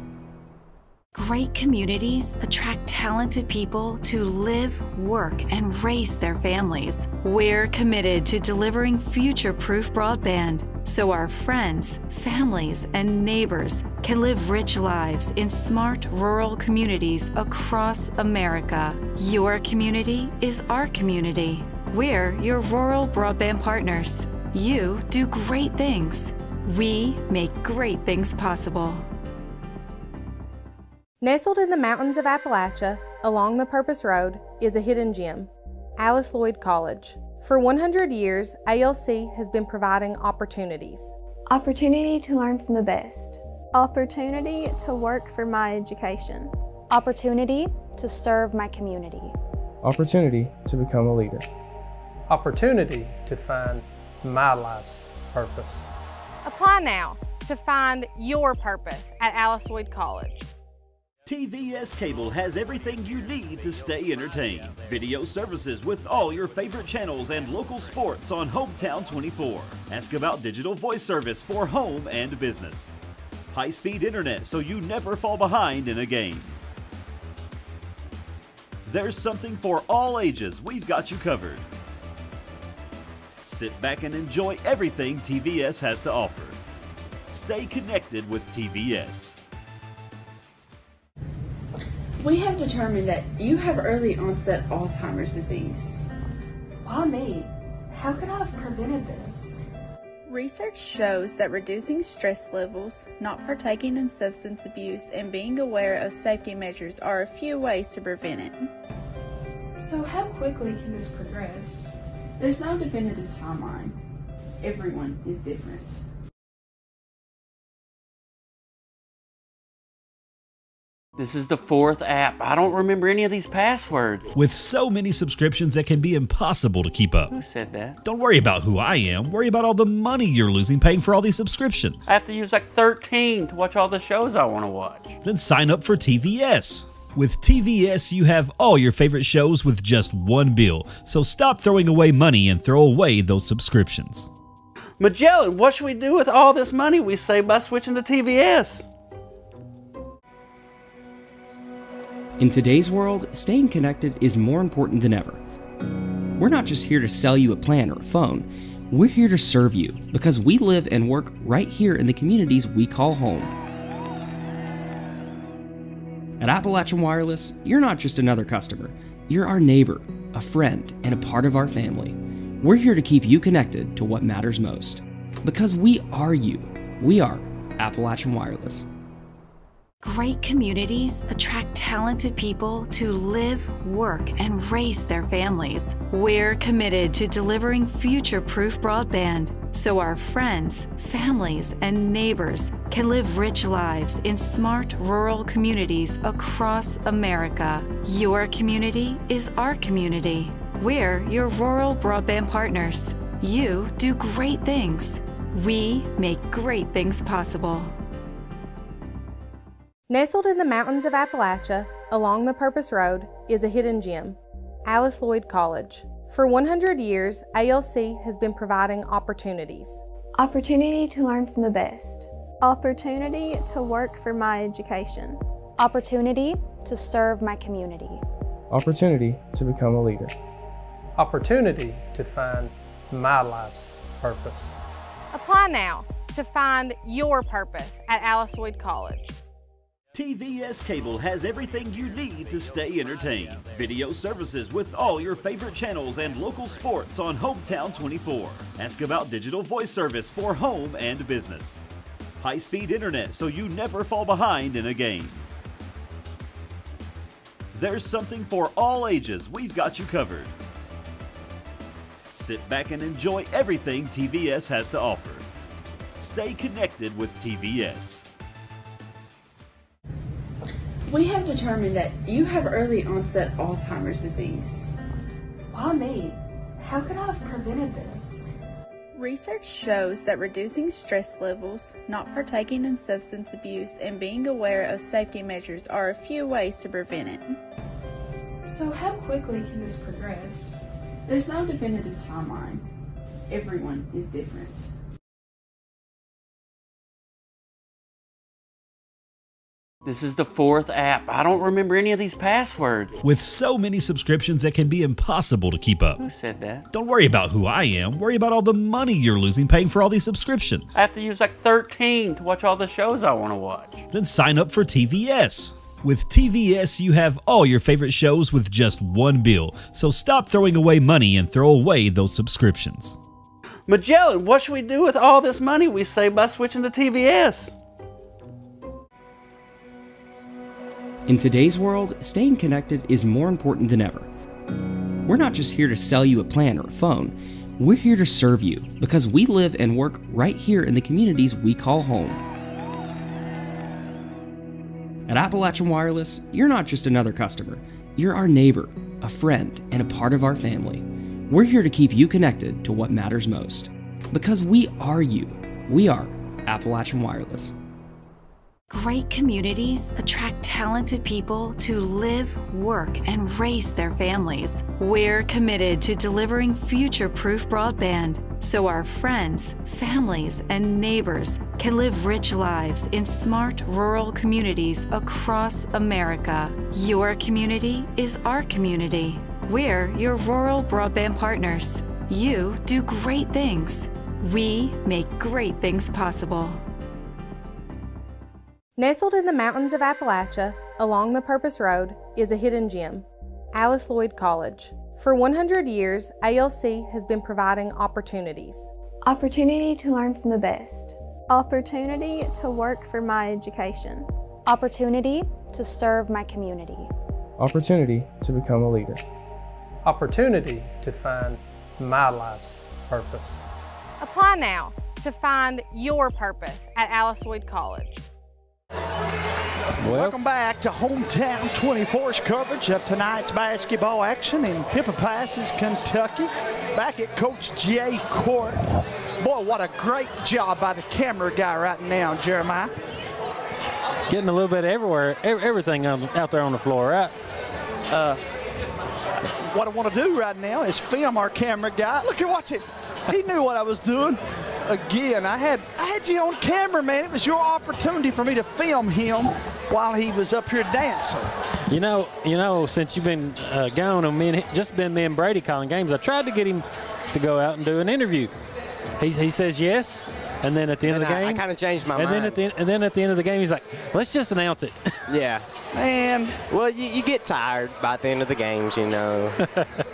Great communities attract talented people to live, work, and raise their families. We're committed to delivering future-proof broadband so our friends, families, and neighbors can live rich lives in smart rural communities across America. Your community is our community. We're your rural broadband partners. You do great things. We make great things possible. Nestled in the mountains of Appalachia, along the Purpose Road, is a hidden gem, Alice Lloyd College. For 100 years, ALC has been providing opportunities. Opportunity to learn from the best. Opportunity to work for my education. Opportunity to serve my community. Opportunity to become a leader. Opportunity to find my life's purpose. Apply now to find your purpose at Alice Lloyd College. TVS Cable has everything you need to stay entertained. Video services with all your favorite channels and local sports on Hometown 24. Ask about digital voice service for home and business. High-speed internet so you never fall behind in a game. There's something for all ages. We've got you covered. Sit back and enjoy everything TVS has to offer. Stay connected with TVS. We have determined that you have early onset Alzheimer's disease. Why me? How could I have prevented this? Research shows that reducing stress levels, not partaking in substance abuse, and being aware of safety measures are a few ways to prevent it. So how quickly can this progress? There's no definitive timeline. Everyone is different. This is the fourth app. I don't remember any of these passwords. With so many subscriptions, it can be impossible to keep up. Who said that? Don't worry about who I am. Worry about all the money you're losing paying for all these subscriptions. I have to use like 13 to watch all the shows I want to watch. Then sign up for TVS. With TVS, you have all your favorite shows with just one bill. So stop throwing away money and throw away those subscriptions. Magellan, what should we do with all this money we save by switching to TVS? In today's world, staying connected is more important than ever. We're not just here to sell you a plan or a phone. We're here to serve you because we live and work right here in the communities we call home. At Appalachian Wireless, you're not just another customer. You're our neighbor, a friend, and a part of our family. We're here to keep you connected to what matters most. Because we are you. We are Appalachian Wireless. Great communities attract talented people to live, work, and raise their families. We're committed to delivering future-proof broadband so our friends, families, and neighbors can live rich lives in smart rural communities across America. Your community is our community. We're your rural broadband partners. You do great things. We make great things possible. Nestled in the mountains of Appalachia, along the Purpose Road, is a hidden gem, Lloyd College. For 100 years, ALC has been providing opportunities. Opportunity to learn from the best. Opportunity to work for my education. Opportunity to serve my community. Opportunity to become a leader. Opportunity to find my life's purpose. Apply now to find your purpose at Lloyd College. TVS Cable has everything you need to stay entertained. Video services with all your favorite channels and local sports on Hometown 24. Ask about digital voice service for home and business. High-speed internet so you never fall behind in a game. There's something for all ages. We've got you covered. Sit back and enjoy everything TVS has to offer. Stay connected with TVS. We have determined that you have early onset Alzheimer's disease. Why me? How could I have prevented this? Research shows that reducing stress levels, not partaking in substance abuse, and being aware of safety measures are a few ways to prevent it. So how quickly can this progress? There's no definitive timeline. Everyone is different. This is the fourth app. I don't remember any of these passwords. With so many subscriptions, it can be impossible to keep up. Who said that? Don't worry about who I am. Worry about all the money you're losing paying for all these subscriptions. I have to use like 13 to watch all the shows I want to watch. Then sign up for TVS. With TVS, you have all your favorite shows with just one bill. So stop throwing away money and throw away those subscriptions. Magellan, what should we do with all this money we save by switching to TVS? In today's world, staying connected is more important than ever. We're not just here to sell you a plan or a phone. We're here to serve you because we live and work right here in the communities we call home. At Appalachian Wireless, you're not just another customer. You're our neighbor, a friend, and a part of our family. We're here to keep you connected to what matters most. Because we are you. We are Appalachian Wireless. Great communities attract talented people to live, work, and raise their families. We're committed to delivering future-proof broadband so our friends, families, and neighbors can live rich lives in smart rural communities across America. Your community is our community. We're your rural broadband partners. You do great things. We make great things possible. Nestled in the mountains of Appalachia, along the Purpose Road, is a hidden gem, Alice Lloyd College. For 100 years, ALC has been providing opportunities. Opportunity to learn from the best. Opportunity to work for my education. Opportunity to serve my community. Opportunity to become a leader. Opportunity to find my life's purpose. Apply now to find your purpose at Alice Lloyd College. Welcome back to Hometown 24's coverage of tonight's basketball action in Pippa Passes, Kentucky. Back at Coach Jay Court. Boy, what a great job by the camera guy right now, Jeremiah. Getting a little bit everywhere, everything out there on the floor, right? What I want to do right now is film our camera guy. Look at watch it. He knew what I was doing. Again, I had you on camera, man. It was your opportunity for me to film him while he was up here dancing. You know, since you've been gone and just been me and Brady calling games, I tried to get him to go out and do an interview. He says yes, and then at the end of the game, I kind of changed my mind. And then at the end of the game, he's like, "Let's just announce it." Yeah, man. Well, you get tired by the end of the games, you know.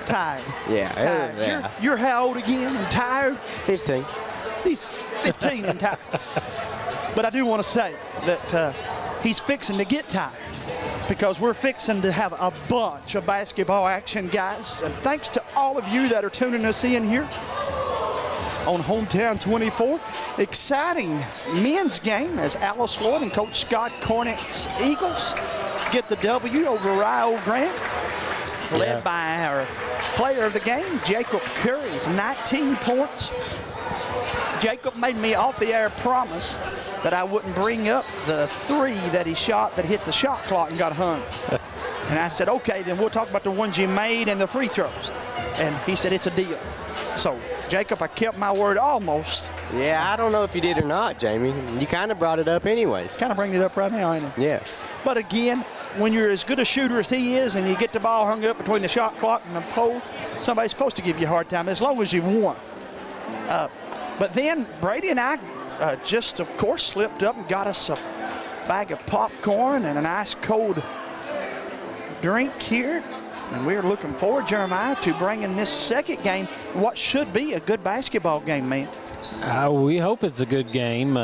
Tired. Yeah. Tired. Yeah. You're how old again? And tired? 15. He's 15 and tired. But I do want to say that he's fixing to get tired, because we're fixing to have a bunch of basketball action, guys. And thanks to all of you that are tuning us in here on Hometown 24. Exciting men's game as Alice Lloyd and Coach Scott Cornett's Eagles get the W over Rio Grande, led by our player of the game, Jacob Curry's 19 points. Jacob made me off the air promise that I wouldn't bring up the three that he shot that hit the shot clock and got hung. And I said, okay, then we'll talk about the ones you made and the free throws. And he said, it's a deal. So, Jacob, I kept my word almost. Yeah, I don't know if you did or not, Jamie. You kind of brought it up anyways. Kind of bring it up right now, ain't it? Yeah. But again, when you're as good a shooter as he is and you get the ball hung up between the shot clock and the pole, somebody's supposed to give you a hard time as long as you won. But then Brady and I just, of course, slipped up and got us a bag of popcorn and an ice cold drink here. And we're looking forward, Jeremiah, to bringing this second game, what should be a good basketball game, man. We hope it's a good game.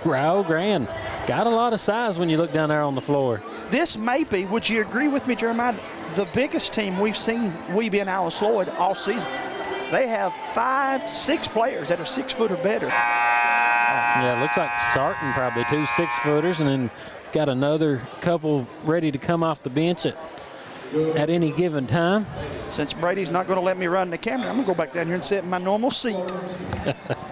Rio Grande got a lot of size when you look down there on the floor. This may be, would you agree with me, Jeremiah, the biggest team we've seen, we being Alice Lloyd, all season. They have 5-6 players that are 6 foot or better. Yeah, it looks like starting probably 2 6-footers, and then got another couple ready to come off the bench at any given time. Since Brady's not going to let me run the camera, I'm going to go back down here and sit in my normal seat.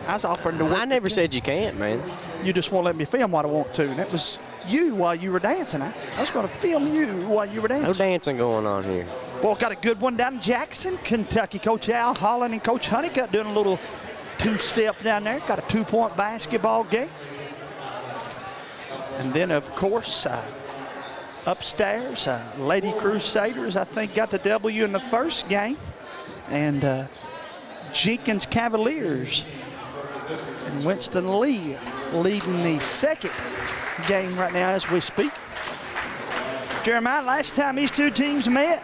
I was offering to work. I never said you can't, man. You just won't let me film what I want to, and it was you while you were dancing. I was going to film you while you were dancing. No dancing going on here. Well, got a good one down in Jackson, Kentucky. Coach Al Holland and Coach Honeycutt doing a little two-step down there. Got a 2-point basketball game. And then, of course, upstairs, Lady Crusaders, I think, got the W in the first game. And Jenkins Cavaliers and Winston Lee leading the second game right now as we speak. Jeremiah, last time these two teams met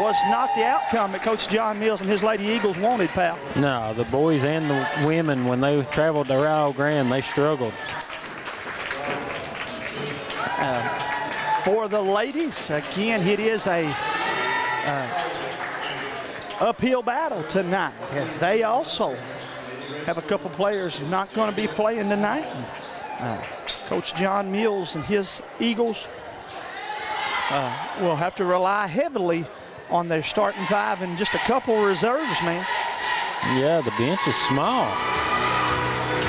was not the outcome that Coach John Mills and his Lady Eagles wanted, pal. No, the boys and the women, when they traveled to Rio Grande, they struggled. For the ladies, again, it is a uphill battle tonight, as they also have a couple players not going to be playing tonight. Coach John Mills and his Eagles will have to rely heavily on their starting 5 and just a couple reserves, man. Yeah, the bench is small.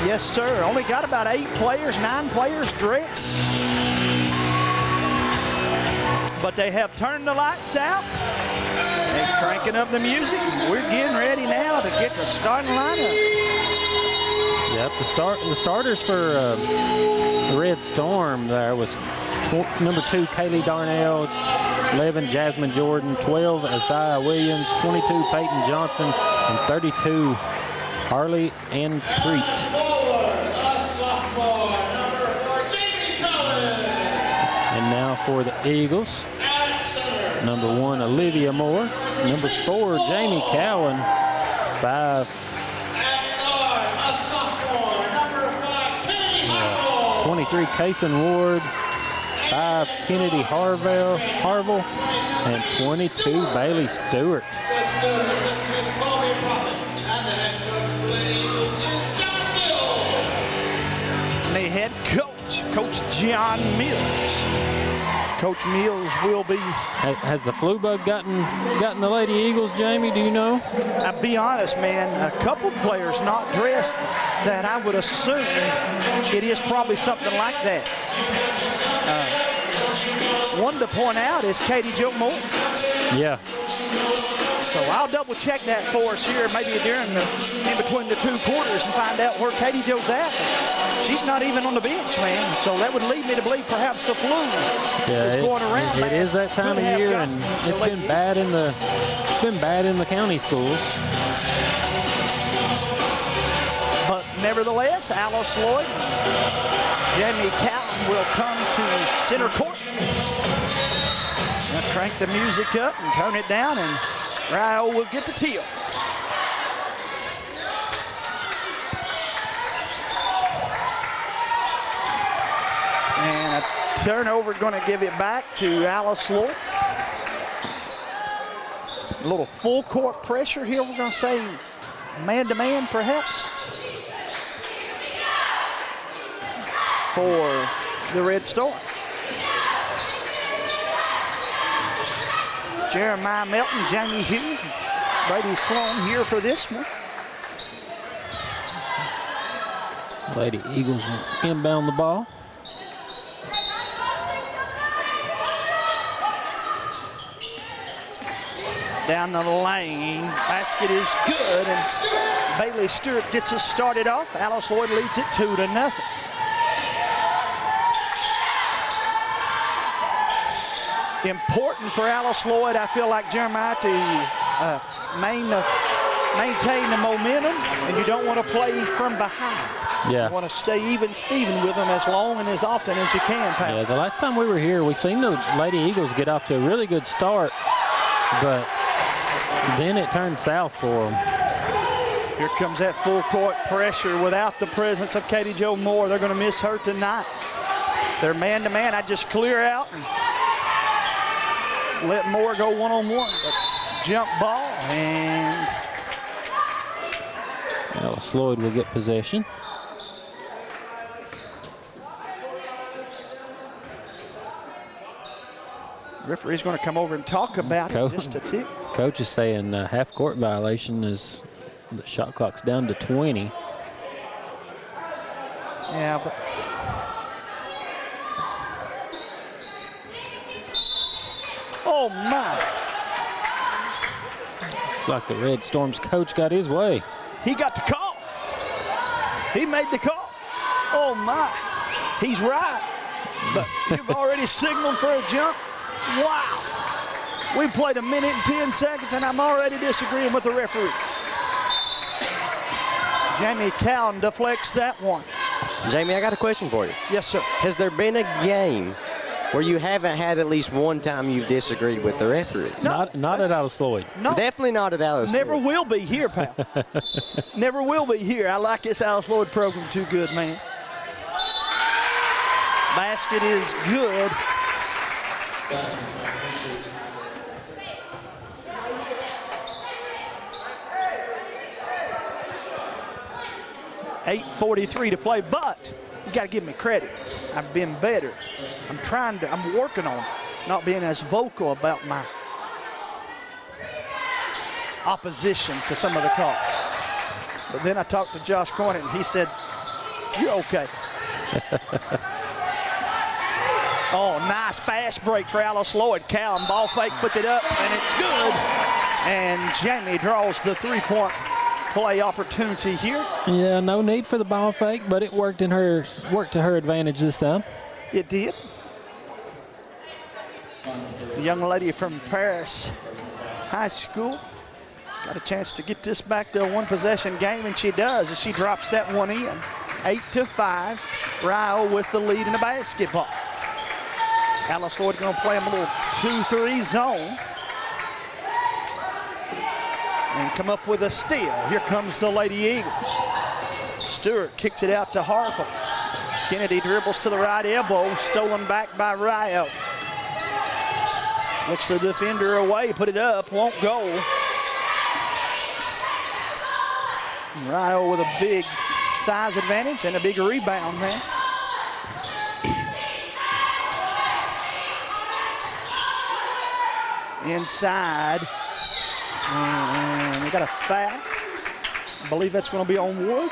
Yes, sir. Only got about 8 players, 9 players dressed. But they have turned the lights out and cranking up the music. We're getting ready now to get the starting lineup. Yep, the starters for the Red Storm there was number 2, Kaylee Darnell, 11, Jasmine Jordan, 12, Isaiah Williams, 22, Peyton Johnson, and 32, Harley Ann Treat. And for the Eagles. Number 1, Olivia Moore. Number 4, Jamie Cowan. 5. 23, Kaysen Ward. 5, Kennedy Harville. And 22, Bailey Stewart. And the head coach, Coach John Mills. Coach Mills will be. Has the flu bug gotten the Lady Eagles, Jamie? Do you know? I'll be honest, man. A couple players not dressed that I would assume it is probably something like that. One to point out is Katie Jo Moore. Yeah. So I'll double check that for us here, maybe in between the 2 quarters, and find out where Katie Jo's at. She's not even on the bench, man. So that would lead me to believe perhaps the flu is going around. It is that time of year, and it's been bad in the county schools. But nevertheless, Alice Lloyd, Jamie Cowan will come to center court. Now crank the music up and turn it down, and Rio will get to Teal. And a turnover, going to give it back to Alice Lloyd. A little full court pressure here, we're going to say man-to-man perhaps for the Red Storm. Jeremiah Melton, Jamie Hughes, Brady Sloan here for this one. Lady Eagles inbound the ball. Down the lane, basket is good, and Bailey Stewart gets us started off. Alice Lloyd leads it 2-0. Important for Alice Lloyd, I feel like, Jeremiah, to maintain the momentum, and you don't want to play from behind. Yeah. You want to stay even Steven with them as long and as often as you can, Pat. Yeah, the last time we were here, we seen the Lady Eagles get off to a really good start, but then it turned south for them. Here comes that full court pressure without the presence of Katie Jo Moore. They're going to miss her tonight. They're man-to-man. I just clear out and let Moore go one-on-one. Jump ball, and Alice Lloyd will get possession. Referee's going to come over and talk about it just a tick. Coach is saying half-court violation is the shot clock's down to 20. Yeah, but oh my! Looks like the Red Storm's coach got his way. He got the call. He made the call. Oh my! He's right. But you've already signaled for a jump. Wow! We played 1 minute and 10 seconds, and I'm already disagreeing with the referees. Jamie Cowan deflects that one. Jamie, I got a question for you. Yes, sir. Has there been a game where you haven't had at least one time you've disagreed with the referees? No, not at Alice Lloyd. No. Definitely not at Alice Never Lloyd. will be here, pal. Never will be here. I like this Alice Lloyd program too good, man. Basket is good. 8:43 to play, but you got to give me credit. I've been better. I'm working on not being as vocal about my opposition to some of the calls. But then I talked to Josh Cornett, and he said, "You're okay." Oh, nice fast break for Alice Lloyd. Cowan ball fake, puts it up, and it's good. And Jamie draws the three-point play opportunity here. Yeah, no need for the ball fake, but it worked to her advantage this time. It did. The young lady from Paris High School got a chance to get this back to a one-possession game, and she does as she drops that one in. 8-5. Rio with the lead in the basketball. Alice Lloyd going to play him a little 2-3 zone. And come up with a steal. Here comes the Lady Eagles. Stewart kicks it out to Harville. Kennedy dribbles to the right elbow, stolen back by Ryo. Looks the defender away, put it up, won't go. Ryo with a big size advantage and a big rebound, man. Inside, and we got a foul. I believe that's going to be on Wood.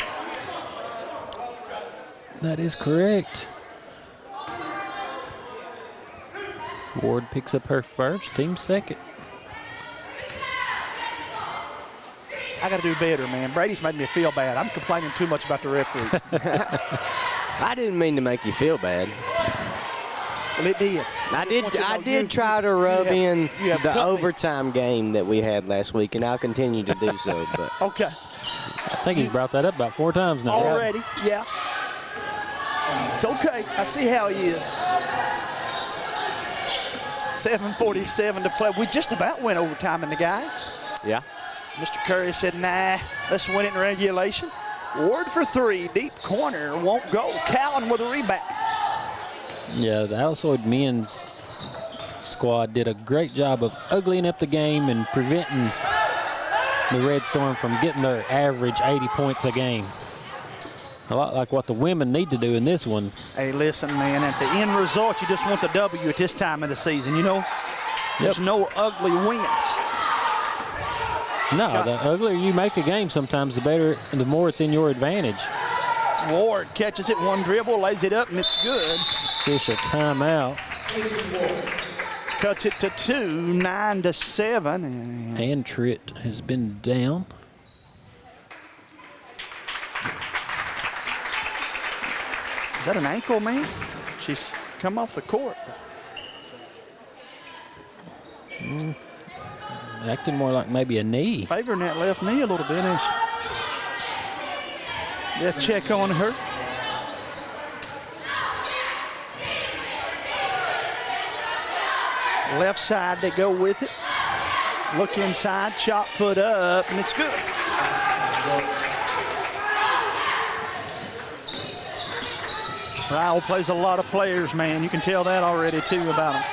That is correct. Ward picks up her first, team second. I got to do better, man. Brady's made me feel bad. I'm complaining too much about the referee. I didn't mean to make you feel bad. Well, it did. I did try to rub in the overtime game that we had last week, and I'll continue to do so. But okay. I think he's brought that up about 4 times now. Already, right? Yeah. It's okay. I see how he is. 7:47 to play. We just about went overtime in the guys. Yeah. Mr. Curry said, nah, let's win it in regulation. Ward for 3, deep corner, won't go. Cowan with a rebound. Yeah, the Alice Lloyd men's squad did a great job of uglying up the game and preventing the Red Storm from getting their average 80 points a game. A lot like what the women need to do in this one. Hey, listen, man, at the end result, you just want the W at this time of the season, you know? There's no ugly wins. No, the uglier you make a game sometimes, the better, the more it's in your advantage. Ward catches it, one dribble, lays it up, and it's good. Official timeout. Cuts it to 2, 9-7. And Tritt has been down. Is that an ankle, man? She's come off the court. Acting more like maybe a knee. Favoring that left knee a little bit, ain't she? Yeah, check on her. Left side, they go with it. Look inside, shot put up, and it's good. Ryle plays a lot of players, man. You can tell that already, too, about him.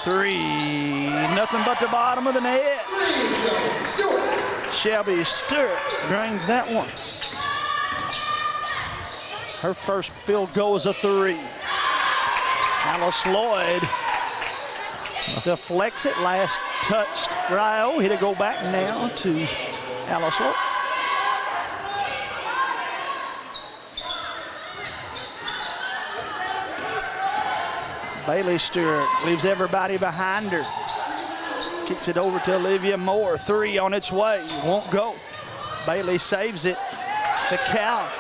3, nothing but the bottom of the net. Shelby Stewart drains that one. Her first field goal is a 3. Alice Lloyd deflects it. Last touched Ryo. Hit it go back now to Alice Lloyd. Bailey Stewart leaves everybody behind her. Kicks it over to Olivia Moore. 3 on its way. Won't go. Bailey saves it to Cal.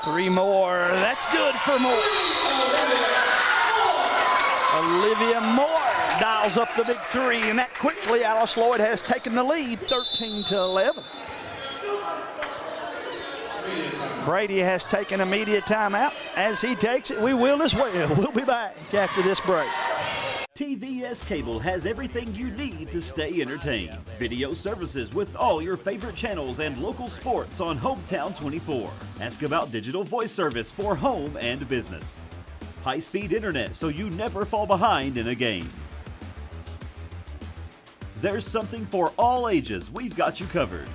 3 more. That's good for Moore. Olivia Moore dials up the big 3, and that quickly Alice Lloyd has taken the lead, 13-11. Brady has taken immediate timeout. As he takes it, we will as well. We'll be back after this break. TVS Cable has everything you need to stay entertained. Video services with all your favorite channels and local sports on Hometown 24. Ask about digital voice service for home and business. High-speed internet so you never fall behind in a game. There's something for all ages. We've got you covered.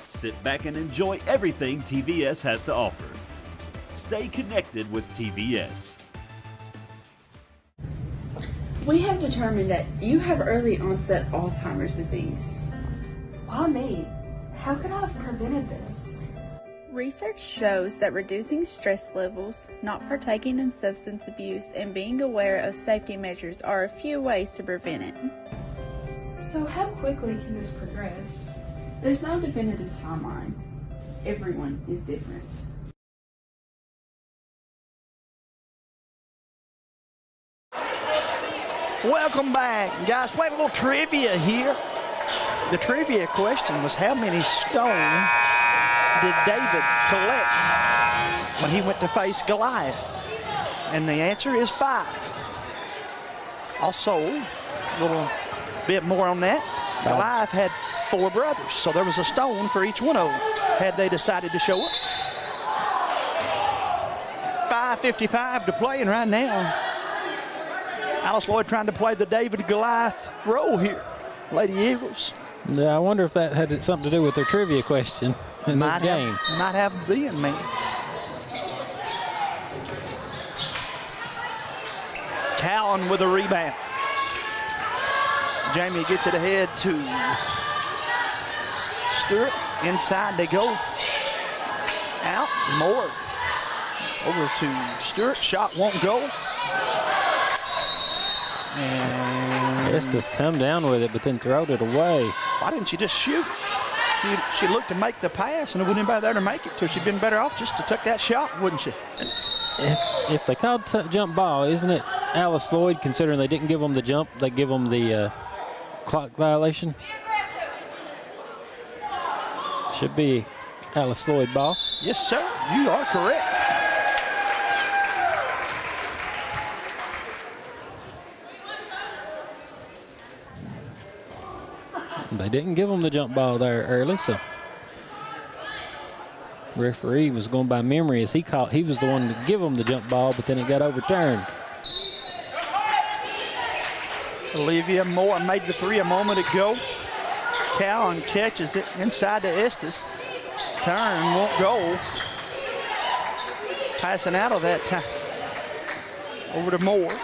Sit back and enjoy everything TVS has to offer. Stay connected with TVS. We have determined that you have early onset Alzheimer's disease. Why me? How could I have prevented this? Research shows that reducing stress levels, not partaking in substance abuse, and being aware of safety measures are a few ways to prevent it. So how quickly can this progress? There's no definitive timeline. Everyone is different. Welcome back. Guys, playing a little trivia here. The trivia question was how many stone did David collect when he went to face Goliath? And the answer is 5. Also, a little bit more on that. Goliath had 4 brothers, so there was a stone for each one of them had they decided to show up. 5:55 to play, and right now, Alice Lloyd trying to play the David Goliath role here. Lady Eagles. Yeah, I wonder if that had something to do with their trivia question in this game. Might have been, man. Cowan with a rebound. Jamie gets it ahead to Stewart. Inside they go. Out. Moore. Over to Stewart. Shot won't go. And Estes come down with it, but then throwed it away. Why didn't she just shoot? She looked to make the pass, and there wasn't anybody there to make it. So she'd been better off just to take that shot, wouldn't she? If they called jump ball, isn't it Alice Lloyd, considering they didn't give them the jump, they give them the clock violation? Should be Alice Lloyd ball. Yes, sir. You are correct. They didn't give them the jump ball there early, so referee was going by memory as he was the one to give them the jump ball, but then it got overturned. Olivia Moore made the 3 a moment ago. Cowan catches it inside to Estes. Turn won't go. Passing out of that time. Over to Moore.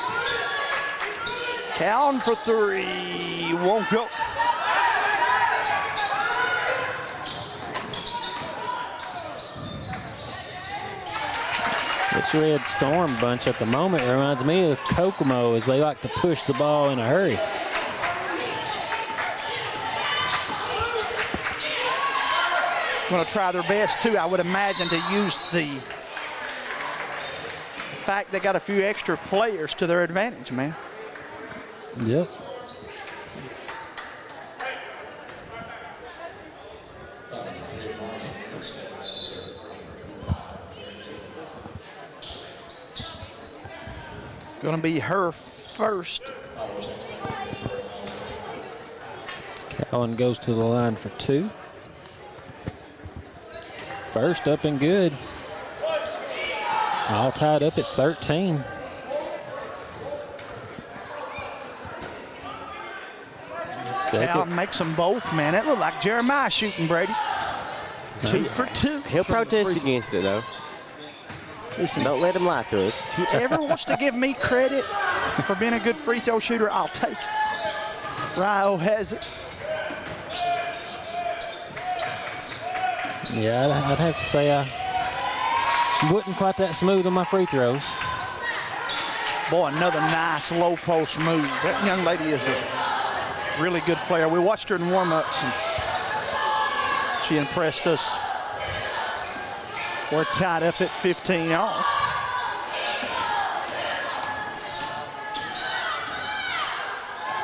Cowan for 3, won't go. This Red Storm bunch at the moment reminds me of Kokomo, as they like to push the ball in a hurry. Going to try their best too, I would imagine, to use the fact they got a few extra players to their advantage, man. Yep. Going to be her first. Cowan goes to the line for 2. First up and good. All tied up at 13. Cowan makes them both, man. It looked like Jeremiah shooting, Brady. 2 for 2. He'll protest against it, though. Listen, don't let him lie to us. If he ever wants to give me credit for being a good free throw shooter, I'll take it. Rio has it. Yeah, I'd have to say I wasn't quite that smooth on my free throws. Boy, another nice low post move. That young lady is a really good player. We watched her in warm-ups, and she impressed us. We're tied up at 15 all.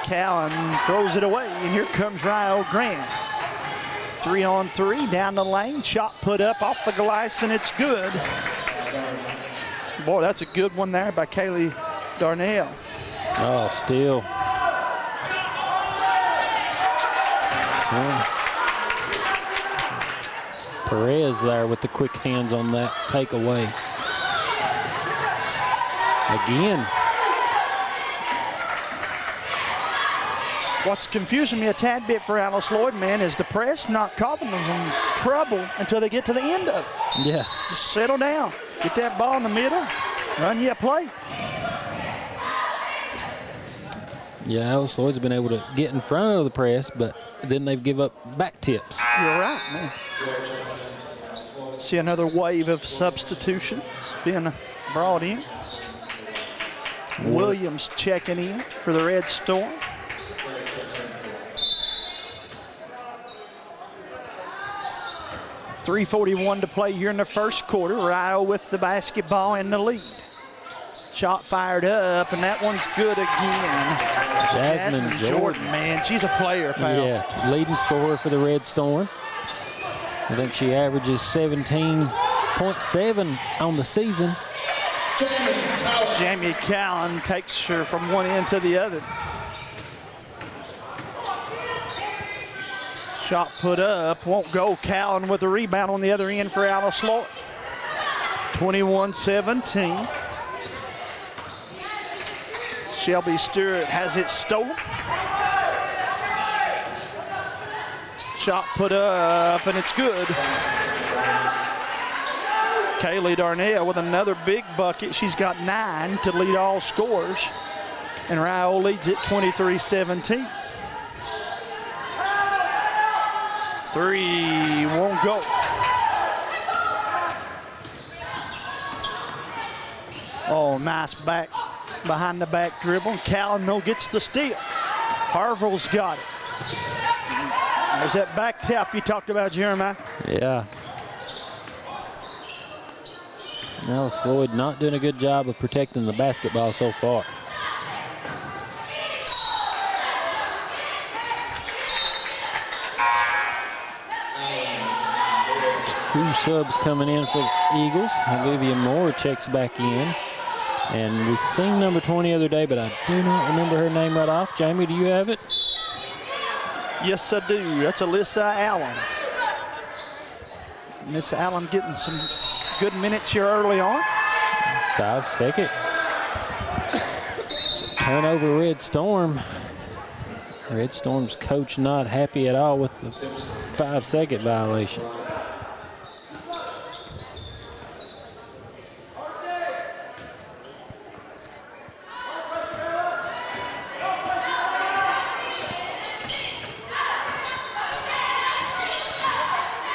Cowan throws it away, and here comes Rio Grande. 3-on-3 down the lane. Shot put up off the glass, and it's good. Boy, that's a good one there by Kaylee Darnell. Oh, steal. Perez there with the quick hands on that takeaway. Again. What's confusing me a tad bit for Alice Lloyd, man, is the press not causing them trouble until they get to the end of it. Yeah. Just settle down. Get that ball in the middle. Run your play. Yeah, Alice Lloyd's been able to get in front of the press, but then they've give up back tips. You're right, man. See another wave of substitutions being brought in. Williams checking in for the Red Storm. .341 to play here in the first quarter. Rio with the basketball in the lead. Shot fired up, and that one's good again. Jasmine Jordan, man, she's a player, pal. Yeah, leading scorer for the Red Storm. I think she averages 17.7 on the season. Jamie Cowan takes her from one end to the other. Shot put up, won't go. Cowan with a rebound on the other end for Alice Lloyd. 21-17. Shelby Stewart has it stolen. Shot put up, and it's good. Kaylee Darnell with another big bucket. She's got 9 to lead all scorers. And Rio leads it 23-17. 3 won't go. Oh, nice back, behind the back dribble. Calino gets the steal. Harville's got it. There's that back tap you talked about, Jeremiah. Yeah. Alice Lloyd not doing a good job of protecting the basketball so far. Two subs coming in for the Eagles. Olivia Moore checks back in. And we've seen number 20 the other day, but I do not remember her name right off. Jamie, do you have it? Yes, I do. That's Alyssa Allen. Miss Allen getting some good minutes here early on. 5 second. So turnover Red Storm. Red Storm's coach not happy at all with the 5 second violation.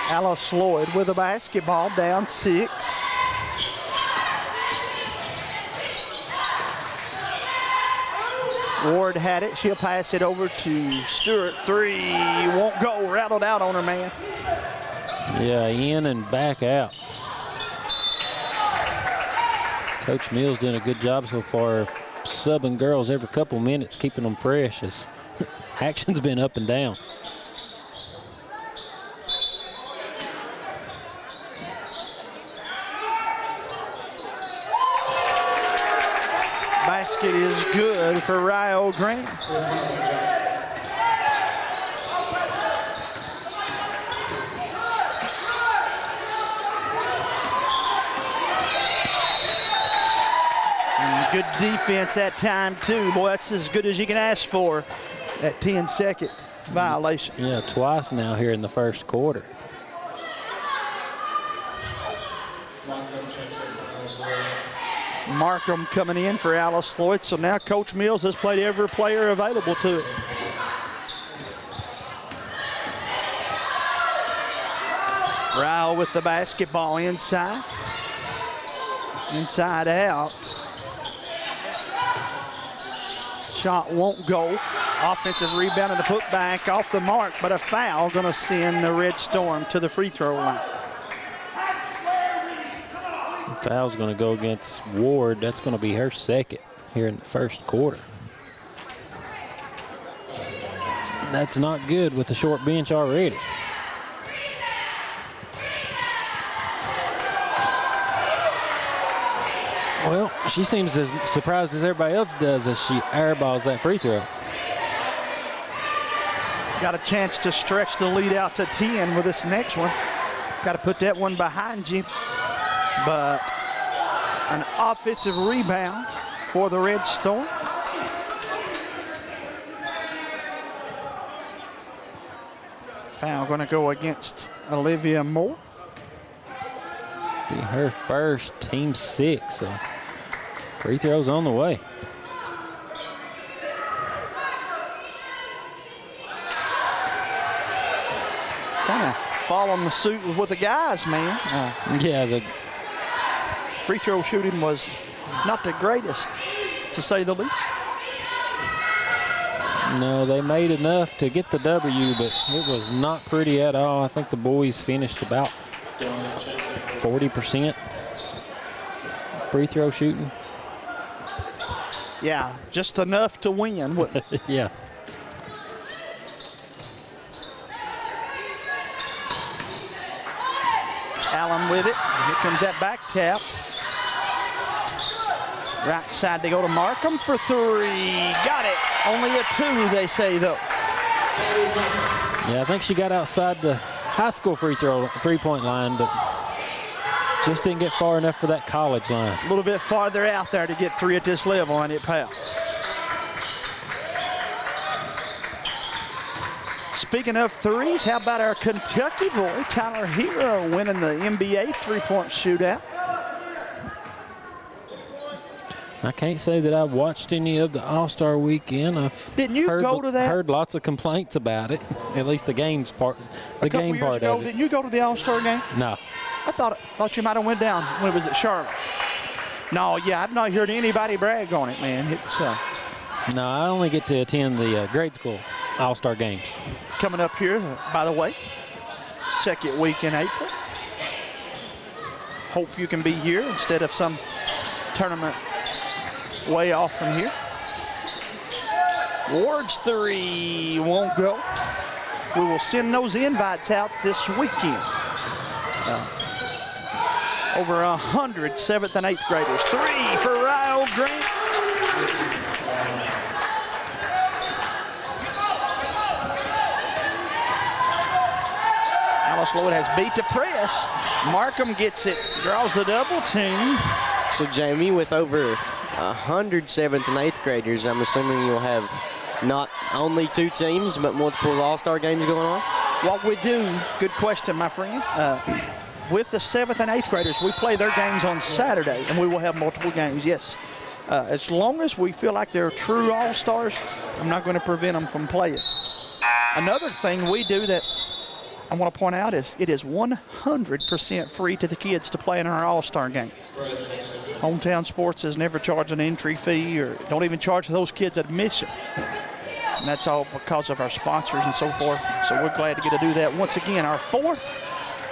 Alice Lloyd with a basketball, down 6. Ward had it. She'll pass it over to Stewart. 3 won't go. Rattled out on her man. Yeah, in and back out. Coach Mills doing a good job so far, subbing girls every couple minutes, keeping them fresh as action's been up and down. Basket is good for Rio Grande. And good defense that time too. Boy, that's as good as you can ask for. That 10-second violation. Yeah, twice now here in the first quarter. Markham coming in for Alice Lloyd. So now Coach Mills has played every player available to it. Rao with the basketball inside. Inside out. Shot won't go. Offensive rebound and a putback off the mark, but a foul going to send the Red Storm to the free throw line. Foul's going to go against Ward. That's going to be her second here in the first quarter. That's not good with the short bench already. Well, she seems as surprised as everybody else does as she airballs that free throw. Got a chance to stretch the lead out to 10 with this next one. Got to put that one behind you. But an offensive rebound for the Red Storm. Foul going to go against Olivia Moore. Be her first, team 6. So free throws on the way. Kind of following the suit with what the guys, man. Yeah, the free throw shooting was not the greatest, to say the least. No, they made enough to get the W, but it was not pretty at all. I think the boys finished about 40% free throw shooting. Yeah, just enough to win. Yeah. Allen with it. Here comes that back tap. Right side, they go to Markham for three. Got it. Only a 2, they say, though. Yeah, I think she got outside the high school three-point line, but just didn't get far enough for that college line. A little bit farther out there to get 3 at this level, on it, pal. Speaking of threes, how about our Kentucky boy, Tyler Hero, winning the NBA three-point shootout? I can't say that I've watched any of the All-Star Weekend. Didn't you go to that? Heard lots of complaints about it. At least the games part, the game part ago, of it. didn't you go to the All-Star game? No. I thought you might have went down when it was at Charlotte. No, yeah, I've not heard anybody brag on it, man. It's no, I only get to attend the grade school All-Star games. Coming up here, by the way, second week in April. Hope you can be here instead of some tournament way off from here. Ward's three won't go. We will send those invites out this weekend. Over 100 7th and 8th graders. Three for Ryle Grant. Alice Lloyd has beat the press. Markham gets it, draws the double team. So Jamie, with over 100 7th and 8th graders, I'm assuming you'll have not only 2 teams, but multiple All-Star games going on? What we do, good question, my friend. With the 7th and 8th graders, we play their games on Saturday, and we will have multiple games, yes. As long as we feel like they're true All-Stars, I'm not going to prevent them from playing. Another thing we do that I want to point out is it is 100% free to the kids to play in our All-Star game. Hometown Sports has never charged an entry fee or don't even charge those kids admission. And that's all because of our sponsors and so forth. So we're glad to get to do that. Once again, our 4th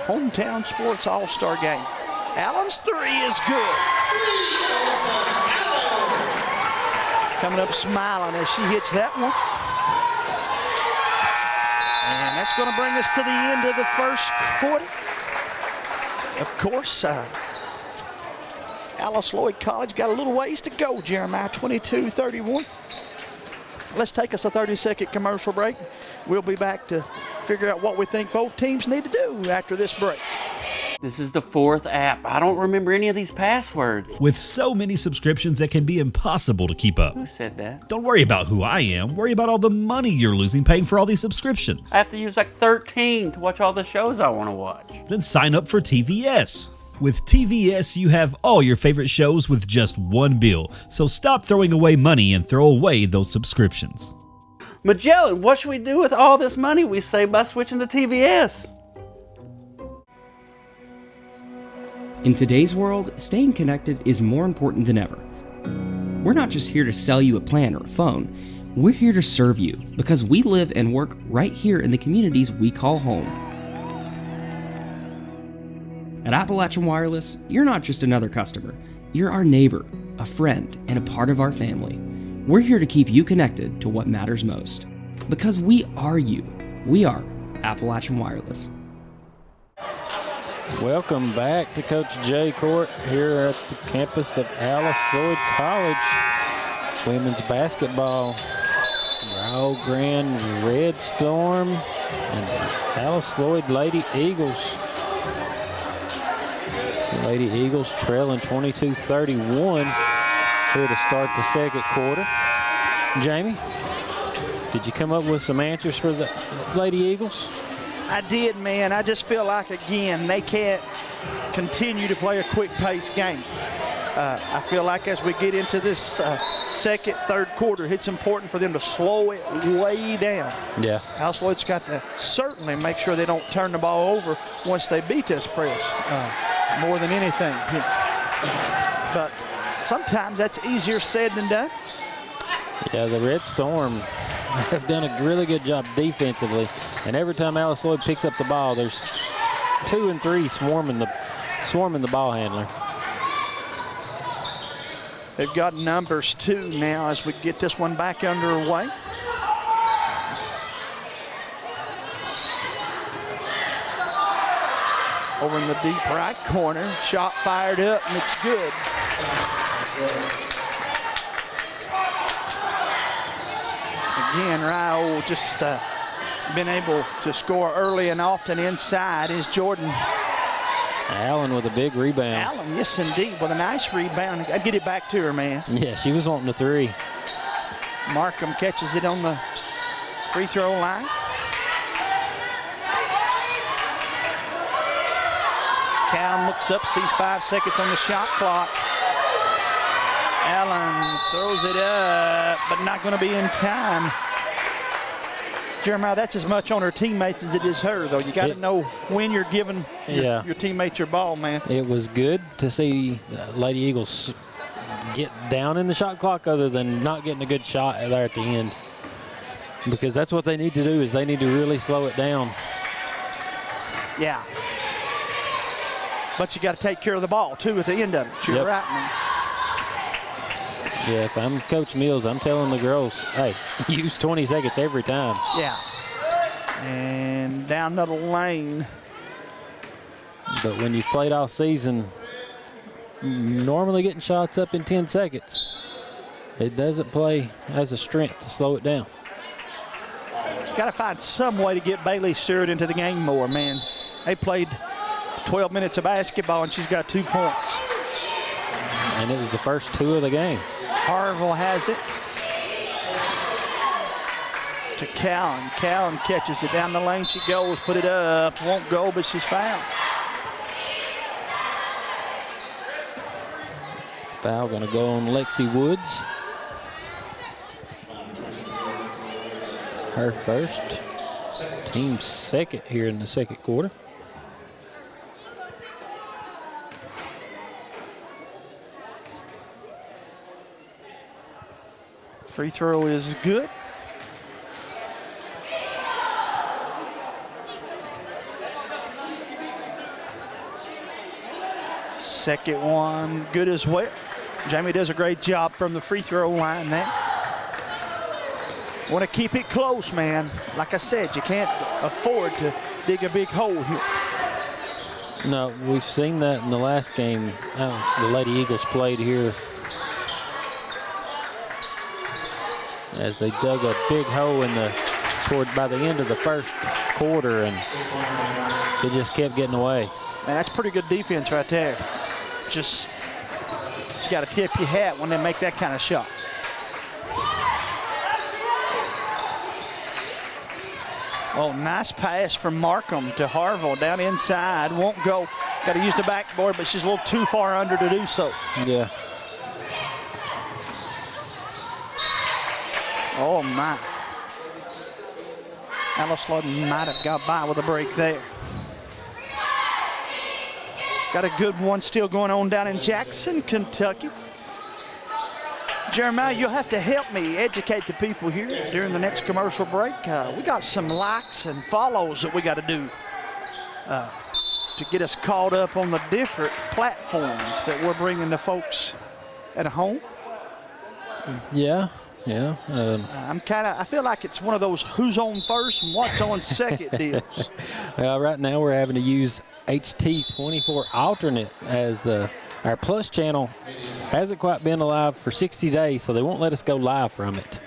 Hometown Sports All-Star game. Allen's three is good. Coming up smiling as she hits that one. And that's going to bring us to the end of the first quarter. Of course, Alice Lloyd College got a little ways to go, Jeremiah, 22-31. Let's take us a 30-second commercial break. We'll be back to figure out what we think both teams need to do after this break. This is the 4th app. I don't remember any of these passwords. With so many subscriptions, it can be impossible to keep up. Who said that? Don't worry about who I am. Worry about all the money you're losing paying for all these subscriptions. I have to use like 13 to watch all the shows I want to watch. Then sign up for TVS. With TVS, you have all your favorite shows with just one bill. So stop throwing away money and throw away those subscriptions. Magellan, what should we do with all this money we save by switching to TVS? In today's world, staying connected is more important than ever. We're not just here to sell you a plan or a phone. We're here to serve you because we live and work right here in the communities we call home. At Appalachian Wireless, you're not just another customer. You're our neighbor, a friend, and a part of our family. We're here to keep you connected to what matters most. Because we are you. We are Appalachian Wireless. Welcome back to Coach Jay Court here at the campus of Alice Lloyd College. Women's basketball. Rio Grande Red Storm and Alice Lloyd Lady Eagles. The Lady Eagles trailing 22-31 here to start the second quarter. Jamie, did you come up with some answers for the Lady Eagles? I did, man. I just feel like, again, they can't continue to play a quick-paced game. I feel like as we get into this second, third quarter, it's important for them to slow it way down. Yeah. Alice Lloyd's got to certainly make sure they don't turn the ball over once they beat this press, more than anything. But sometimes that's easier said than done. Yeah, the Red Storm have done a really good job defensively, and every time Alice Lloyd picks up the ball, there's 2 and 3 swarming the ball handler. They've got numbers 2 now as we get this one back underway. over in the deep right corner. Shot fired up, and it's good. Again, Ryle just been able to score early and often inside is Jordan. Allen with a big rebound. Allen, yes indeed, with a nice rebound. I'd get it back to her, man. Yeah, she was wanting a three. Markham catches it on the free throw line. Cowan looks up, sees 5 seconds on the shot clock. Allen throws it up, but not going to be in time. Jeremiah, that's as much on her teammates as it is her, though. You got to know when you're giving your teammates your ball, man. It was good to see Lady Eagles get down in the shot clock other than not getting a good shot there at the end. Because that's what they need to do, is they need to really slow it down. Yeah. But you got to take care of the ball, too, at the end of it. You're right, man. Yeah, if I'm Coach Mills, I'm telling the girls, hey, use 20 seconds every time. Yeah. And down the lane. But when you've played all season, normally getting shots up in 10 seconds, it doesn't play as a strength to slow it down. Got to find some way to get Bailey Stewart into the game more, man. They played 12 minutes of basketball, and she's got 2 points. And it was the first 2 of the game. Harville has it to Cowan. Cowan catches it down the lane. She goes, put it up. Won't go, but she's fouled. Foul going to go on Lexi Woods. Her first, team second here in the second quarter. Free throw is good. Second one good as well. Jamie does a great job from the free throw line there. Want to keep it close, man. Like I said, you can't afford to dig a big hole here. No, we've seen that in the last game. The Lady Eagles played here as they dug a big hole in by the end of the first quarter, and it just kept getting away. Man, that's pretty good defense right there. Just got to tip your hat when they make that kind of shot. Oh, nice pass from Markham to Harville down inside. Won't go. Got to use the backboard, but she's a little too far under to do so. Yeah. Oh, my. Alice Lloyd might have got by with a break there. Got a good one still going on down in Jackson, Kentucky. Jeremiah, you'll have to help me educate the people here during the next commercial break. We got some likes and follows that we got to do to get us caught up on the different platforms that we're bringing to folks at home. Yeah. Yeah. I feel like it's one of those who's on first and what's on second deals. Well, right now we're having to use HT24 alternate as our Plus channel hasn't quite been alive for 60 days, so they won't let us go live from it.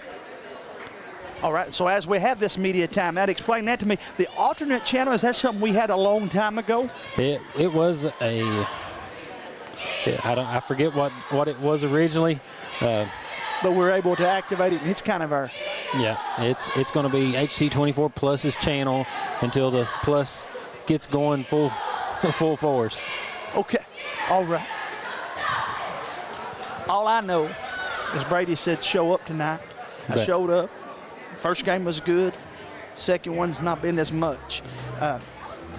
All right, so as we have this media timeout, explain that to me. The alternate channel, is that something we had a long time ago? It was I forget what it was originally. But we're able to activate it, and it's kind of our... Yeah, it's going to be HT24 Plus's channel until the Plus gets going full force. Okay, all right. All I know is Brady said show up tonight. I showed up. First game was good. Second one's not been as much.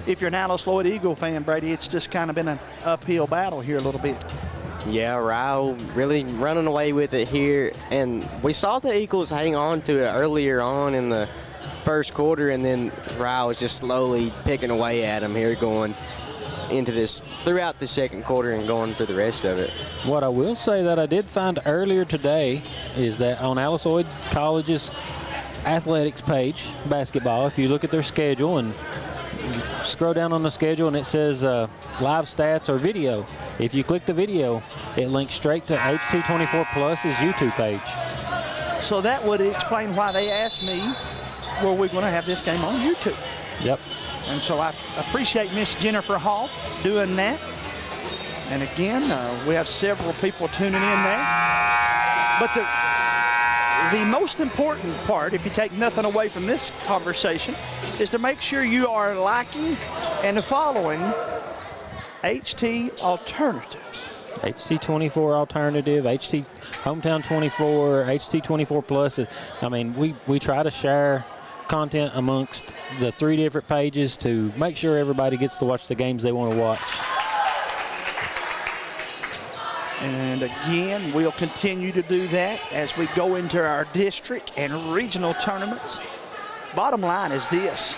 If you're an Alice Lloyd Eagle fan, Brady, it's just kind of been an uphill battle here a little bit. Yeah, Ryle really running away with it here. And we saw the Eagles hang on to it earlier on in the first quarter, and then Ryle was just slowly picking away at him here going into this throughout the second quarter and going through the rest of it. What I will say that I did find earlier today is that on Alice Lloyd College's athletics page, basketball, if you look at their schedule and scroll down on the schedule and it says live stats or video. If you click the video, it links straight to HT24 Plus's YouTube page. So that would explain why they asked me, were we going to have this game on YouTube? Yep. And so I appreciate Miss Jennifer Hoff doing that. And again, we have several people tuning in there. But the most important part, if you take nothing away from this conversation, is to make sure you are liking and following HT Alternative. HT24 Alternative, HT Hometown 24, HT24 Plus. I mean, we try to share content amongst the 3 different pages to make sure everybody gets to watch the games they want to watch. And again, we'll continue to do that as we go into our district and regional tournaments. Bottom line is this.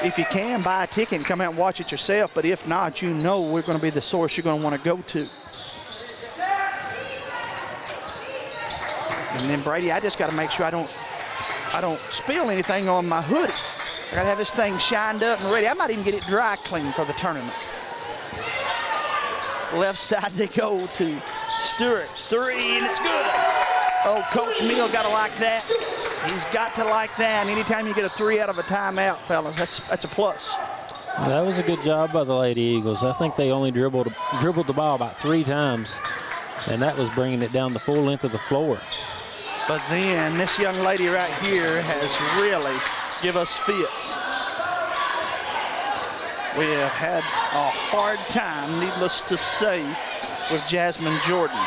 If you can, buy a ticket and come out and watch it yourself. But if not, you know we're going to be the source you're going to want to go to. And then, Brady, I just got to make sure I don't spill anything on my hoodie. I got to have this thing shined up and ready. I might even get it dry clean for the tournament. Left side they go to Stewart. 3, and it's good. Oh, Coach Meal got to like that. He's got to like that. And anytime you get a 3 out of a timeout, fellas, that's a plus. That was a good job by the Lady Eagles. I think they only dribbled the ball about 3 times, and that was bringing it down the full length of the floor. But then this young lady right here has really give us fits. We have had a hard time, needless to say, with Jasmine Jordan.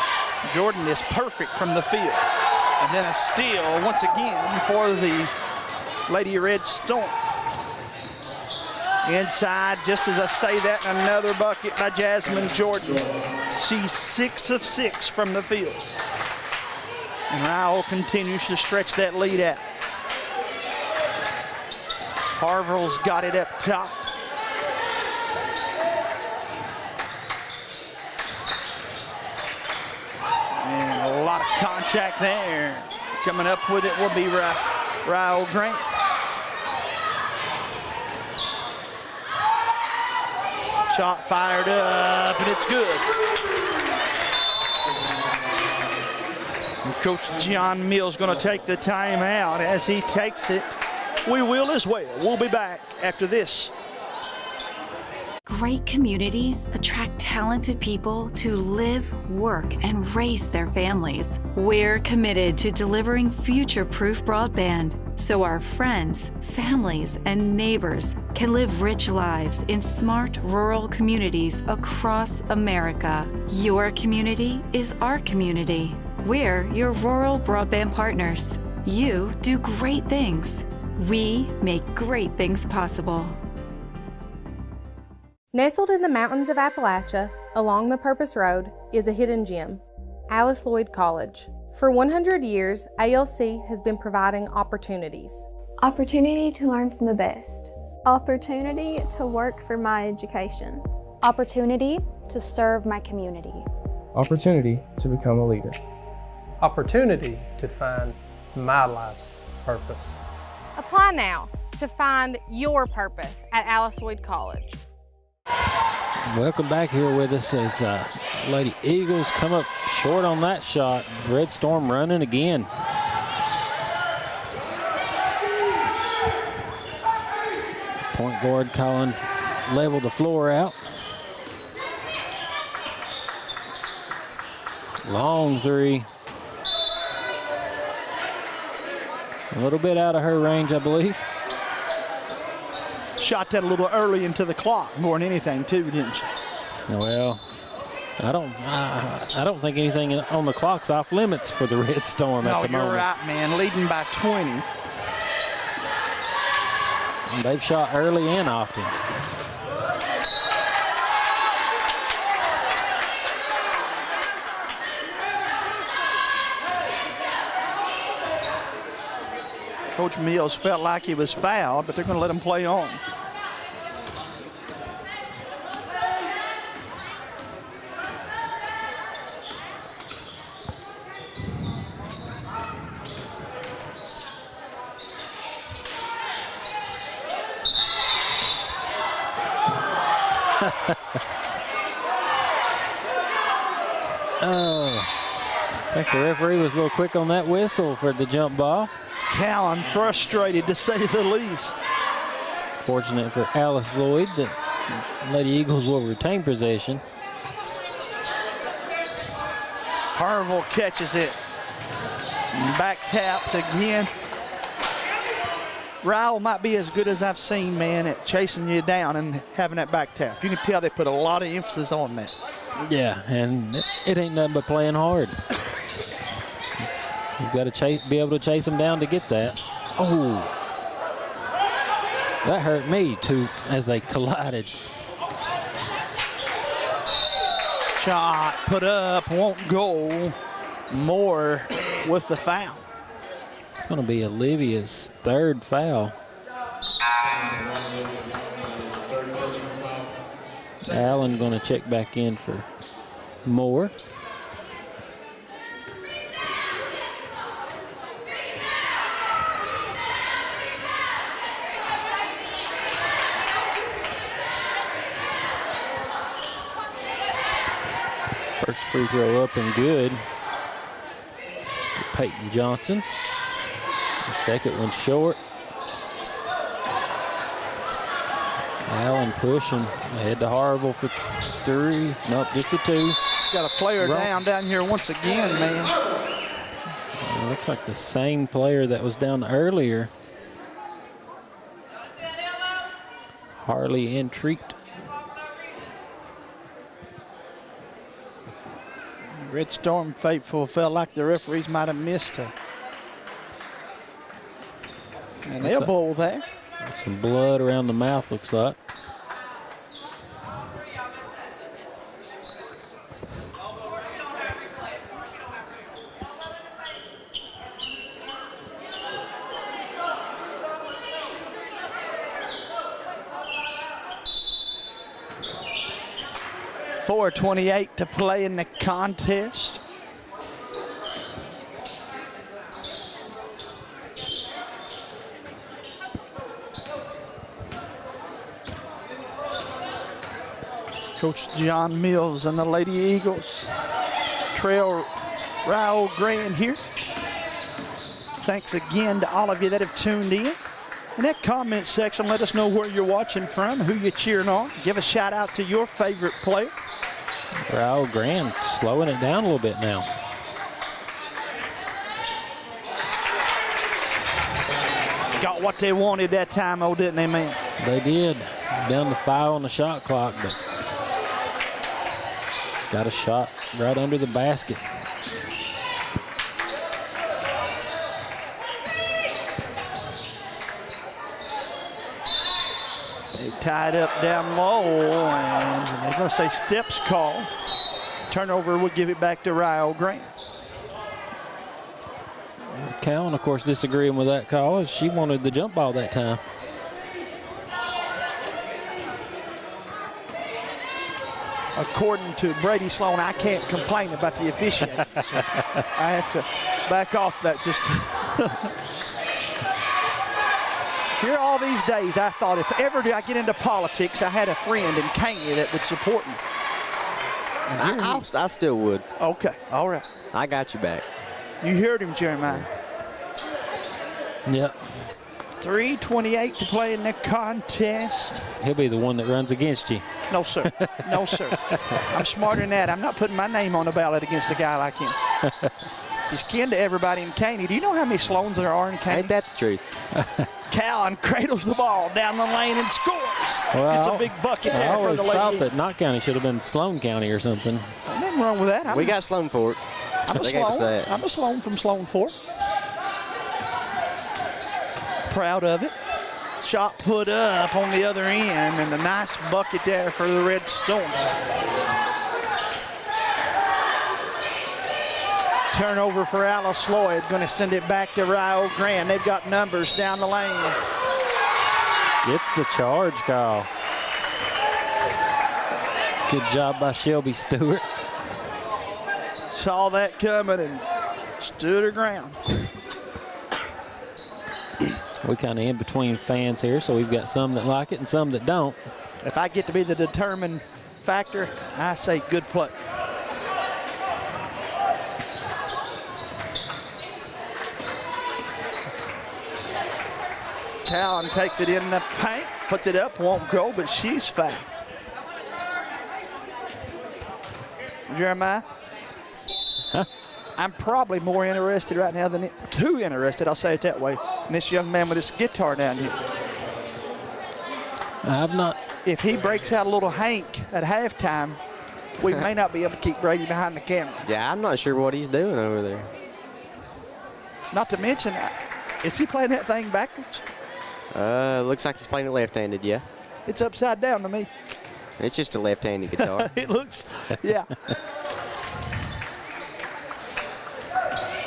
Jordan is perfect from the field. And then a steal once again for the Lady Red Storm. Inside, just as I say that, another bucket by Jasmine Jordan. She's 6 of 6 from the field. And Ryle continues to stretch that lead out. Harville's got it up top. And a lot of contact there. Coming up with it will be Ryle Grant. Shot fired up, and it's good. And Coach John Mills going to take the timeout. As he takes it, we will as well. We'll be back after this. Great communities attract talented people to live, work, and raise their families. We're committed to delivering future-proof broadband so our friends, families, and neighbors can live rich lives in smart rural communities across America. Your community is our community. We're your rural broadband partners. You do great things. We make great things possible. Nestled in the mountains of Appalachia, along the Purpose Road, is a hidden gem, Alice Lloyd College. For 100 years, ALC has been providing opportunities. Opportunity to learn from the best. Opportunity to work for my education. Opportunity to serve my community. Opportunity to become a leader. Opportunity to find my life's purpose. Apply now to find your purpose at Alice Lloyd College. Welcome back here with us as Lady Eagles come up short on that shot. Red Storm running again. Point guard Colin leveled the floor out. Long 3. A little bit out of her range, I believe. Shot that a little early into the clock, more than anything, too, didn't she? Well, I don't think anything on the clock's off limits for the Red Storm at the moment. No, you're right, man. Leading by 20. They've shot early and often. Coach Mills felt like he was fouled, but they're going to let him play on. Oh, I think the referee was a little quick on that whistle for the jump ball. Callan frustrated, to say the least. Fortunate for Alice Lloyd that Lady Eagles will retain possession. Harville catches it. Back tapped again. Ryle might be as good as I've seen, man, at chasing you down and having that back tap. You can tell they put a lot of emphasis on that. Yeah, and it ain't nothing but playing hard. You've got to be able to chase them down to get that. Oh, that hurt me too as they collided. Shot put up, won't go. Moore with the foul. It's going to be Olivia's third foul. Allen going to check back in for Moore. First free throw up and good. Peyton Johnson. The second one short. Allen pushing ahead to Harville for three. Nope, just a two. Got a player down here once again, man. Looks like the same player that was down earlier. Harley Entreat. Red Storm faithful felt like the referees might have missed an elbow there. Some blood around the mouth, looks like. .428 to play in the contest. Coach John Mills and the Lady Eagles trail Raul Grande here. Thanks again to all of you that have tuned in. In that comment section, let us know where you're watching from, who you're cheering on. Give a shout out to your favorite player. Raul Grande slowing it down a little bit now. Got what they wanted that time, oh, didn't they, man? They did. Down to 5 on the shot clock, but got a shot right under the basket. They tied up down low, and they're going to say steps call. Turnover will give it back to Raul Grande. Cowan, of course, disagreeing with that call. She wanted the jump ball that time. According to Brady Sloan, I can't complain about the officiating. So I have to back off that just. Here all these days, I thought if ever do I get into politics, I had a friend in Caney that would support me. I still would. Okay, all right. I got you back. You heard him, Jeremiah. Yep. 3:28 to play in the contest. He'll be the one that runs against you. No, sir. No, sir. I'm smarter than that. I'm not putting my name on the ballot against a guy like him. He's kin to everybody in Caney. Do you know how many Sloans there are in Caney? Ain't that the truth? Callan cradles the ball down the lane and scores. Well, it's a big bucket I there for always the Lady thought Eagles. that Knott County should have been Sloan County or something. Nothing wrong with that. We got Sloan for it. I'm a Sloan. I'm a Sloan from Sloan Fort. Proud of it. Shot put up on the other end, and a nice bucket there for the Red Storm. Turnover for Alice Lloyd. Going to send it back to Raul Grande. They've got numbers down the lane. Gets the charge call. Good job by Shelby Stewart. Saw that coming and stood her ground. We kind of in between fans here, so we've got some that like it and some that don't. if I get to be the determined factor, I say good play. Talon takes it in the paint, puts it up, won't go, but she's fouled. Jeremiah? Huh? I'm probably more interested right now than too interested, I'll say it that way, in this young man with this guitar down here. I've not. If he breaks out a little Hank at halftime, we may not be able to keep Brady behind the camera. Yeah, I'm not sure what he's doing over there. Not to mention, is he playing that thing backwards? Looks like he's playing it left-handed, yeah. It's upside down to me. It's just a left-handed guitar. It looks, yeah.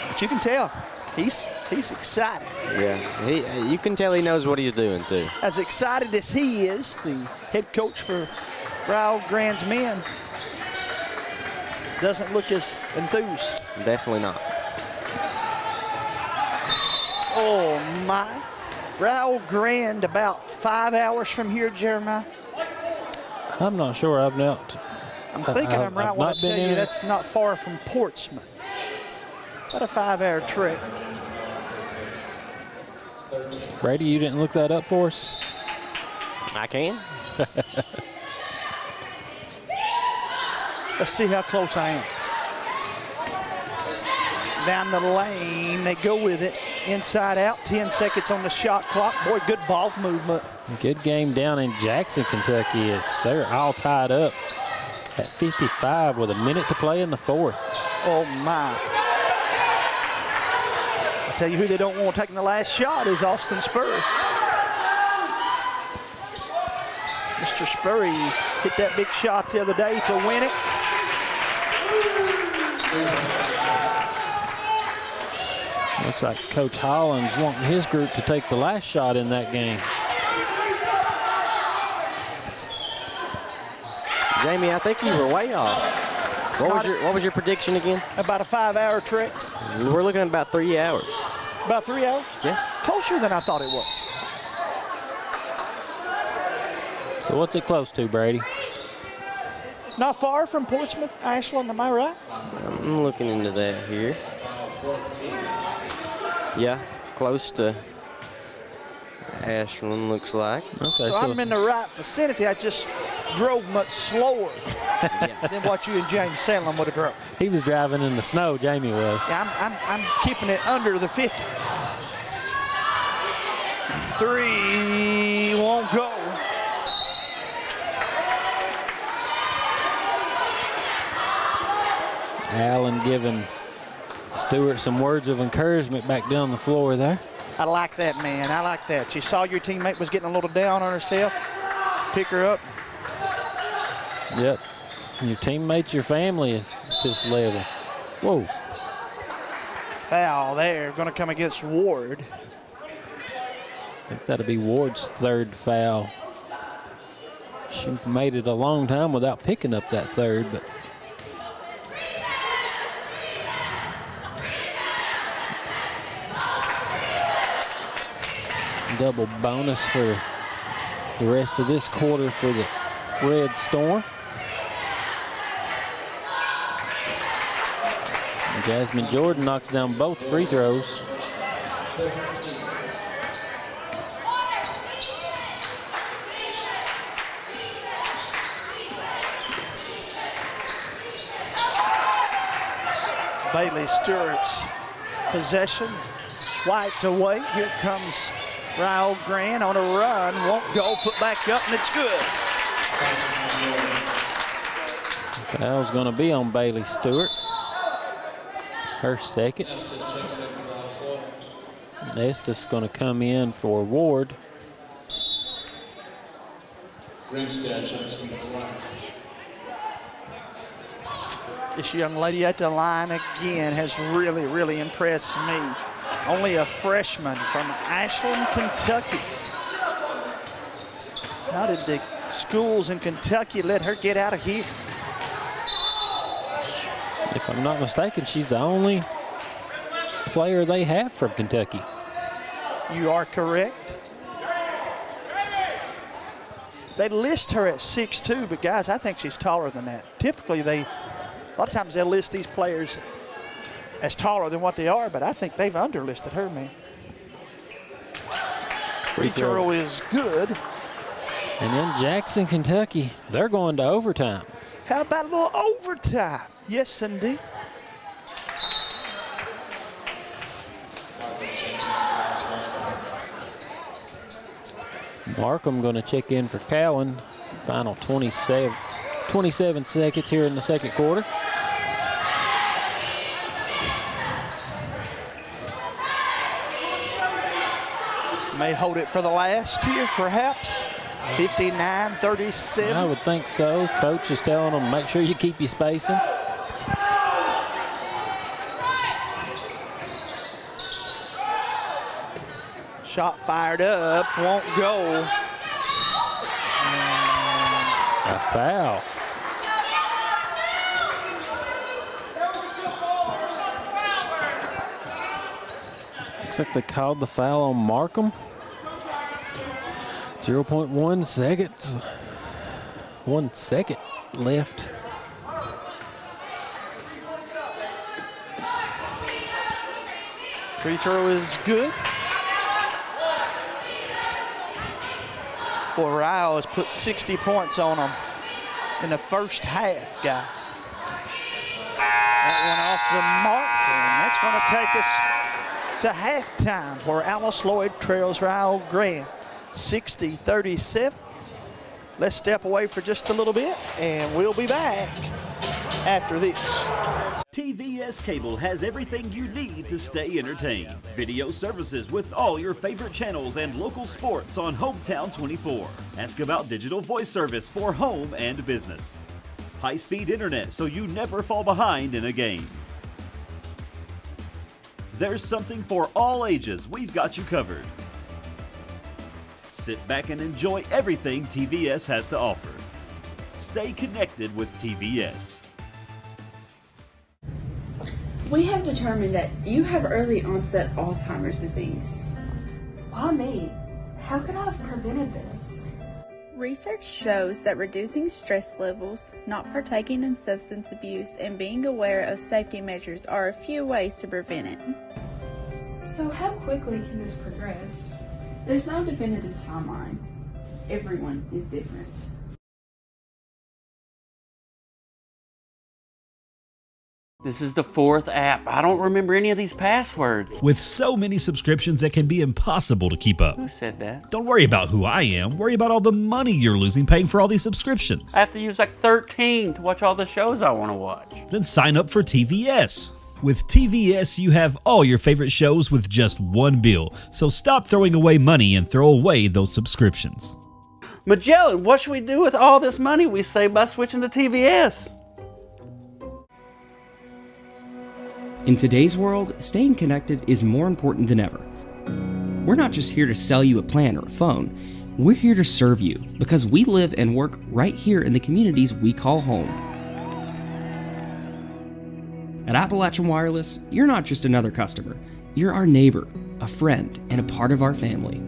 But you can tell, he's excited. Yeah, you can tell he knows what he's doing, too. As excited as he is, the head coach for Raul Grande's men doesn't look as enthused. Definitely not. Oh, my. Raul Grande about 5 hours from here, Jeremiah. I'm not sure. I've not. I'm thinking I'm right when I tell you that's not far from Portsmouth. About a 5-hour trip. Brady, you didn't look that up for us? I can. Let's see how close I am. Down the lane, they go with it. Inside out, 10 seconds on the shot clock. Boy, good ball movement. Good game down in Jackson, Kentucky. They're all tied up at 55 with a minute to play in the fourth. Oh, my. I'll tell you who they don't want taking the last shot is Austin Spurry. Mr. Spurry hit that big shot the other day to win it. Looks like Coach Holland's wanting his group to take the last shot in that game. Jamie, I think you were way off. What was your prediction again? About a 5-hour trip. We're looking at about 3 hours. About 3 hours? Yeah. Closer than I thought it was. So what's it close to, Brady? Not far from Portsmouth, Ashland, am I right? I'm looking into that here. Yeah, close to Ashland, looks like. Okay, so I'm in the right vicinity. I just drove much slower than what you and James Salem would have drove. He was driving in the snow, Jamie was. Yeah, I'm keeping it under the 50. 3 won't go. Allen giving Stewart some words of encouragement back down the floor there. I like that, man. I like that. You saw your teammate was getting a little down on herself. Pick her up. Yep. Your teammates, your family at this level. Whoa. Foul there. Going to come against Ward. I think that'll be Ward's third foul. She made it a long time without picking up that third, but double bonus for the rest of this quarter for the Red Storm. And Jasmine Jordan knocks down both free throws. Bailey Stewart's possession swiped away. Here comes Raul Grande on a run, won't go, put back up, and it's good. Foul's going to be on Bailey Stewart. Her second. Estes going to come in for Ward. This young lady at the line again has really, really impressed me. Only a freshman from Ashland, Kentucky. How did the schools in Kentucky let her get out of here? If I'm not mistaken, she's the only player they have from Kentucky. You are correct. They list her at 6'2", but guys, I think she's taller than that. Typically, a lot of times they'll list these players as taller than what they are, but I think they've underlisted her, man. Free throw is good. And then Jackson, Kentucky, they're going to overtime. How about a little overtime? Yes, indeed. Markham going to check in for Cowan. Final 27 seconds here in the second quarter. May hold it for the last here, perhaps. 59-37. I would think so. Coach is telling them, make sure you keep your spacing. Shot fired up, won't go. A foul. Looks like they called the foul on Markham. 0.1 seconds. 1 second left. Free throw is good. Boy, Ryle has put 60 points on them in the first half, guys. That one off the mark, and that's going to take us to halftime, where Alice Lloyd trails Ryle Grande 60-37. Let's step away for just a little bit, and we'll be back after this. TVS Cable has everything you need to stay entertained. Video services with all your favorite channels and local sports on Hometown 24. Ask about digital voice service for home and business. High-speed internet so you never fall behind in a game. There's something for all ages. We've got you covered. Sit back and enjoy everything TVS has to offer. Stay connected with TVS. We have determined that you have early onset Alzheimer's disease. Why me? How could I have prevented this? Research shows that reducing stress levels, not partaking in substance abuse, and being aware of safety measures are a few ways to prevent it. So how quickly can this progress? There's no definitive timeline. Everyone is different. This is the 4th app. I don't remember any of these passwords. With so many subscriptions, it can be impossible to keep up. Who said that? Don't worry about who I am. Worry about all the money you're losing paying for all these subscriptions. I have to use like 13 to watch all the shows I want to watch. Then sign up for TVS. With TVS, you have all your favorite shows with just one bill. So stop throwing away money and throw away those subscriptions. Magellan, what should we do with all this money we save by switching to TVS? In today's world, staying connected is more important than ever. We're not just here to sell you a plan or a phone. We're here to serve you because we live and work right here in the communities we call home. At Appalachian Wireless, you're not just another customer. You're our neighbor, a friend, and a part of our family.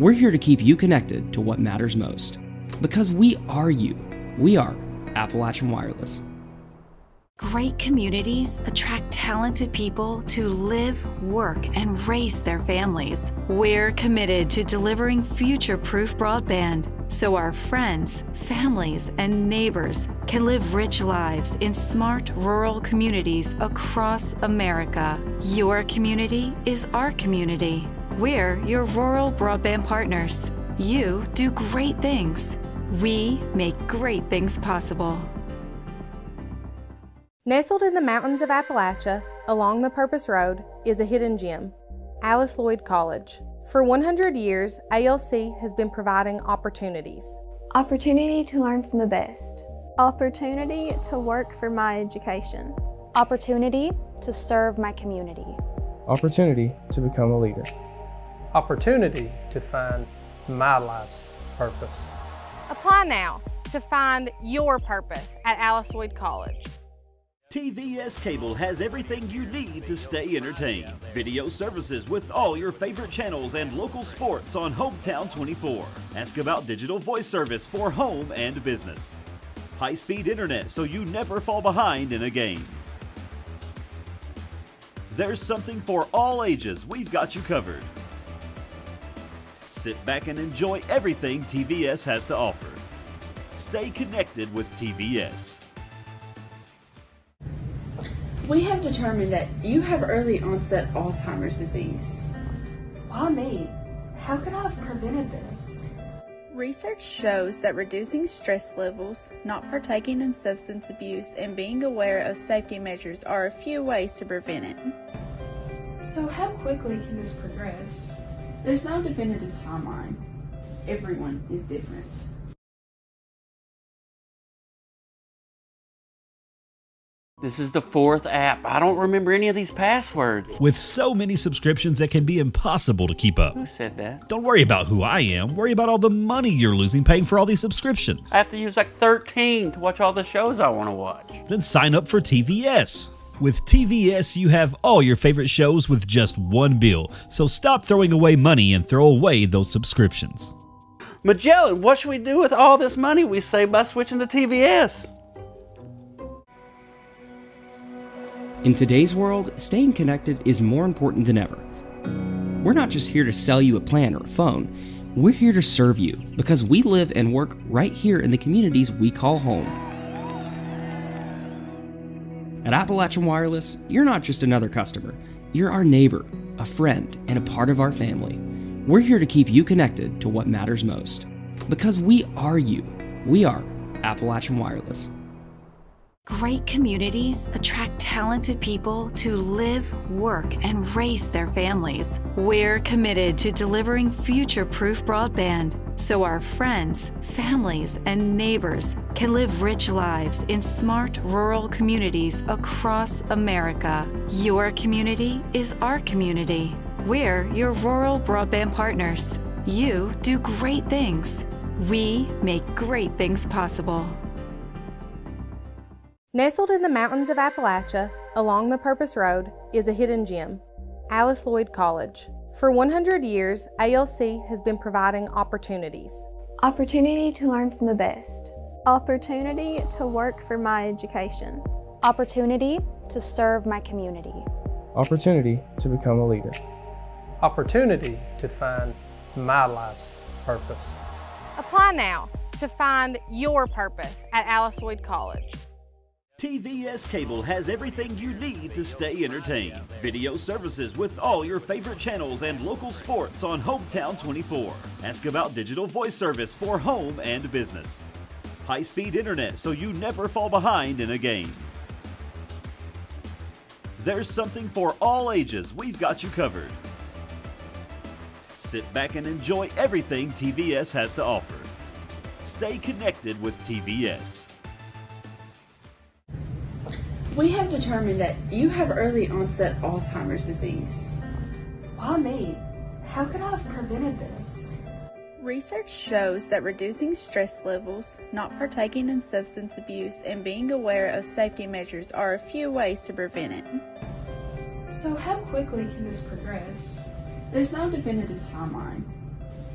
We're here to keep you connected to what matters most. Because we are you. We are Appalachian Wireless. Great communities attract talented people to live, work, and raise their families. We're committed to delivering future-proof broadband so our friends, families, and neighbors can live rich lives in smart rural communities across America. Your community is our community. We're your rural broadband partners. You do great things. We make great things possible. Nestled in the mountains of Appalachia, along the Purpose Road, is a hidden gem, Alice Lloyd College. For 100 years, ALC has been providing opportunities. Opportunity to learn from the best. Opportunity to work for my education. Opportunity to serve my community. Opportunity to become a leader. Opportunity to find my life's purpose. Apply now to find your purpose at Alice Lloyd College. TVS Cable has everything you need to stay entertained. Video services with all your favorite channels and local sports on Hometown 24. Ask about digital voice service for home and business. High-speed internet so you never fall behind in a game. There's something for all ages. We've got you covered. Sit back and enjoy everything TVS has to offer. Stay connected with TVS. We have determined that you have early onset Alzheimer's disease. Why me? How could I have prevented this? Research shows that reducing stress levels, not partaking in substance abuse, and being aware of safety measures are a few ways to prevent it. So how quickly can this progress? There's no definitive timeline. Everyone is different. This is the fourth app. I don't remember any of these passwords. With so many subscriptions, it can be impossible to keep up. Who said that? Don't worry about who I am. Worry about all the money you're losing paying for all these subscriptions. I have to use like 13 to watch all the shows I want to watch. Then sign up for TVS. With TVS, you have all your favorite shows with just one bill. So stop throwing away money and throw away those subscriptions. Magellan, what should we do with all this money we save by switching to TVS? In today's world, staying connected is more important than ever. We're not just here to sell you a plan or a phone. We're here to serve you because we live and work right here in the communities we call home. At Appalachian Wireless, you're not just another customer. You're our neighbor, a friend, and a part of our family. We're here to keep you connected to what matters most. Because we are you. We are Appalachian Wireless. Great communities attract talented people to live, work, and raise their families. We're committed to delivering future-proof broadband so our friends, families, and neighbors can live rich lives in smart rural communities across America. Your community is our community. We're your rural broadband partners. You do great things. We make great things possible. Nestled in the mountains of Appalachia, along the Purpose Road, is a hidden gem, Lloyd College. For 100 years, ALC has been providing opportunities. Opportunity to learn from the best. Opportunity to work for my education. Opportunity to serve my community. Opportunity to become a leader. Opportunity to find my life's purpose. Apply now to find your purpose at Lloyd College. TVS Cable has everything you need to stay entertained. Video services with all your favorite channels and local sports on Hometown 24. Ask about digital voice service for home and business. High-speed internet so you never fall behind in a game. There's something for all ages. We've got you covered. Sit back and enjoy everything TVS has to offer. Stay connected with TVS. We have determined that you have early onset Alzheimer's disease. Why me? How could I have prevented this? Research shows that reducing stress levels, not partaking in substance abuse, and being aware of safety measures are a few ways to prevent it. So how quickly can this progress? There's no definitive timeline.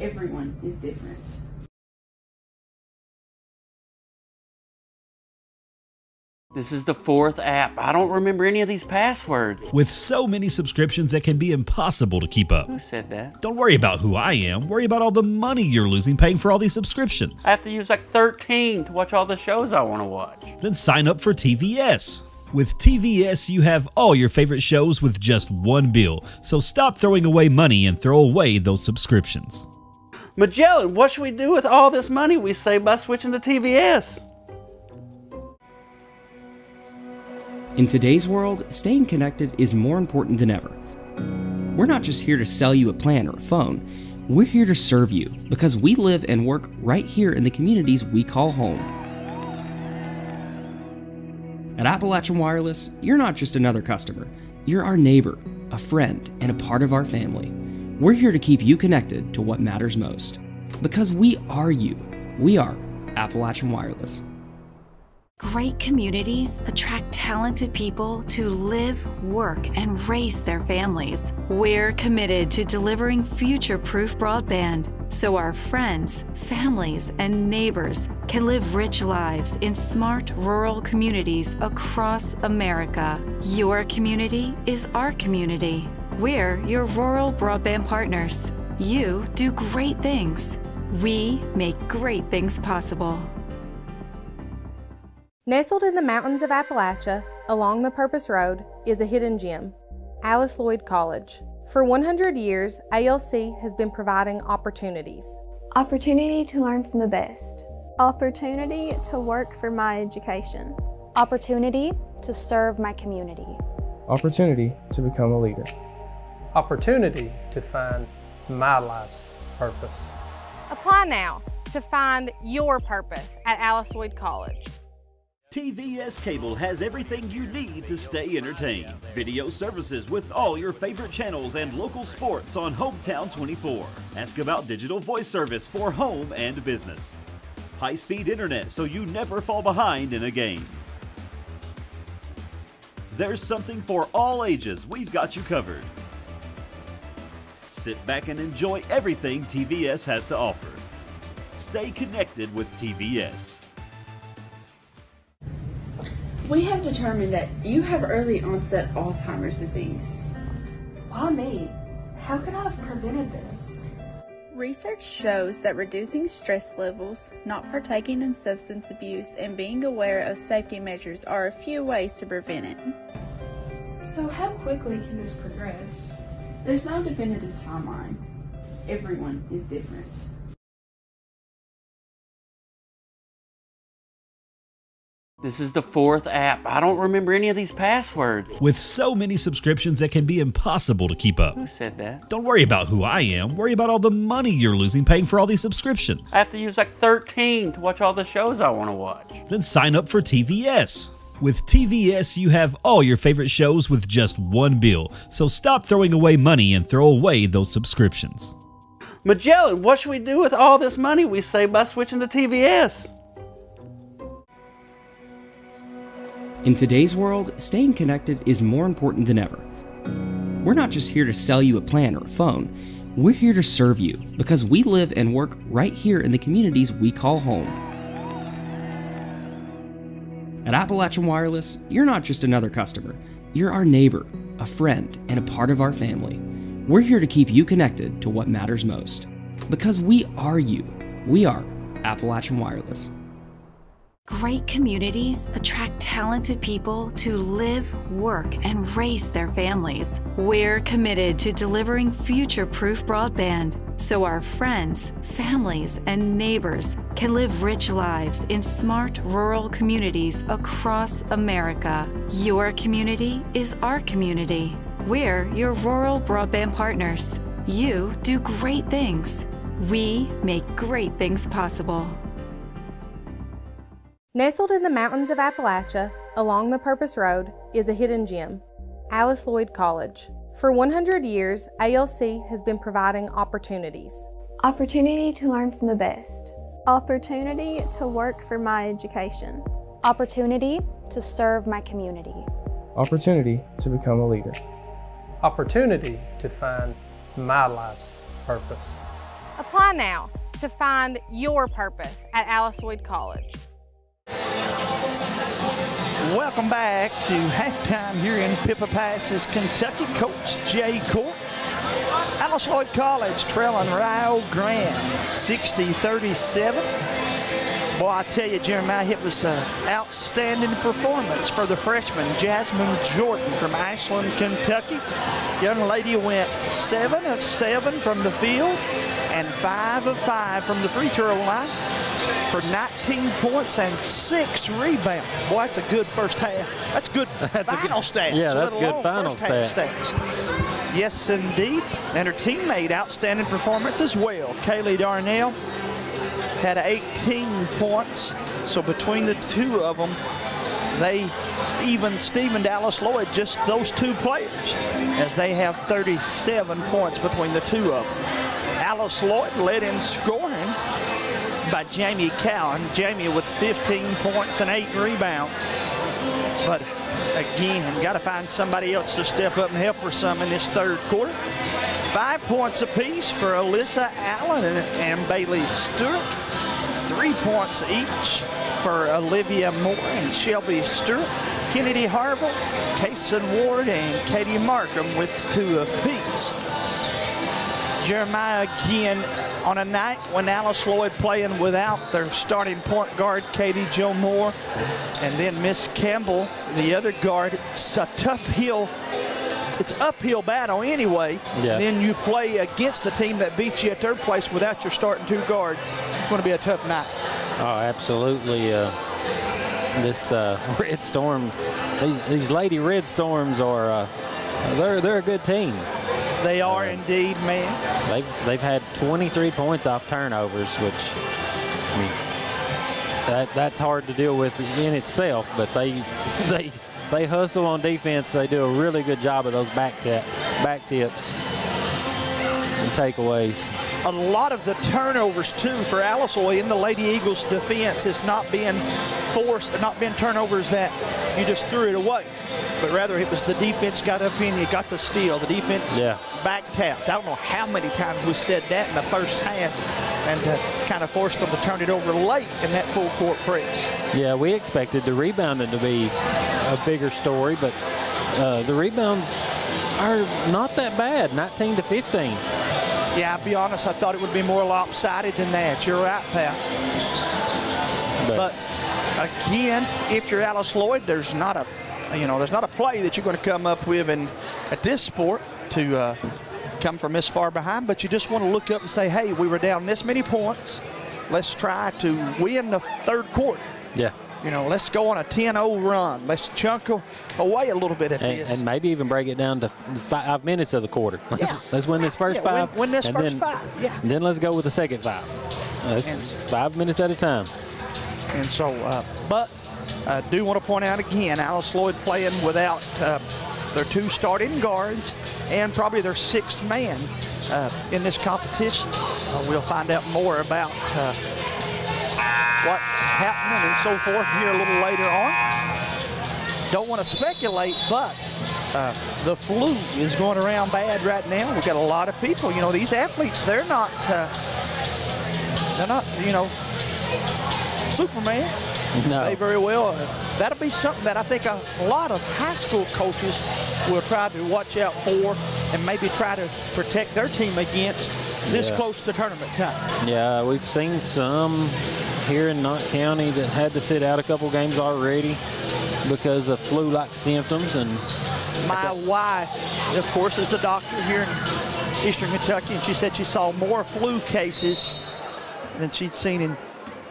Everyone is different. This is the fourth app. I don't remember any of these passwords. With so many subscriptions, it can be impossible to keep up. Who said that? Don't worry about who I am. Worry about all the money you're losing paying for all these subscriptions. I have to use like 13 to watch all the shows I want to watch. Then sign up for TVS. With TVS, you have all your favorite shows with just one bill. So stop throwing away money and throw away those subscriptions. Magellan, what should we do with all this money we save by switching to TVS? In today's world, staying connected is more important than ever. We're not just here to sell you a plan or a phone. We're here to serve you because we live and work right here in the communities we call home. At Appalachian Wireless, you're not just another customer. You're our neighbor, a friend, and a part of our family. We're here to keep you connected to what matters most. Because we are you. We are Appalachian Wireless. Great communities attract talented people to live, work, and raise their families. We're committed to delivering future-proof broadband so our friends, families, and neighbors can live rich lives in smart rural communities across America. Your community is our community. We're your rural broadband partners. You do great things. We make great things possible. Nestled in the mountains of Appalachia, along the Purpose Road, is a hidden gem, Alice Lloyd College. For 100 years, ALC has been providing opportunities. Opportunity to learn from the best. Opportunity to work for my education. Opportunity to serve my community. Opportunity to become a leader. Opportunity to find my life's purpose. Apply now to find your purpose at Alice Lloyd College. TVS Cable has everything you need to stay entertained. Video services with all your favorite channels and local sports on Hometown 24. Ask about digital voice service for home and business. High-speed internet so you never fall behind in a game. There's something for all ages. We've got you covered. Sit back and enjoy everything TVS has to offer. Stay connected with TVS. We have determined that you have early onset Alzheimer's disease. Why me? How could I have prevented this? Research shows that reducing stress levels, not partaking in substance abuse, and being aware of safety measures are a few ways to prevent it. So how quickly can this progress? There's no definitive timeline. Everyone is different. This is the fourth app. I don't remember any of these passwords. With so many subscriptions, it can be impossible to keep up. Who said that? Don't worry about who I am. Worry about all the money you're losing paying for all these subscriptions. I have to use like 13 to watch all the shows I want to watch. Then sign up for TVS. With TVS, you have all your favorite shows with just one bill. So stop throwing away money and throw away those subscriptions. Magellan, what should we do with all this money we save by switching to TVS? In today's world, staying connected is more important than ever. We're not just here to sell you a plan or a phone. We're here to serve you because we live and work right here in the communities we call home. At Appalachian Wireless, you're not just another customer. You're our neighbor, a friend, and a part of our family. We're here to keep you connected to what matters most. Because we are you. We are Appalachian Wireless. Great communities attract talented people to live, work, and raise their families. We're committed to delivering future-proof broadband so our friends, families, and neighbors can live rich lives in smart rural communities across America. Your community is our community. We're your rural broadband partners. You do great things. We make great things possible. Nestled in the mountains of Appalachia, along the Purpose Road, is a hidden gem, Alice Lloyd College. For 100 years, ALC has been providing opportunities. Opportunity to learn from the best. Opportunity to work for my education. Opportunity to serve my community. Opportunity to become a leader. Opportunity to find my life's purpose. Apply now to find your purpose at Alice Lloyd College. Welcome back to halftime here in Pippa Passes, Kentucky. Coach Jay Court. Alice Lloyd College trailing Rio Grande 60-37. Boy, I tell you, Jeremiah, it was an outstanding performance for the freshman Jasmine Jordan from Ashland, Kentucky. Young lady went 7 of 7 from the field and 5 of 5 from the free throw line for 19 points and 6 rebounds. Boy, that's a good first half. That's good final stats. Yeah, that's good final stats. Yes, indeed. And her teammate, outstanding performance as well. Kaylee Darnell had 18 points. So between the two of them, they even Stephen Dallas Lloyd, just those two players, as they have 37 points between the two of them. Alice Lloyd led in scoring by Jamie Cowan. Jamie with 15 points and 8 rebounds. But again, got to find somebody else to step up and help her some in this third quarter. 5 points apiece for Alyssa Allen and Bailey Stewart. 3 points each for Olivia Moore and Shelby Stewart. Kennedy Harville, Kason Ward, and Katie Markham with 2 apiece. Jeremiah again on a night when Alice Lloyd playing without their starting point guard, Katie Jo Moore, and then Miss Campbell, the other guard. It's a tough hill. It's uphill battle anyway. Yeah. Then you play against a team that beat you at third place without your starting 2 guards. It's going to be a tough night. Oh, absolutely. This Red Storm, these Lady Red Storms are they're a good team. They are indeed, man. They've had 23 points off turnovers, which I mean that's hard to deal with in itself. But they hustle on defense. They do a really good job of those back tips and takeaways. A lot of the turnovers too for Alice Lloyd in the Lady Eagles defense has not been turnovers that you just threw it away, but rather it was the defense got up in you, got the steal, the defense back tapped. I don't know how many times we said that in the first half, and kind of forced them to turn it over late in that full court press. Yeah, we expected the rebounding to be a bigger story, but the rebounds are not that bad, 19 to 15. Yeah, I'll be honest, I thought it would be more lopsided than that. You're right, Pat. But again, if you're Alice Lloyd, there's not a play that you're going to come up with at this sport to come from this far behind, but you just want to look up and say, hey, we were down this many points. Let's try to win the third quarter. Yeah. Let's go on a 10-0 run. Let's chunk away a little bit at this. And maybe even break it down to 5 minutes of the quarter. Let's win this first 5. Win this first 5, yeah. And then let's go with the second 5. That's 5 minutes at a time. And so, but I do want to point out again, Alice Lloyd playing without their 2 starting guards and probably their 6th man in this competition. We'll find out more about what's happening and so forth here a little later on. Don't want to speculate, but the flu is going around bad right now. We've got a lot of people. These athletes, they're not Superman. No. They very well. That'll be something that I think a lot of high school coaches will try to watch out for and maybe try to protect their team against this close to tournament time. Yeah, we've seen some here in Knott County that had to sit out a couple games already because of flu-like symptoms. And my wife, of course, is a doctor here in Eastern Kentucky, and she said she saw more flu cases than she'd seen in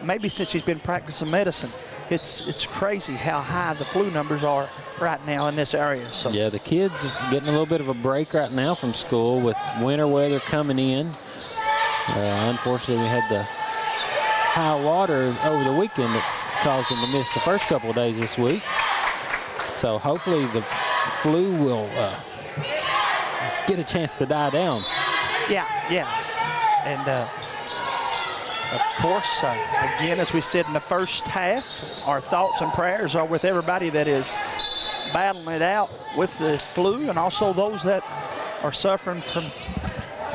maybe since she's been practicing medicine. It's crazy how high the flu numbers are right now in this area. So yeah, the kids are getting a little bit of a break right now from school with winter weather coming in. Unfortunately, we had the high water over the weekend that's caused them to miss the first couple of days this week. So hopefully the flu will get a chance to die down. Yeah. And of course, again, as we said in the first half, our thoughts and prayers are with everybody that is battling it out with the flu and also those that are suffering from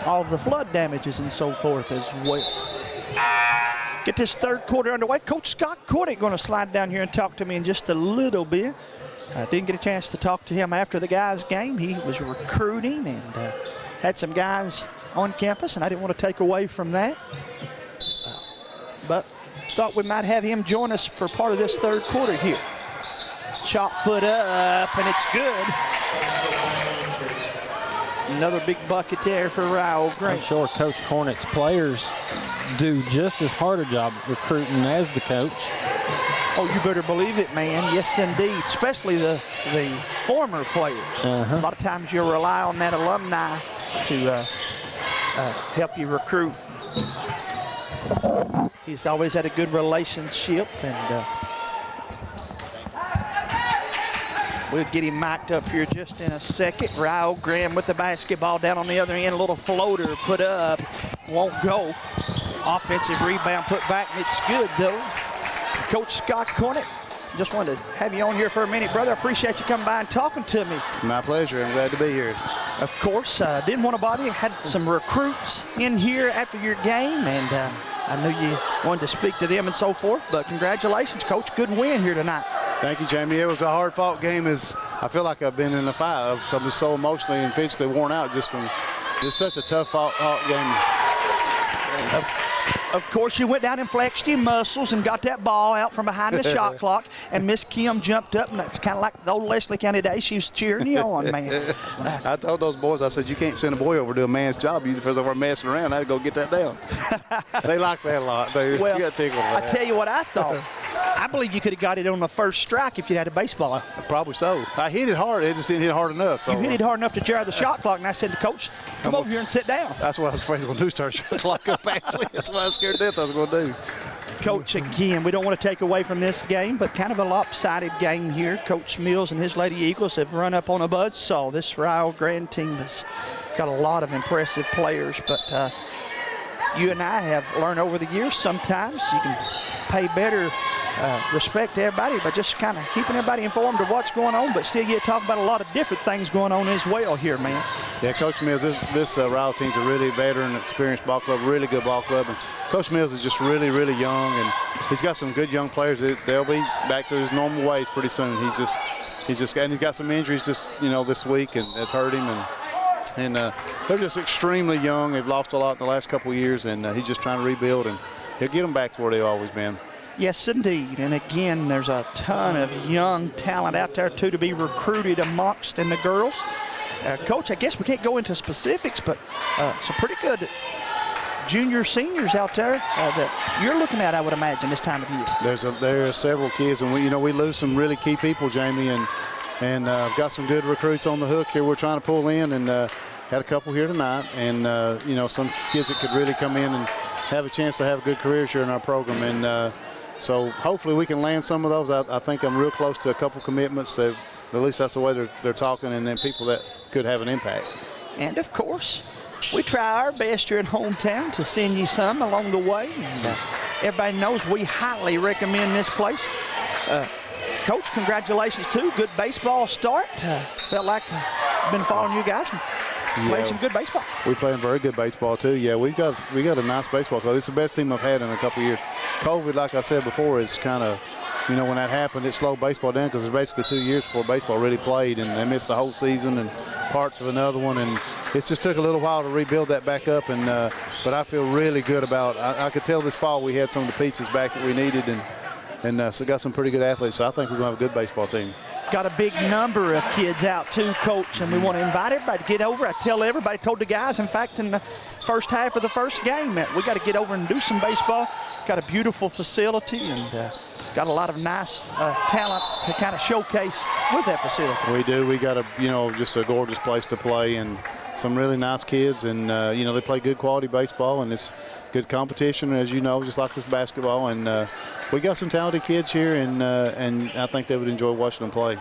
all of the flood damages and so forth as well. Get this third quarter underway. Coach Scott Cordick going to slide down here and talk to me in just a little bit. I didn't get a chance to talk to him after the guys' game. He was recruiting and had some guys on campus, and I didn't want to take away from that. But thought we might have him join us for part of this third quarter here. Shot put up, and it's good. Another big bucket there for Ryle Grande. I'm sure Coach Cornett's players do just as hard a job recruiting as the coach. Oh, you better believe it, man. Yes, indeed, especially the former players. A lot of times you'll rely on that alumni to help you recruit. He's always had a good relationship, and we'll get him mic'd up here just in a second. Ryle Graham with the basketball down on the other end. A little floater put up, won't go. Offensive rebound put back, and it's good, though. Coach Scott Cornett, just wanted to have you on here for a minute, brother. I appreciate you coming by and talking to me. My pleasure. I'm glad to be here. Of course, didn't want to bother you. Had some recruits in here after your game, and I knew you wanted to speak to them and so forth, but congratulations, Coach. Good win here tonight. Thank you, Jamie. It was a hard-fought game. I feel like I've been in a fight. I'm just so emotionally and physically worn out just from it's such a tough game. Of course, you went down and flexed your muscles and got that ball out from behind the shot clock, and Miss Kim jumped up, and that's kind of like the old Leslie County days. She was cheering you on, man. I told those boys, I said, you can't send a boy over to do a man's job. You just over messing around. I had to go get that down. They like that a lot, dude. Well, you got tickled with I that. tell you what I thought. I believe you could have got it on the first strike if you had a baseball. Probably so. I hit it hard. It just didn't hit hard enough. So. You hit it hard enough to jar the shot clock, and I said to Coach, come over here and sit down. That's what I was afraid I was going to do, start shot clock up, actually. That's what I was scared to death I was going to do. Coach, again, we don't want to take away from this game, but kind of a lopsided game here. Coach Mills and his Lady Eagles have run up on a buzzsaw. This Rio Grande team has got a lot of impressive players, but you and I have learned over the years sometimes you can pay better respect to everybody by just kind of keeping everybody informed of what's going on, but still you talk about a lot of different things going on as well here, man. Yeah, Coach Mills, this Rio team's a really veteran, experienced ball club, really good ball club. And Coach Mills is just really, really young, and he's got some good young players. They'll be back to his normal ways pretty soon. He's got some injuries just this week, and it's hurt him. And they're just extremely young. They've lost a lot in the last couple of years, and he's just trying to rebuild, and he'll get them back to where they've always been. Yes, indeed. And again, there's a ton of young talent out there, too, to be recruited amongst in the girls. Coach, I guess we can't go into specifics, but some pretty good junior seniors out there that you're looking at, I would imagine, this time of year. There are several kids, and we lose some really key people, Jamie, and got some good recruits on the hook here we're trying to pull in, and had a couple here tonight, and some kids that could really come in and have a chance to have a good career here in our program, and so hopefully we can land some of those. I think I'm real close to a couple commitments. At least that's the way they're talking, and then people that could have an impact. And of course, we try our best here in hometown to send you some along the way, and everybody knows we highly recommend this place. Coach, congratulations too. Good baseball start. Felt like I've been following you guys. Playing some good baseball. We're playing very good baseball too. Yeah, we got a nice baseball club. It's the best team I've had in a couple of years. COVID, like I said before, is kind of, when that happened, it slowed baseball down because it was basically 2 years before baseball really played, and they missed the whole season and parts of another one, and it just took a little while to rebuild that back up. And but I feel really good about. I could tell this fall we had some of the pieces back that we needed, and so got some pretty good athletes. So I think we're going to have a good baseball team. Got a big number of kids out too, Coach, and we want to invite everybody to get over. I told the guys, in fact, in the first half of the first game, that we got to get over and do some baseball. Got a beautiful facility, and got a lot of nice talent to kind of showcase with that facility. We do. We got just a gorgeous place to play, and some really nice kids, and they play good quality baseball, and it's good competition, as you know, just like with basketball, and we got some talented kids here, and I think they would enjoy watching them play.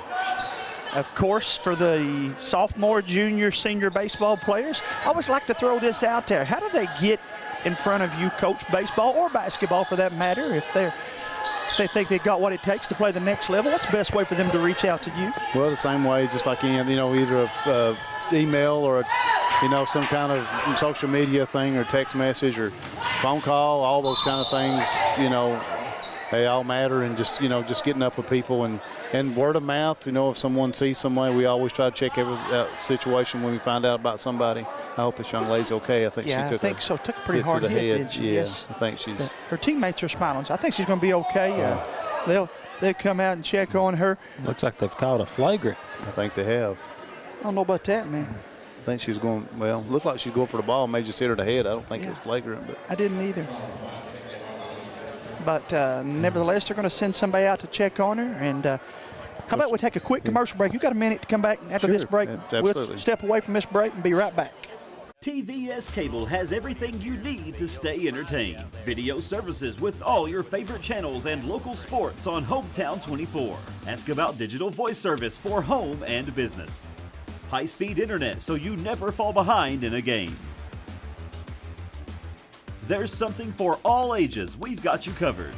Of course, for the sophomore, junior, senior baseball players, I always like to throw this out there. How do they get in front of you, coach baseball or basketball for that matter, if they think they got what it takes to play the next level? What's the best way for them to reach out to you? Well, the same way, just like either a email or some kind of social media thing or text message or phone call, all those kind of things, they all matter, and just getting up with people and word of mouth. If someone sees somebody, we always try to check every situation when we find out about somebody. I hope this young lady's okay. I think I think so. Took a pretty hard hit, didn't she? Yeah, yes. I think she's. Her teammates are smiling. So I think she's going to be okay. They'll come out and check on her. Looks like they've called a flagrant. I think they have. I don't know about that, man. I think she was going. Well, looked like she's going for the ball. May just hit her in the head. I don't think it's flagrant, but I didn't either. But nevertheless, they're going to send somebody out to check on her. And how about we take a quick commercial break? You got a minute to come back after this break. Absolutely. We'll step away from this break and be right back. TVS Cable has everything you need to stay entertained. Video services with all your favorite channels and local sports on Hometown 24. Ask about digital voice service for home and business. High-speed internet so you never fall behind in a game. There's something for all ages. We've got you covered.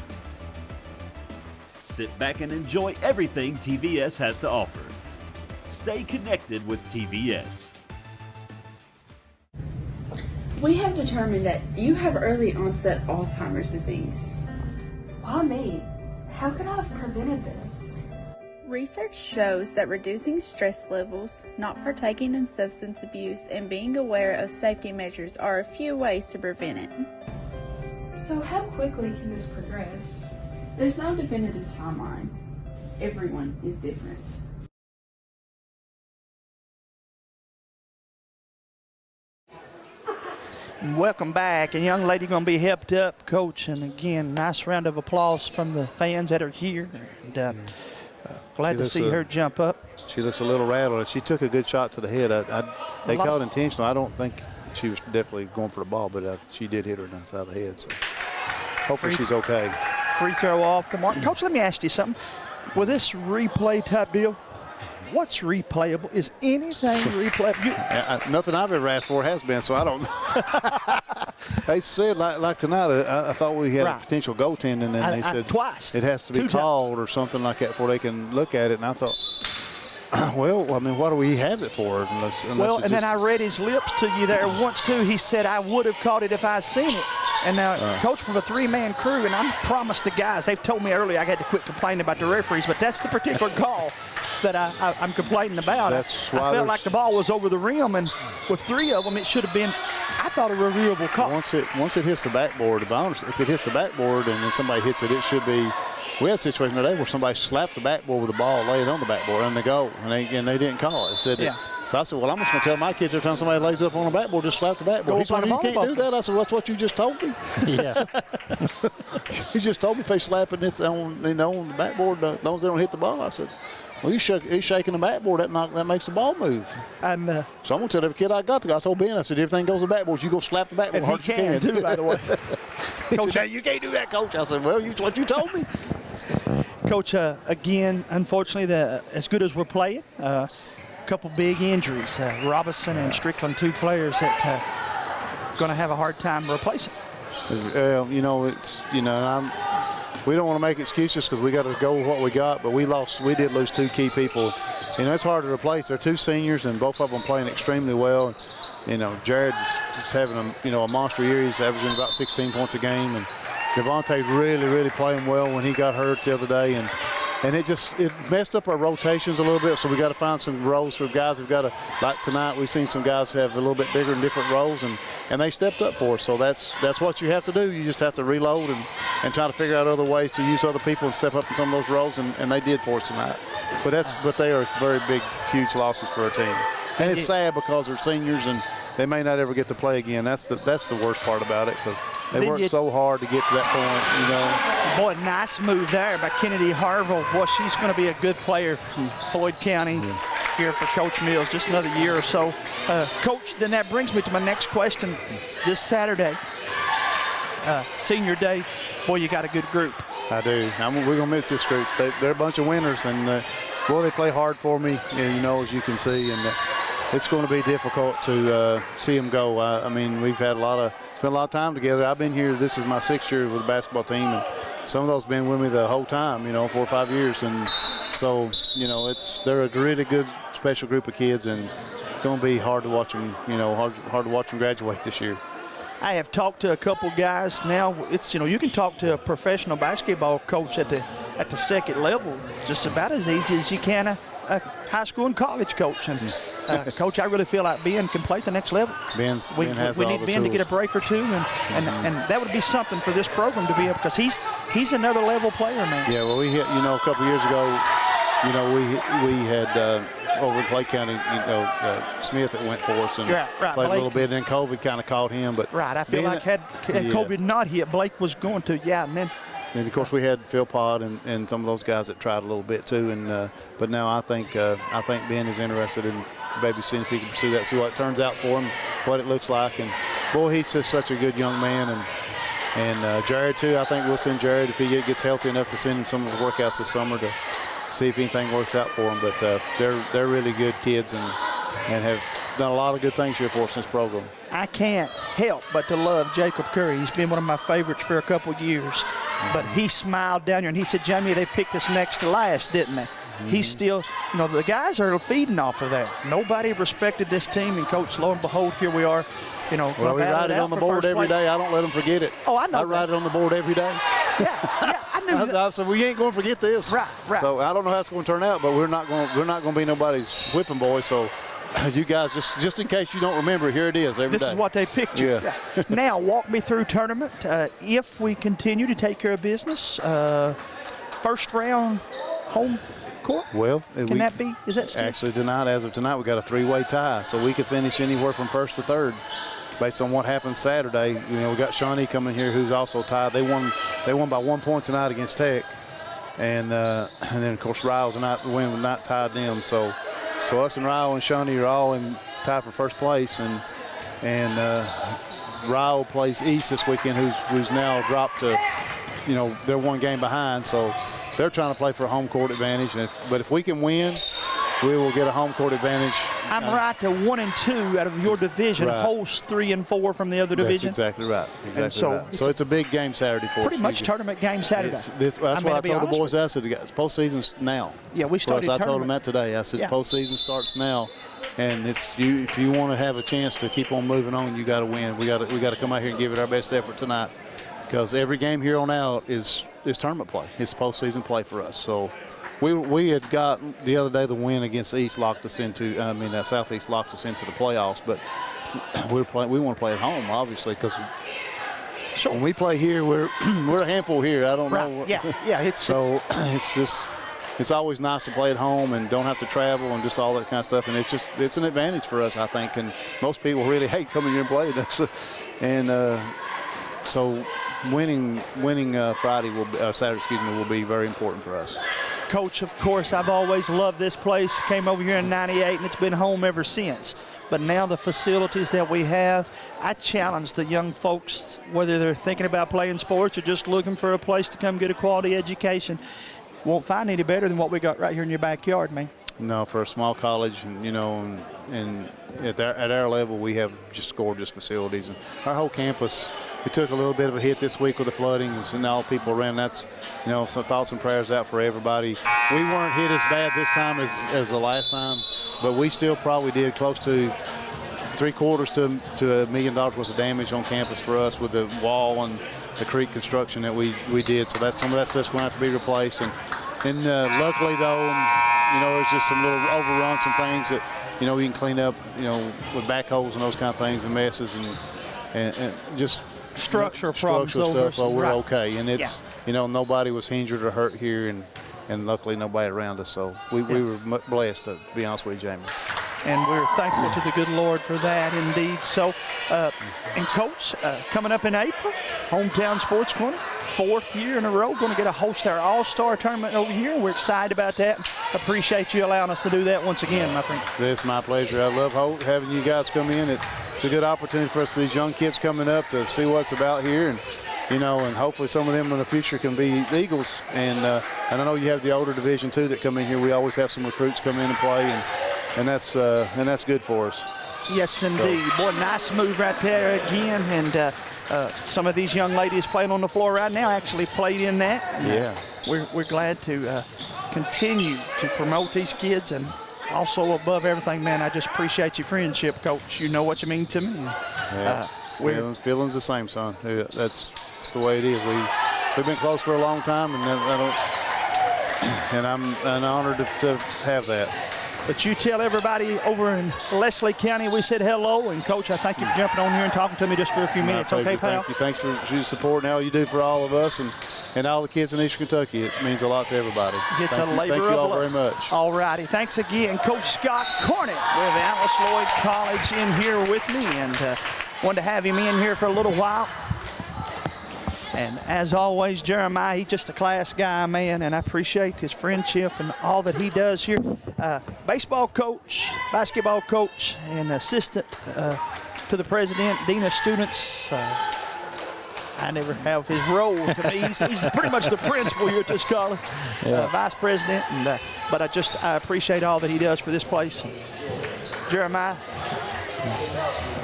Sit back and enjoy everything TVS has to offer. Stay connected with TVS. We have determined that you have early onset Alzheimer's disease. Why me? How could I have prevented this? Research shows that reducing stress levels, not partaking in substance abuse, and being aware of safety measures are a few ways to prevent it. So how quickly can this progress? There's no definitive timeline. Everyone is different. Welcome back, and young lady going to be helped up, Coach. And again, nice round of applause from the fans that are here. And glad to see her jump up. She looks a little rattled. She took a good shot to the head. They called intentional. I don't think she was definitely going for the ball, but she did hit her on the side of the head. So hopefully she's okay. Free throw off the mark. Coach, let me ask you something. With this replay type deal, what's replayable? Is anything replayable? Nothing I've ever asked for has been, so I don't know. They said, like tonight, I thought we had a potential goaltending, and they said twice. It has to be called or something like that before they can look at it. And I thought, well, I mean, what do we have it for? Unless then I read his lips to you there once, too. He said, I would have caught it if I seen it. And now, Coach, with a three-man crew, and I promised the guys, they've told me earlier I had to quit complaining about the referees, but that's the particular call that I'm complaining about. That's why I felt like the ball was over the rim, and with three of them, it should have been, I thought, a reviewable call. Once it hits the backboard, if it hits the backboard and then somebody hits it, it should be. We had a situation today where somebody slapped the backboard with the ball, laid it on the backboard, and they go, and they didn't call it. So I said, well, I'm just going to tell my kids every time somebody lays up on the backboard, just slap the backboard. He said, you can't do that. I said, well, that's what you just told me. Yeah. He just told me if they slapping this on the backboard, as long as they don't hit the ball. I said, well, he's shaking the backboard. That makes the ball move. So I'm going to tell every kid I got to go. I told Ben, I said, everything goes to the backboard. You go slap the backboard hard as you can. Too, by the way. Coach, said, you can't do that, Coach. I said, well, it's what you told me. Coach, again, unfortunately, as good as we're playing, a couple big injuries. Robinson and Strickland, two players that going to have a hard time replacing. We don't want to make excuses because we got to go with what we got, but we did lose two key people. It's hard to replace. They're two seniors, and both of them playing extremely well. Jared's having a monster year. He's averaging about 16 points a game, and Devontae's really, really playing well when he got hurt the other day, and it messed up our rotations a little bit. So we got to find some roles for guys who've got to, like tonight, we've seen some guys have a little bit bigger and different roles, and they stepped up for us. So that's what you have to do. You just have to reload and try to figure out other ways to use other people and step up in some of those roles, and they did for us tonight. But they are very big, huge losses for our team, and it's sad because they're seniors and they may not ever get to play again. That's the worst part about it, because they worked so hard to get to that point, Boy, nice move there by Kennedy Harville. Boy, she's going to be a good player from Floyd County here for Coach Mills, just another year or so. Coach, then that brings me to my next question. This Saturday, senior day, boy, you got a good group. I do. We're going to miss this group. They're a bunch of winners, and boy, they play hard for me, as you can see, and it's going to be difficult to see them go. We've had spent a lot of time together. I've been here. This is my 6th year with the basketball team, and some of those have been with me the whole time, 4 or 5 years. And so, they're a really good, special group of kids, and it's going to be hard to watch them, hard to watch them graduate this year. I have talked to a couple guys now. It's, you can talk to a professional basketball coach at the second level just about as easy as you can a high school and college coach. And Coach, I really feel like Ben can play at the next level. We need Ben to get a break or two, and that would be something for this program to be able, because he's another level player, man. Yeah, well, we hit, a couple years ago, we had over in Clay County, Smith that went for us and played a little bit, and then COVID kind of caught him. But I feel like had COVID not hit, Blake was going to, and then. And of course we had Phil Pod and some of those guys that tried a little bit too, and but now I think Ben is interested in maybe seeing if he can pursue that, see what it turns out for him, what it looks like, and boy, he's just such a good young man, and Jared too. I think we'll send Jared if he gets healthy enough to send him some of the workouts this summer to see if anything works out for him. But they're really good kids and have done a lot of good things here for us in this program. I can't help but to love Jacob Curry. He's been one of my favorites for a couple years. But he smiled down here, and he said, Jamie, they picked us next to last, didn't they? He's still, the guys are feeding off of that. Nobody respected this team, and, Coach, lo and behold, here we are. Well, we write it on the board every day. I don't let them forget it. Oh, I know. I write it on the board every day. Yeah, I knew that. So we ain't going to forget this. Right. So I don't know how it's going to turn out, but we're not going to be nobody's whipping boy. So you guys, just in case you don't remember, here it is every day. This is what they picked you. Yeah. Now, walk me through tournament. If we continue to take care of business, first round home court? Well, Can that be? Is that still? Actually, as of tonight, we got a 3-way tie, so we could finish anywhere from first to third. Based on what happened Saturday, we got Shawnee coming here who's also tied. They won by 1 point tonight against Tech, and then of course Ryle tonight the win not tied them. So us and Ryle and Shawnee are all in tie for first place, and Ryle plays East this weekend, who's now dropped to, they're 1 game behind, so they're trying to play for a home court advantage. But if we can win, we will get a home court advantage. I'm right to 1 and 2 out of your division, Right. host 3 and 4 from the other division. That's exactly right. And so it's a big game Saturday for us. Pretty much tournament game Saturday. That's what I told the boys. I said, postseason's now. Yeah, we started I told them tournament. that today. I said, Yeah. postseason starts now, and if you want to have a chance to keep on moving on, you got to win. We got to come out here and give it our best effort tonight, because every game here on out is tournament play. It's postseason play for us. So we had got the other day the win against East locked us into. Southeast locked us into the playoffs, but we want to play at home, obviously, because when we play here, we're a handful here. I don't know. Yeah. It's always nice to play at home and don't have to travel and just all that kind of stuff. And it's an advantage for us, I think. And most people really hate coming here and playing. So winning Saturday will be very important for us. Coach, of course, I've always loved this place. Came over here in '98, and it's been home ever since. But now the facilities that we have, I challenge the young folks, whether they're thinking about playing sports or just looking for a place to come get a quality education, won't find any better than what we got right here in your backyard, man. No, for a small college, and at our level, we have just gorgeous facilities. And our whole campus, we took a little bit of a hit this week with the flooding and all people around. That's, some thoughts and prayers out for everybody. We weren't hit as bad this time as the last time, but we still probably did close to $750,000 to $1 million worth of damage on campus for us with the wall and the creek construction that we did. So some of that stuff's going to have to be replaced. And luckily, though, there's just some little overruns, some things that, we can clean up, with backhoes and those kind of things and messes and just structural problems. Structural stuff, we're right. okay. And it's, nobody was injured or hurt here, and luckily nobody around us. So we were blessed, to be honest with you, Jamie. And we're thankful to the good Lord for that, indeed. So, and Coach, coming up in April, Hometown Sports Corner, 4th year in a row, going to get to host our All-Star Tournament over here. We're excited about that. Appreciate you allowing us to do that once again, my friend. It's my pleasure. I love having you guys come in. It's a good opportunity for us, these young kids coming up, to see what it's about here, and hopefully some of them in the future can be Eagles. And I know you have the older division too that come in here. We always have some recruits come in and play, and that's good for us. Yes, indeed. Boy, nice move right there again. And some of these young ladies playing on the floor right now actually played in that. Yeah. We're glad to continue to promote these kids, and also above everything, man, I just appreciate your friendship, Coach. You know what you mean to me. Yeah. Feelings the same, son. That's the way it is. We've been close for a long time, and I'm honored to have that. But you tell everybody over in Leslie County we said hello. And, Coach, I thank you for jumping on here and talking to me just for a few minutes. Okay, pal? Thank you. Thanks for your support and all you do for all of us and all the kids in Eastern Kentucky. It means a lot to everybody. It's a labor of love. Thank you all very much. All righty. Thanks again, Coach Scott Cornett with Alice Lloyd College in here with me. And wanted to have him in here for a little while. And as always, Jeremiah, he's just a class guy, man, and I appreciate his friendship and all that he does here. Baseball coach, basketball coach, and assistant to the president, dean of students. I never have his role to me. He's pretty much the principal here at this college, vice president. But I appreciate all that he does for this place. Jeremiah,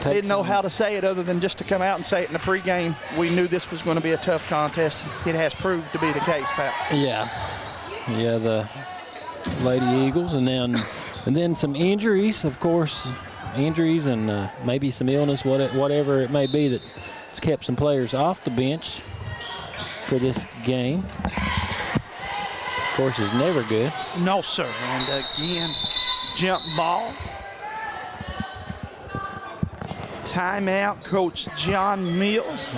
Didn't know how to say it other than just to come out and say it in the pregame. We knew this was going to be a tough contest. It has proved to be the case, Pat. Yeah, the Lady Eagles, and then some injuries, of course, and maybe some illness, whatever it may be, that's kept some players off the bench for this game. Of course, is never good. No, sir. And again, jump ball. Timeout, Coach John Mills.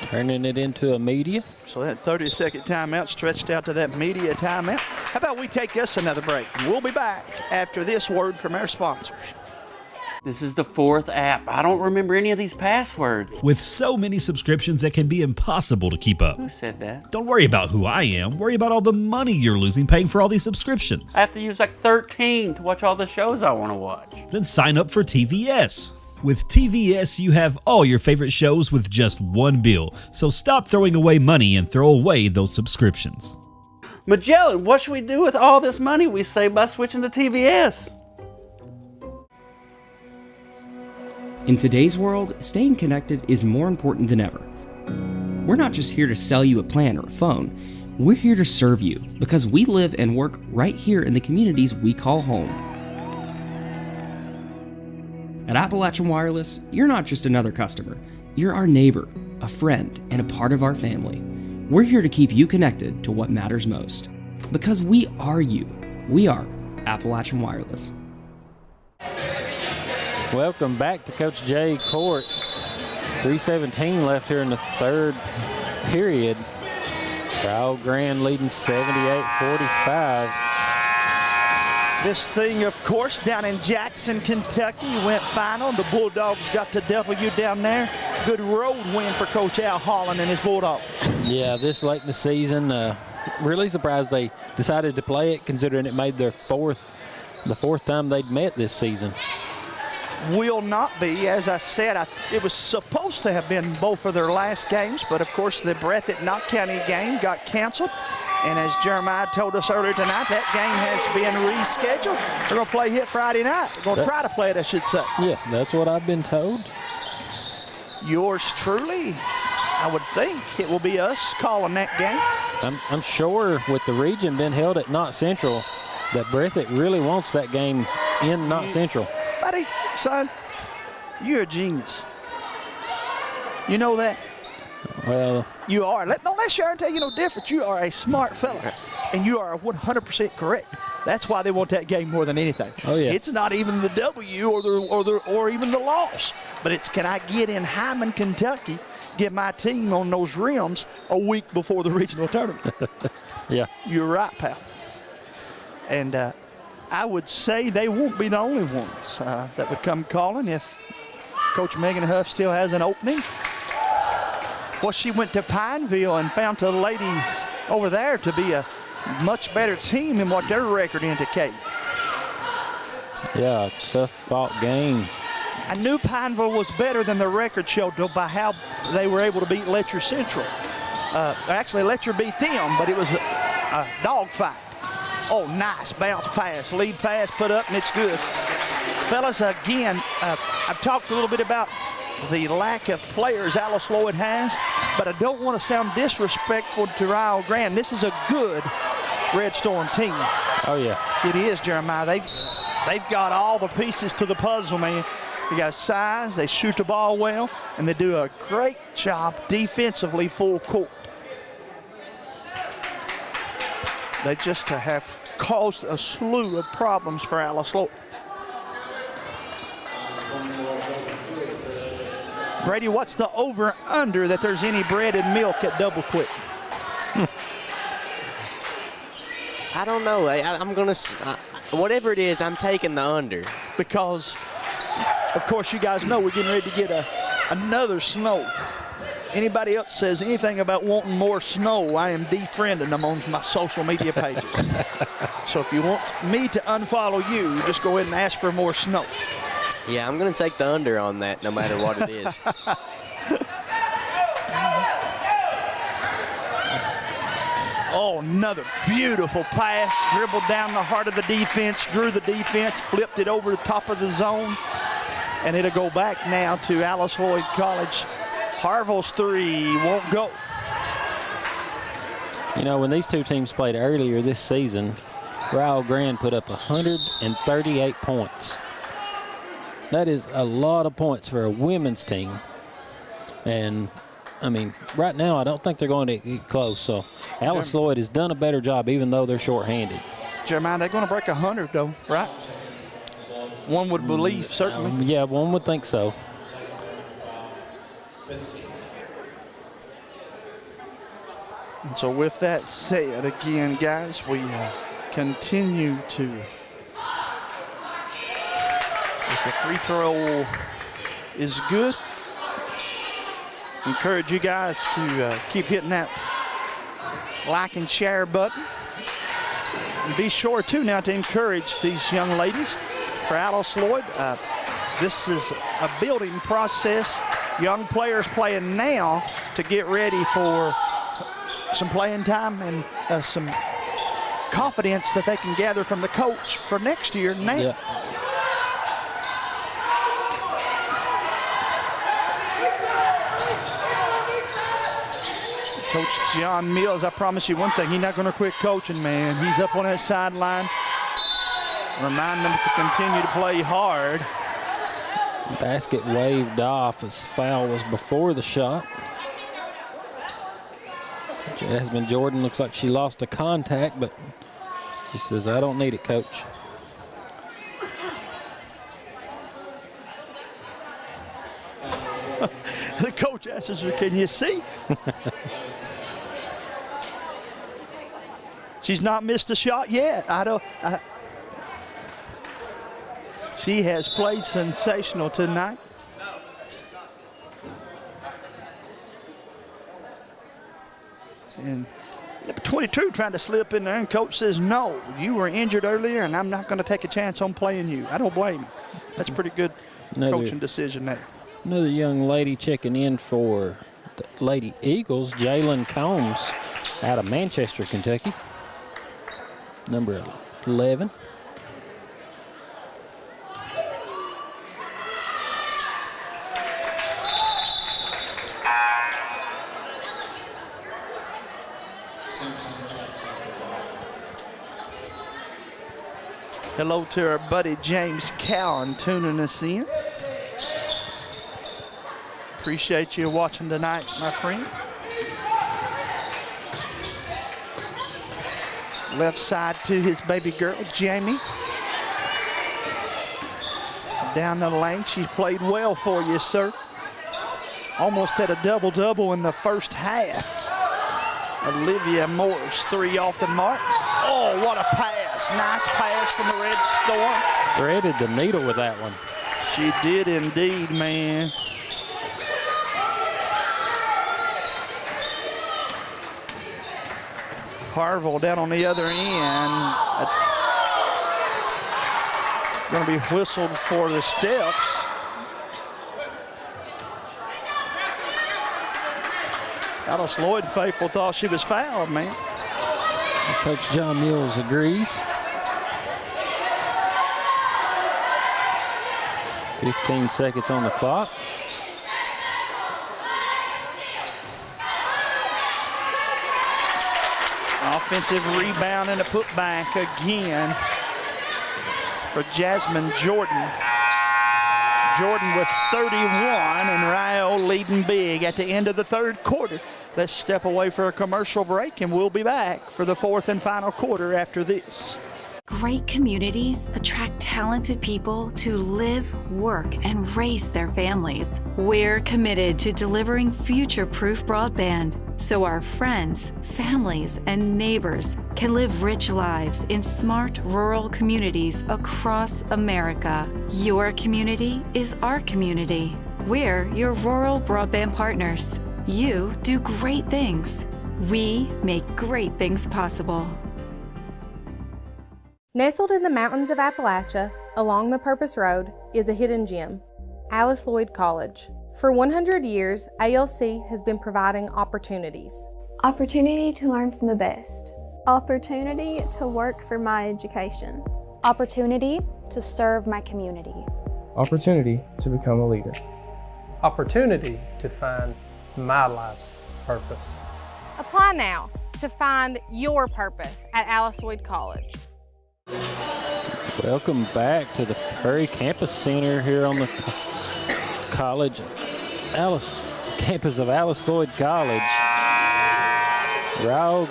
Turning it into a media. So that 30-second timeout stretched out to that media timeout. How about we take us another break? We'll be back after this word from our sponsors. This is the 4th app. I don't remember any of these passwords. With so many subscriptions, it can be impossible to keep up. Who said that? Don't worry about who I am. Worry about all the money you're losing paying for all these subscriptions. I have to use like 13 to watch all the shows I want to watch. Then sign up for TVS. With TVS, you have all your favorite shows with just one bill. So stop throwing away money and throw away those subscriptions. Magellan, what should we do with all this money we save by switching to TVS? In today's world, staying connected is more important than ever. We're not just here to sell you a plan or a phone. We're here to serve you because we live and work right here in the communities we call home. At Appalachian Wireless, you're not just another customer. You're our neighbor, a friend, and a part of our family. We're here to keep you connected to what matters most. Because we are you. We are Appalachian Wireless. Welcome back to Coach J Court. 3:17 left here in the third period. Crowd Grande leading 78-45. This thing, of course, down in Jackson, Kentucky, went final. The Bulldogs got the W down there. Good road win for Coach Al Holland and his Bulldogs. Yeah, this late in the season, really surprised they decided to play it, considering it made the fourth time they'd met this season. Will not be. As I said, it was supposed to have been both of their last games, but of course the Breathitt Knott County game got canceled. And as Jeremiah told us earlier tonight, that game has been rescheduled. They're going to play it Friday night. They're going to try to play it, I should say. Yeah, that's what I've been told. Yours truly, I would think it will be us calling that game. I'm sure with the region being held at Knott Central, that Breathitt really wants that game in Knott Central. Buddy, son, you're a genius. You know that? Well, you are. Don't let Sharon tell you no different. You are a smart fella, and you are 100% correct. That's why they want that game more than anything. Oh yeah. It's not even the W or even the loss, but it's can I get in Hyman, Kentucky, get my team on those rims a week before the regional tournament. Yeah. You're right, pal. And I would say they won't be the only ones that would come calling if Coach Megan Huff still has an opening. Well, she went to Pineville and found the ladies over there to be a much better team than what their record indicates. Yeah, tough fought game. I knew Pineville was better than the record showed though by how they were able to beat Letcher Central. Actually, Letcher beat them, but it was a dogfight. Oh, nice bounce pass, lead pass put up, and it's good. Fellas, again, I've talked a little bit about the lack of players Alice Lloyd has, but I don't want to sound disrespectful to Rio Grande. This is a good Red Storm team. Oh, yeah. It is, Jeremiah. They've got all the pieces to the puzzle, man. They got size, they shoot the ball well, and they do a great job defensively full court. They just have caused a slew of problems for Alice Lloyd. Brady, what's the over-under that there's any bread and milk at Double Quick? I don't know. I'm going to, whatever it is, I'm taking the under. Because, of course, you guys know we're getting ready to get another snow. Anybody else says anything about wanting more snow, I am defriending them on my social media pages. So if you want me to unfollow you, just go ahead and ask for more snow. Yeah, I'm going to take the under on that no matter what it is. Oh, another beautiful pass. Dribbled down the heart of the defense, drew the defense, flipped it over the top of the zone. And it'll go back now to Alice Lloyd College. Harville's three won't go. You know, when these two teams played earlier this season, Grande put up 138 points. That is a lot of points for a women's team. And, I mean, right now I don't think they're going to get close. So Alice Lloyd has done a better job even though they're shorthanded. Jeremiah, they're going to break 100 though, right? One would believe, certainly. Yeah, one would think so. And so with that said, again, guys, we continue to, as the free throw is good, encourage you guys to keep hitting that like and share button. And be sure, too, now to encourage these young ladies. For Alice Lloyd, this is a building process. Young players playing now to get ready for some playing time and some confidence that they can gather from the coach for next year now. Yeah. Coach John Mills, I promise you one thing, he's not going to quit coaching, man. He's up on that sideline. Remind them to continue to play hard. Basket waved off as foul was before the shot. Jasmine Jordan looks like she lost a contact, but she says, I don't need it, coach. The coach asks her, can you see? She's not missed a shot yet. She has played sensational tonight. And number 22 trying to slip in there, and coach says, no, you were injured earlier, and I'm not going to take a chance on playing you. I don't blame you. That's a pretty good coaching decision there. Another young lady checking in for the Lady Eagles, Jalen Combs out of Manchester, Kentucky. Number 11. Hello to our buddy James Cowan tuning us in. Appreciate you watching tonight, my friend. Left side to his baby girl, Jamie. Down the lane, she's played well for you, sir. Almost had a double-double in the first half. Olivia Morris, three off the mark. Oh, what a pass. Nice pass from the Red Storm. Threaded the needle with that one. She did indeed, man. Harville down on the other end. Going to be whistled for the steps. Alice Lloyd faithful thought she was fouled, man. Coach John Mills agrees. 15 seconds on the clock. Offensive rebound and a putback again for Jasmine Jordan. Jordan with 31 and Rio leading big at the end of the third quarter. Let's step away for a commercial break and we'll be back for the fourth and final quarter after this. Great communities attract talented people to live, work, and raise their families. We're committed to delivering future-proof broadband so our friends, families, and neighbors can live rich lives in smart rural communities across America. Your community is our community. We're your rural broadband partners. You do great things. We make great things possible. Nestled in the mountains of Appalachia, along the Purpose Road, is a hidden gem, Alice Lloyd College. For 100 years, ALC has been providing opportunities. Opportunity to learn from the best. Opportunity to work for my education. Opportunity to serve my community. Opportunity to become a leader. Opportunity to find my life's purpose. Apply now to find your purpose at Alice Lloyd College. Welcome back to the Prairie Campus Center here on the campus of Alice Lloyd College.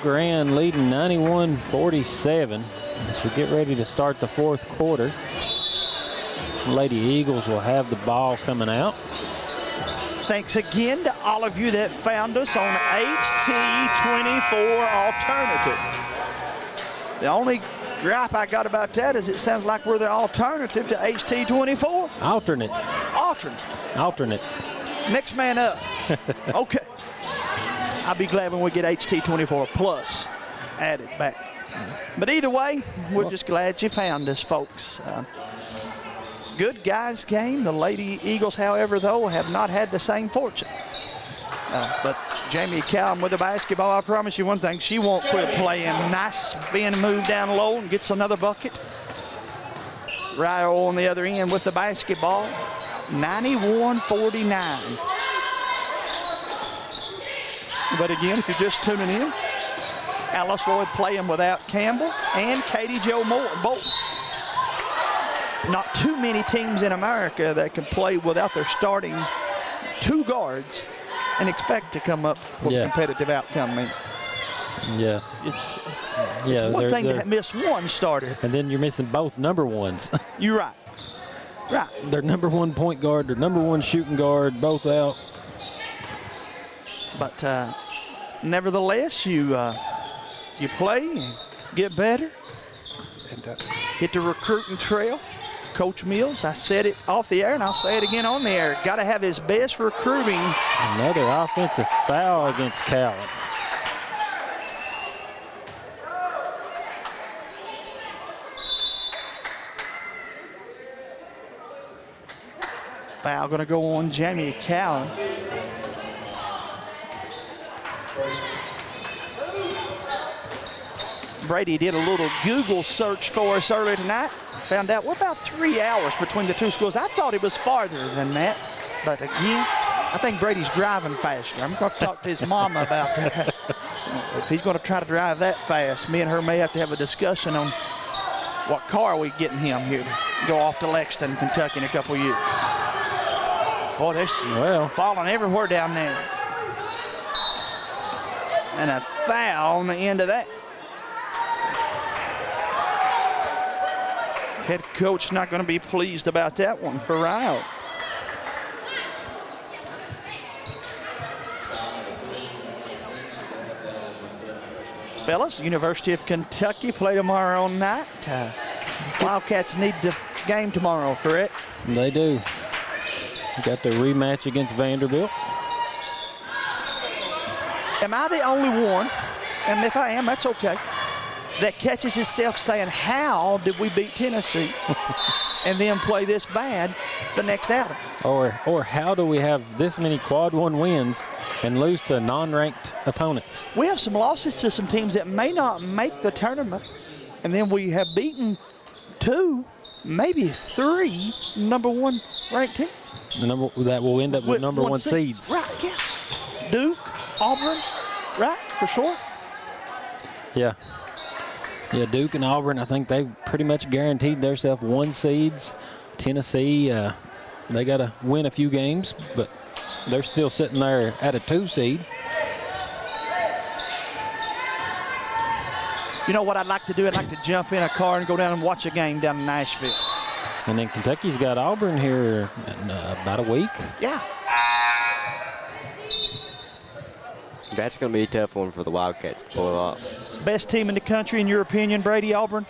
Grande leading 91-47 as we get ready to start the fourth quarter. Lady Eagles will have the ball coming out. Thanks again to all of you that found us on HT24 Alternative. The only gripe I got about that is it sounds like we're the alternative to HT24. Alternate. Next man up. Okay. I'll be glad when we get HT24 Plus added back. But either way, we're just glad you found us, folks. Good guys game. The Lady Eagles, however, though, have not had the same fortune. But Jamie Callum with the basketball, I promise you one thing, she won't quit playing. Nice being moved down low and gets another bucket. Ryo on the other end with the basketball. 91-49. But again, if you're just tuning in, Alice Lloyd playing without Campbell and Katie Jo Moore, both. Not too many teams in America that can play without their starting two guards and expect to come up with a competitive outcome. Yeah. It's one thing to miss one starter. And then you're missing both number ones. You're right. Right. Their number one point guard, their number one shooting guard, both out. But nevertheless, you play and get better and hit the recruiting trail. Coach Mills, I said it off the air and I'll say it again on the air. Got to have his best recruiting. Another offensive foul against Callan. Foul going to go on Jamie Callan. Brady did a little Google search for us earlier tonight. Found out we're about 3 hours between the two schools. I thought it was farther than that. But again, I think Brady's driving faster. I'm going to talk to his mama about that. If he's going to try to drive that fast, me and her may have to have a discussion on what car we getting him here to go off to Lexington, Kentucky in a couple years. Boy, they're falling everywhere down there. And a foul on the end of that. Head coach not going to be pleased about that one for Ryle. Fellas, University of Kentucky play tomorrow night. Wildcats need the game tomorrow, correct? They do. Got the rematch against Vanderbilt. Am I the only one, and if I am, that's okay, that catches himself saying, how did we beat Tennessee and then play this bad the next outing? Or how do we have this many quad one wins and lose to non-ranked opponents? We have some losses to some teams that may not make the tournament, and then we have beaten 2, maybe 3 number 1 ranked teams. That will end up with number 1 seeds. Right, yeah. Duke, Auburn, right, for sure. Yeah. Yeah, Duke and Auburn, I think they pretty much guaranteed themselves 1 seeds. Tennessee, they got to win a few games, but they're still sitting there at a 2 seed. You know what I'd like to do? I'd like to jump in a car and go down and watch a game down in Nashville. And then Kentucky's got Auburn here in about a week. Yeah. That's going to be a tough one for the Wildcats to pull off. Best team in the country, in your opinion, Brady, Auburn?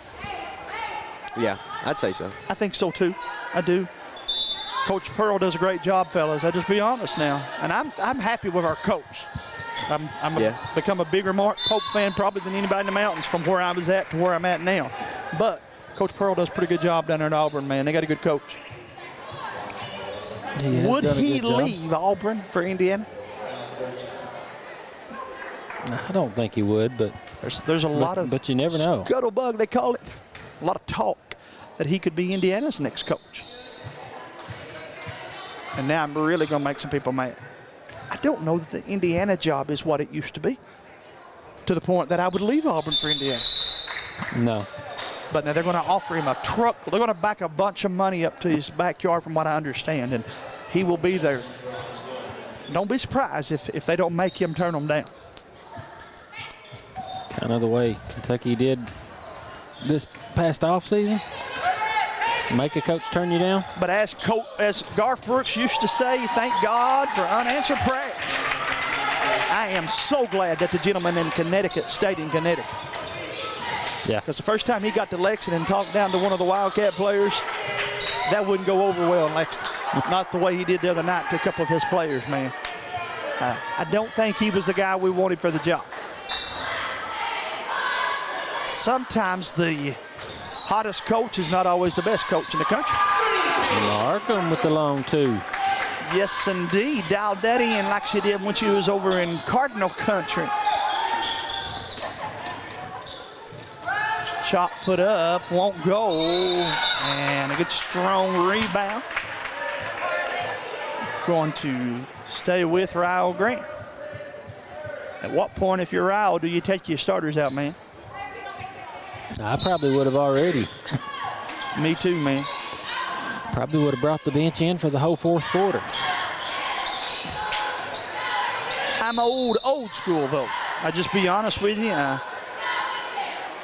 Yeah, I'd say so. I think so, too. I do. Coach Pearl does a great job, fellas. I'll just be honest now. And I'm happy with our coach. I'm become a bigger Mark Pope fan probably than anybody in the mountains from where I was at to where I'm at now. But Coach Pearl does a pretty good job down there at Auburn, man. They got a good coach. Would he leave Auburn for Indiana? I don't think he would, but there's a lot of but you never know. Scuttlebug, they call it. A lot of talk that he could be Indiana's next coach. And now I'm really going to make some people mad. I don't know that the Indiana job is what it used to be, to the point that I would leave Auburn for Indiana. No. But now they're going to offer him a truck. They're going to back a bunch of money up to his backyard, from what I understand, and he will be there. Don't be surprised if they don't make him turn them down. Kind of the way Kentucky did this past offseason. Make a coach turn you down. But as Garth Brooks used to say, thank God for unanswered prayer. I am so glad that the gentleman in Connecticut stayed in Connecticut. Yeah. Because the first time he got to Lexington and talked down to one of the Wildcat players, that wouldn't go over well in Lexington. Not the way he did the other night to a couple of his players, man. I don't think he was the guy we wanted for the job. Sometimes the hottest coach is not always the best coach in the country. Markham with the long two. Yes, indeed. Dialed that in like she did when she was over in Cardinal country. Shot put up, won't go. And a good strong rebound. Going to stay with Ryle Grant. At what point, if you're Ryle, do you take your starters out, man? I probably would have already. Me too, man. Probably would have brought the bench in for the whole fourth quarter. I'm old school, though. I'll just be honest with you.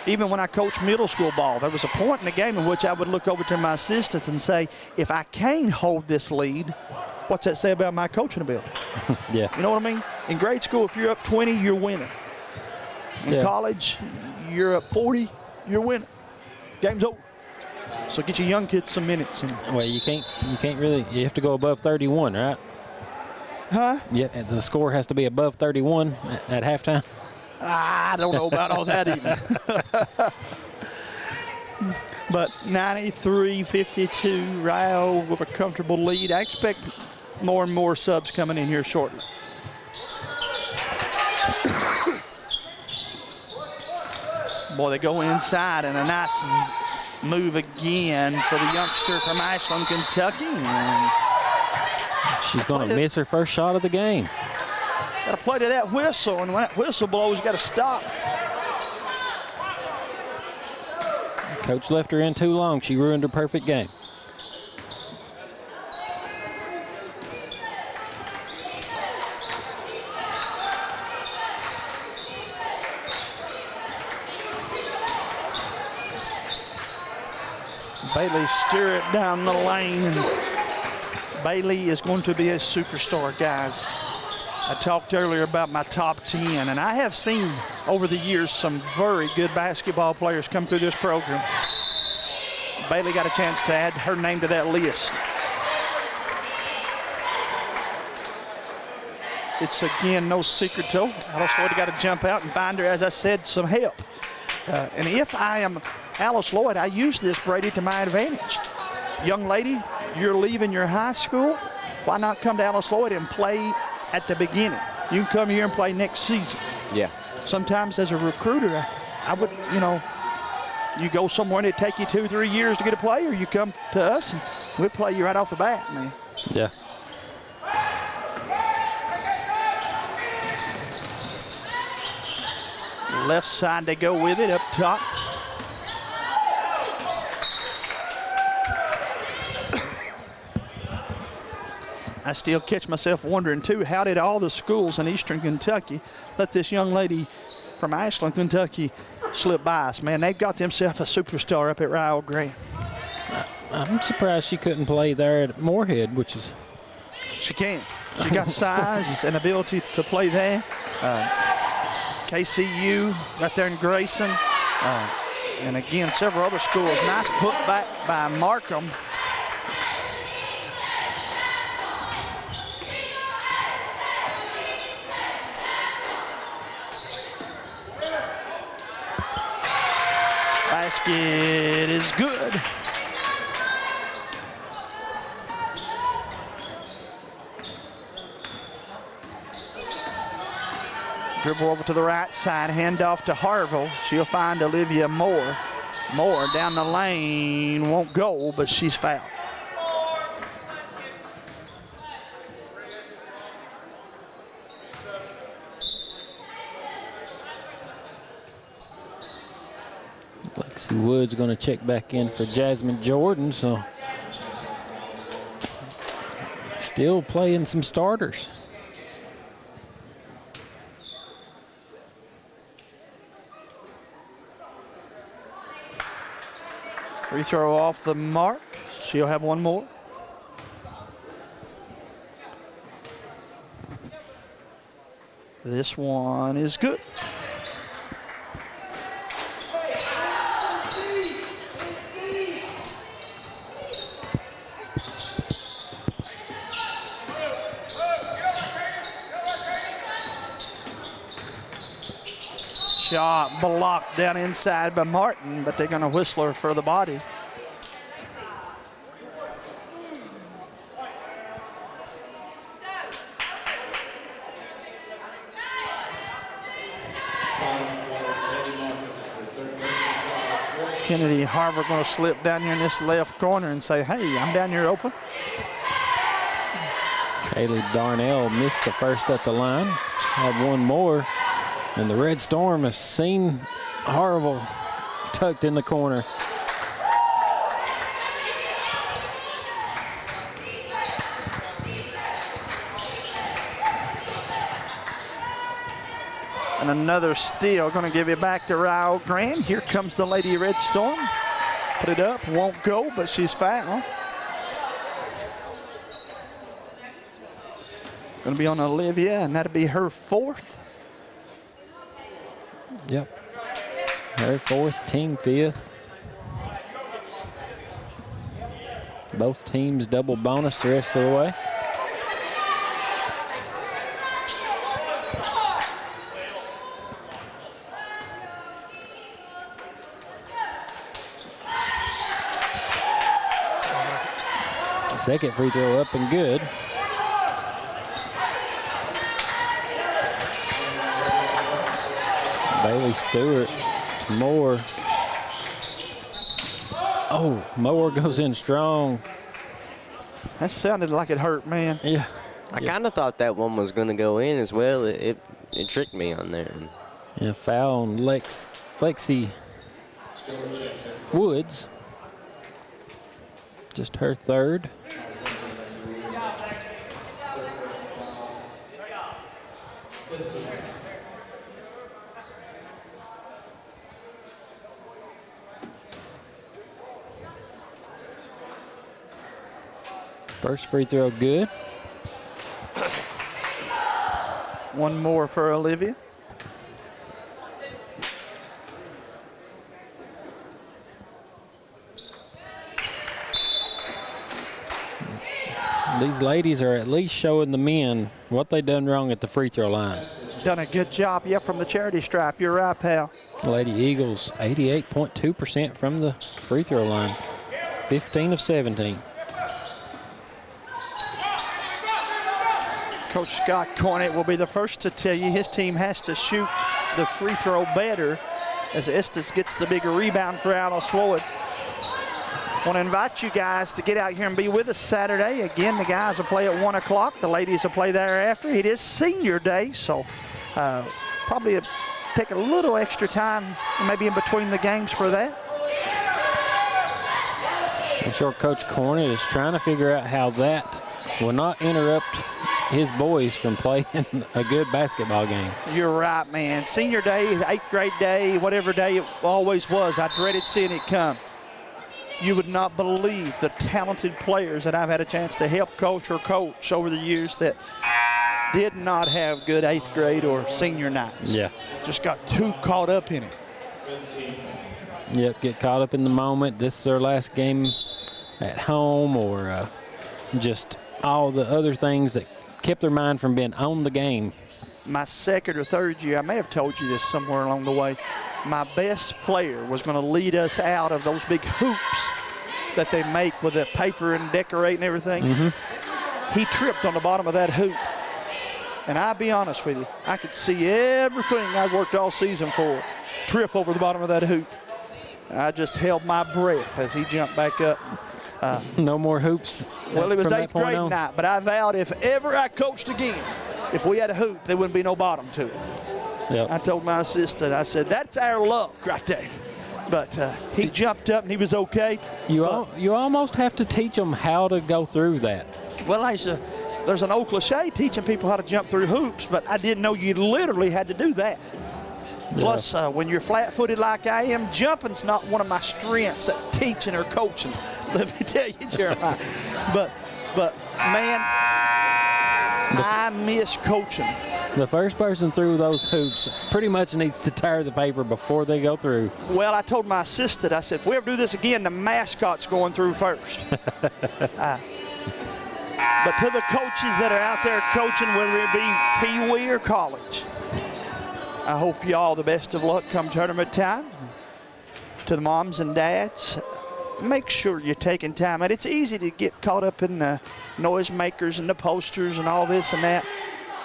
Even when I coached middle school ball, there was a point in the game in which I would look over to my assistants and say, if I can't hold this lead, what's that say about my coaching ability? Yeah. You know what I mean? In grade school, if you're up 20, you're winning. In college, you're up 40, you're winning. Game's over. So get your young kids some minutes. Well, you can't really, you have to go above 31, right? Huh? Yeah, the score has to be above 31 at halftime. I don't know about all that even. But 93-52, Ryle with a comfortable lead. I expect more and more subs coming in here shortly. Boy, they go inside, and a nice move again for the youngster from Ashland, Kentucky. And she's going to miss her first shot of the game. Got to play to that whistle, and when that whistle blows, you got to stop. Coach left her in too long. She ruined her perfect game. Bailey steer it down the lane. Bailey is going to be a superstar, guys. I talked earlier about my top 10, and I have seen over the years some very good basketball players come through this program. Bailey got a chance to add her name to that list. It's, again, no secret to Alice Lloyd got to jump out and find her, as I said, some help. And if I am Alice Lloyd, I use this, Brady, to my advantage. Young lady, you're leaving your high school. Why not come to Alice Lloyd and play at the beginning? You can come here and play next season. Yeah. Sometimes as a recruiter, I would, you go somewhere and it take you 2-3 years to get a play, or you come to us and we'll play you right off the bat, man. Yeah. Left side, they go with it up top. I still catch myself wondering, too, how did all the schools in eastern Kentucky let this young lady from Ashland, Kentucky, slip by us? Man, they've got themselves a superstar up at Ryle Grant. I'm surprised she couldn't play there at Moorhead, which is... She can. She got size and ability to play there. KCU right there in Grayson. And, again, several other schools. Nice putback by Markham. Basket is good. Dribble over to the right side, handoff to Harville. She'll find Olivia Moore. Moore down the lane, won't go, but she's fouled. Lexi Wood's going to check back in for Jasmine Jordan, so still playing some starters. Free throw off the mark. She'll have one more. This one is good. Shot blocked down inside by Martin, but they're going to whistle her for the body. Kennedy Harvard going to slip down here in this left corner and say, hey, I'm down here open. Kaylee Darnell missed the first at the line. Had one more. And the Red Storm has seen Harville tucked in the corner. And another steal, going to give it back to Rio Grande. Here comes the Lady Red Storm. Put it up, won't go, but she's fouled. Going to be on Olivia, and that'll be her fourth. Yep. Her fourth, team fifth. Both teams double bonus the rest of the way. Second free throw up and good. Bailey Stewart to Moore. Oh, Moore goes in strong. That sounded like it hurt, man. Yeah. I kind of thought that one was going to go in as well. It tricked me on there. Yeah, foul on Lexi Woods. Just her third. First free throw good. One more for Olivia. These ladies are at least showing the men what they done wrong at the free throw line. Done a good job, yeah, from the charity stripe. You're right, pal. Lady Eagles, 88.2% from the free throw line. 15 of 17. Coach Scott Cornett will be the first to tell you his team has to shoot the free throw better as Estes gets the bigger rebound for Alice Lloyd. Want to invite you guys to get out here and be with us Saturday. Again, the guys will play at 1 o'clock. The ladies will play thereafter. It is senior day, so probably take a little extra time maybe in between the games for that. I'm sure Coach Cornett is trying to figure out how that will not interrupt his boys from playing a good basketball game. You're right, man. Senior day, 8th grade day, whatever day it always was, I dreaded seeing it come. You would not believe the talented players that I've had a chance to help coach or coach over the years that did not have good 8th grade or senior nights. Yeah. Just got too caught up in it. Yep, get caught up in the moment. This is their last game at home, or just all the other things that kept their mind from being on the game. My second or third year, I may have told you this somewhere along the way, my best player was going to lead us out of those big hoops that they make with the paper and decorate and everything. He tripped on the bottom of that hoop And I'll be honest with you, I could see everything I worked all season for trip over the bottom of that hoop. I just held my breath as he jumped back up. No more hoops. Well, it was from 8th that point grade on? night, but I vowed if ever I coached again, if we had a hoop, there wouldn't be no bottom to it. Yep. I told my assistant, I said, that's our luck right there. But he jumped up and he was okay. You almost have to teach them how to go through that. Well, there's an old cliche teaching people how to jump through hoops, but I didn't know you literally had to do that. Yeah. Plus, when you're flat-footed like I am, jumping's not one of my strengths at teaching or coaching. Let me tell you, Jeremiah. But man, I miss coaching. The first person through those hoops pretty much needs to tear the paper before they go through. Well, I told my assistant, I said, if we ever do this again, the mascot's going through first. But to the coaches that are out there coaching, whether it be Pee Wee or college, I hope you all the best of luck come tournament time. To the moms and dads, make sure you're taking time. And it's easy to get caught up in the noisemakers and the posters and all this and that.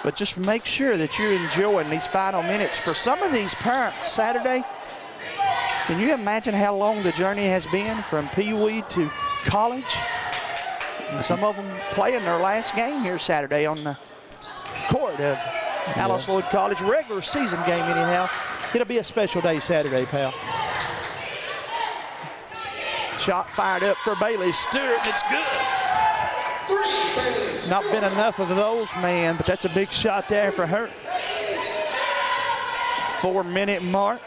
But just make sure that you're enjoying these final minutes. For some of these parents, Saturday, can you imagine how long the journey has been from Pee Wee to college? And some of them playing their last game here Saturday on the court of Alice Lloyd College. Regular season game anyhow. It'll be a special day Saturday, pal. Shot fired up for Bailey Stewart, and it's good. Not been enough of those, man, but that's a big shot there for her. 4-minute mark.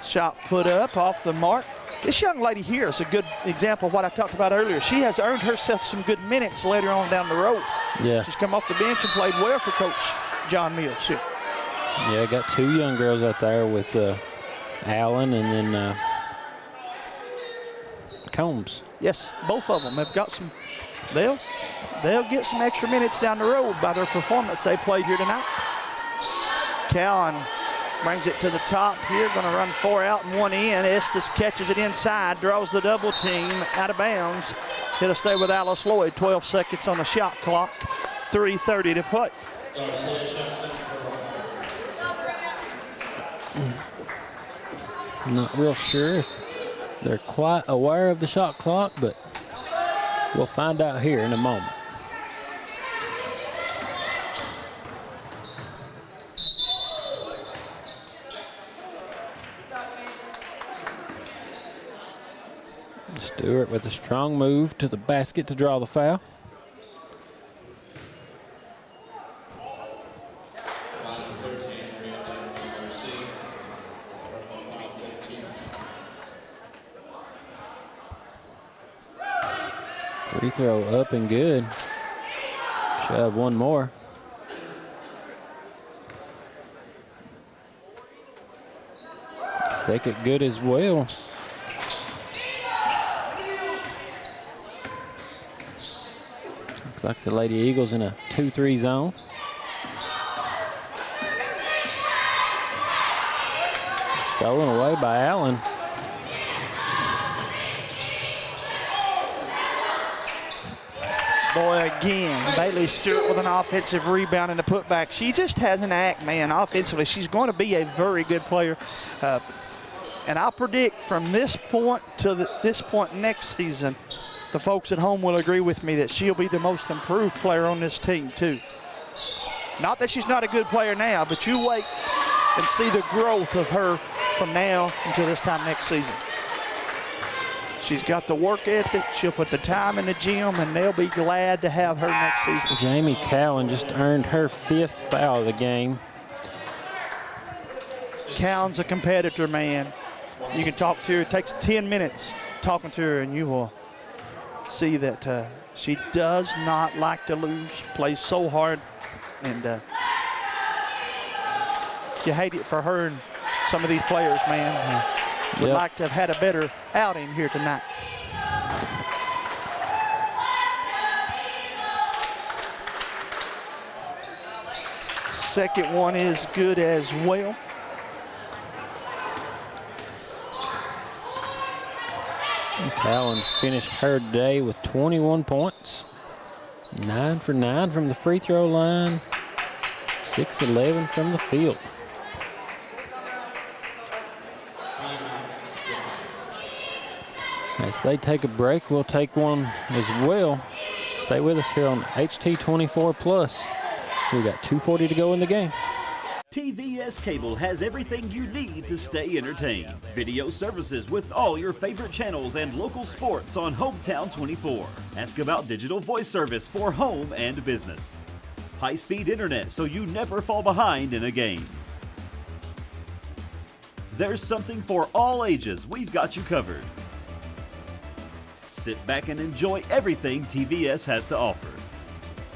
Shot put up off the mark. This young lady here is a good example of what I talked about earlier. She has earned herself some good minutes later on down the road. Yeah. She's come off the bench and played well for Coach John Mills here. Yeah, got two young girls out there with Allen and then Combs. Yes, both of them have got some. They'll get some extra minutes down the road by their performance they played here tonight. Cowan brings it to the top here, going to run 4 out and 1 in. Estes catches it inside, draws the double team out of bounds. It'll stay with Alice Lloyd. 12 seconds on the shot clock. 3:30 to play. I'm not real sure if they're quite aware of the shot clock, but we'll find out here in a moment. Stewart with a strong move to the basket to draw the foul. Free throw up and good. Should have one more. Second good as well. Looks like the Lady Eagles in a 2-3 zone. Stolen away by Allen. Boy, again, Bailey Stewart with an offensive rebound and a putback. She just has an act, man, offensively. She's going to be a very good player. And I'll predict from this point to this point next season, the folks at home will agree with me that she'll be the most improved player on this team, too. Not that she's not a good player now, but you wait and see the growth of her from now until this time next season. She's got the work ethic. She'll put the time in the gym, and they'll be glad to have her next season. Jamie Cowan just earned her 5th foul of the game. Cowan's a competitor, man. You can talk to her. It takes 10 minutes talking to her, and you will see that she does not like to lose, plays so hard, and you hate it for her and some of these players, man. Would like to have had a better outing here tonight. Second one is good as well. Talon finished her day with 21 points. 9 for 9 from the free throw line. 6-11 from the field. As they take a break, we'll take one as well. Stay with us here on HT24 Plus. We got 2:40 to go in the game. TVS Cable has everything you need to stay entertained. Video services with all your favorite channels and local sports on Hometown 24. Ask about digital voice service for home and business. High-speed internet so you never fall behind in a game. There's something for all ages. We've got you covered. Sit back and enjoy everything TVS has to offer.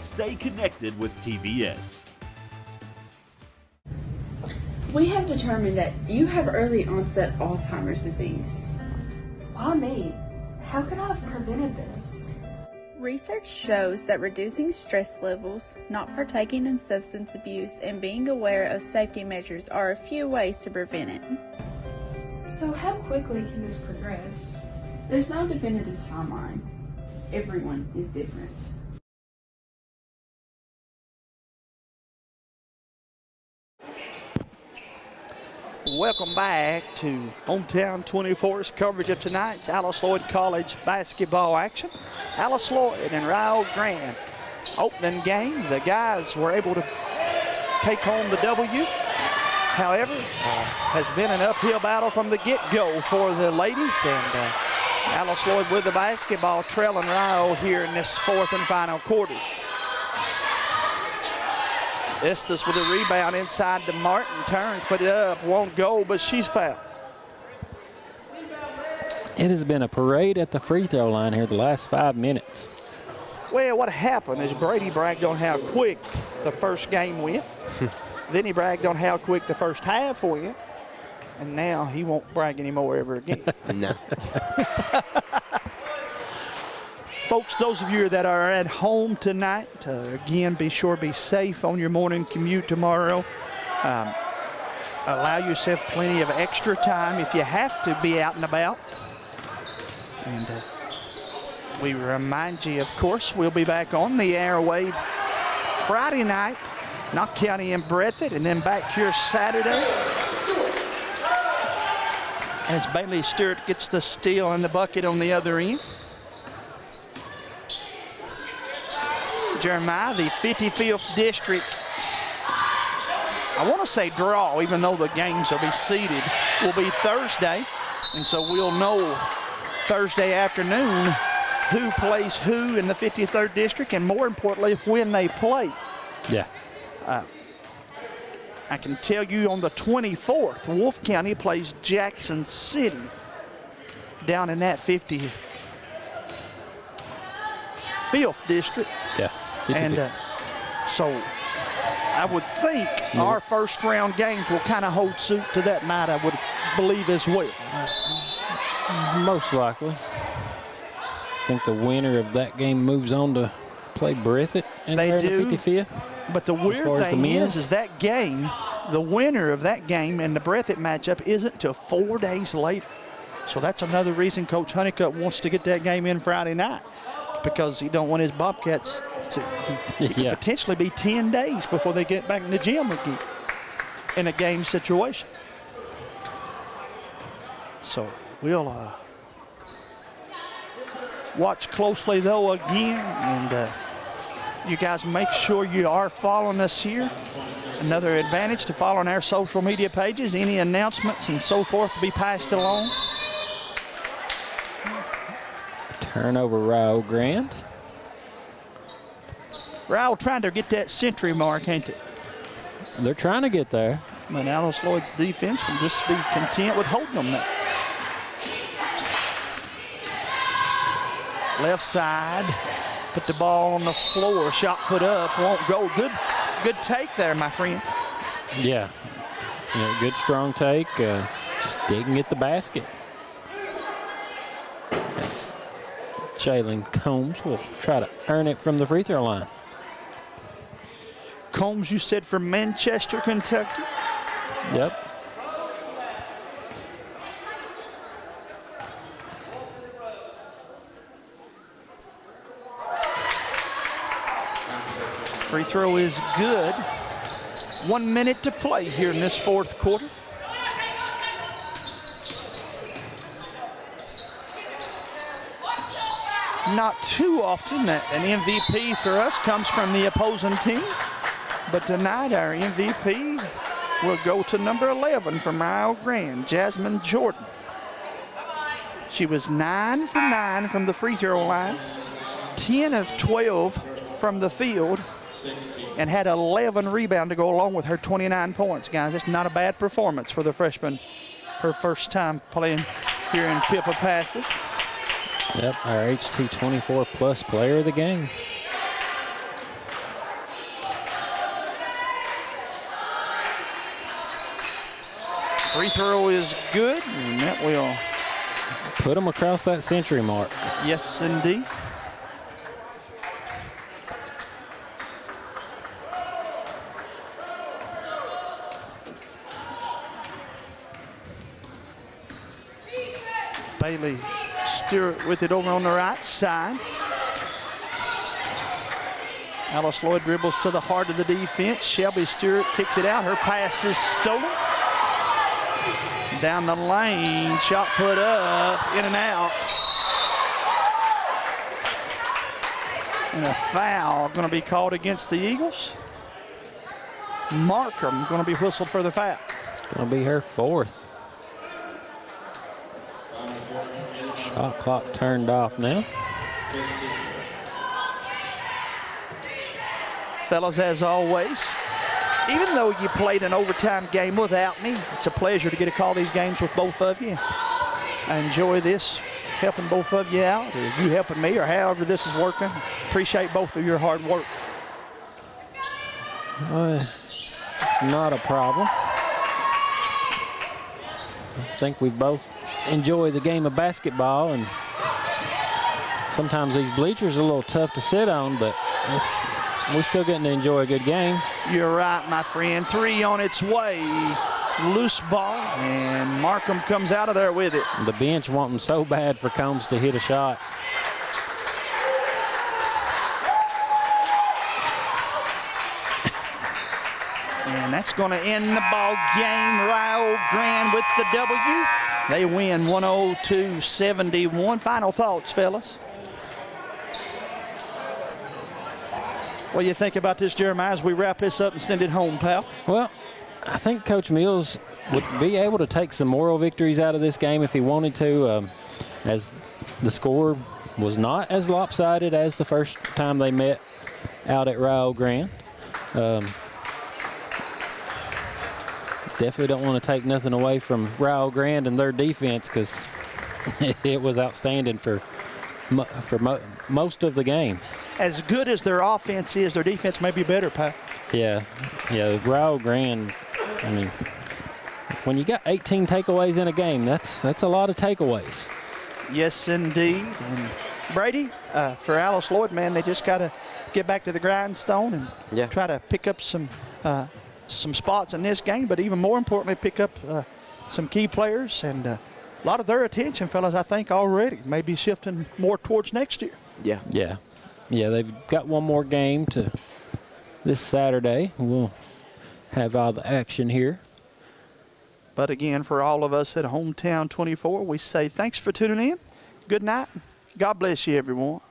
Stay connected with TVS. We have determined that you have early onset Alzheimer's disease. Why me? How could I have prevented this? Research shows that reducing stress levels, not partaking in substance abuse, and being aware of safety measures are a few ways to prevent it. So how quickly can this progress? There's no definitive timeline. Everyone is different. Welcome back to Hometown 24's coverage of tonight's Alice Lloyd College basketball action. Alice Lloyd and Rio Grande opening game. The guys were able to take home the W. However, has been an uphill battle from the get-go for the ladies, and Alice Lloyd with the basketball, trailing Rio here in this fourth and final quarter. Estes with a rebound inside to Martin. Turns, put it up, won't go, but she's fouled. It has been a parade at the free throw line here the last 5 minutes. Well, what happened is Brady bragged on how quick the first game went. Then he bragged on how quick the first half went. And now he won't brag anymore ever again. No. Folks, those of you that are at home tonight, again, be sure to be safe on your morning commute tomorrow. Allow yourself plenty of extra time if you have to be out and about. And we remind you, of course, we'll be back on the airwave Friday night, Knox County and Breathitt, and then back here Saturday. As Bailey Stewart gets the steal and the bucket on the other end. Jeremiah, the 55th district, I want to say draw, even though the games will be seeded, will be Thursday. And so we'll know Thursday afternoon who plays who in the 53rd district, and more importantly, when they play. Yeah. I can tell you on the 24th, Wolfe County plays Jackson City down in that 55th district. Yeah. And so I would think our first round games will kind of hold suit to that night, I would believe as well. Most likely. I think the winner of that game moves on to play Breathitt in the 55th. But the weird thing is that game, the winner of that game and the Breathitt matchup isn't till 4 days later. So that's another reason Coach Honeycutt wants to get that game in Friday night, because he don't want his Bobcats to it could potentially be 10 days before they get back in the gym again in a game situation. So we'll watch closely though again, and you guys make sure you are following us here. Another advantage to following our social media pages. Any announcements and so forth will be passed along. Turnover, Rio Grande. Rio trying to get that century mark, ain't it? They're trying to get there. But Alice Lloyd's defense will just be content with holding them there. Left side, put the ball on the floor, shot put up, won't go. Good take there, my friend. Yeah, good strong take, just digging at the basket. That's Jalen Combs will try to earn it from the free throw line. Combs, you said from Manchester, Kentucky? Yep. Free throw is good. 1 minute to play here in this fourth quarter. Not too often that an MVP for us comes from the opposing team, but tonight our MVP will go to number 11 from Rio Grande, Jasmine Jordan. She was 9 for 9 from the free throw line, 10 of 12 from the field, and had 11 rebounds to go along with her 29 points. Guys, that's not a bad performance for the freshman. Her first time playing here in Pippa Passes. Yep, our HT 24+ player of the game. Free throw is good, and that will put them across that century mark. Yes, indeed. Bailey Stewart with it over on the right side. Alice Lloyd dribbles to the heart of the defense. Shelby Stewart kicks it out. Her pass is stolen. Down the lane, shot put up, in and out. And a foul going to be called against the Eagles. Markham going to be whistled for the foul. Going to be her fourth. Shot clock turned off now. Fellas, as always, even though you played an overtime game without me, it's a pleasure to get to call these games with both of you. I enjoy this, helping both of you out, or you helping me, or however this is working. Appreciate both of your hard work. It's not a problem. I think we both enjoy the game of basketball, and sometimes these bleachers are a little tough to sit on, but we're still getting to enjoy a good game. You're right, my friend. 3 on its way. Loose ball, and Markham comes out of there with it. The bench wanting so bad for Combs to hit a shot. And that's going to end the ball game. Rio Grande with the W. They win 102-71. Final thoughts, fellas? What do you think about this, Jeremiah, as we wrap this up and send it home, pal? Well, I think Coach Mills would be able to take some moral victories out of this game if he wanted to, as the score was not as lopsided as the first time they met out at Rio Grande. Definitely don't want to take nothing away from Rio Grande and their defense, because it was outstanding for most of the game. As good as their offense is, their defense may be better, Pat. Yeah, Rio Grande, I mean, when you got 18 takeaways in a game, that's a lot of takeaways. Yes, indeed. And Brady, for Alice Lloyd, man, they just got to get back to the grindstone and try to pick up some spots in this game, but even more importantly, pick up some key players. And a lot of their attention, fellas, I think already may be shifting more towards next year. Yeah, they've got one more game to this Saturday. We'll have all the action here. But again, for all of us at Hometown 24, we say thanks for tuning in. Good night. God bless you, everyone.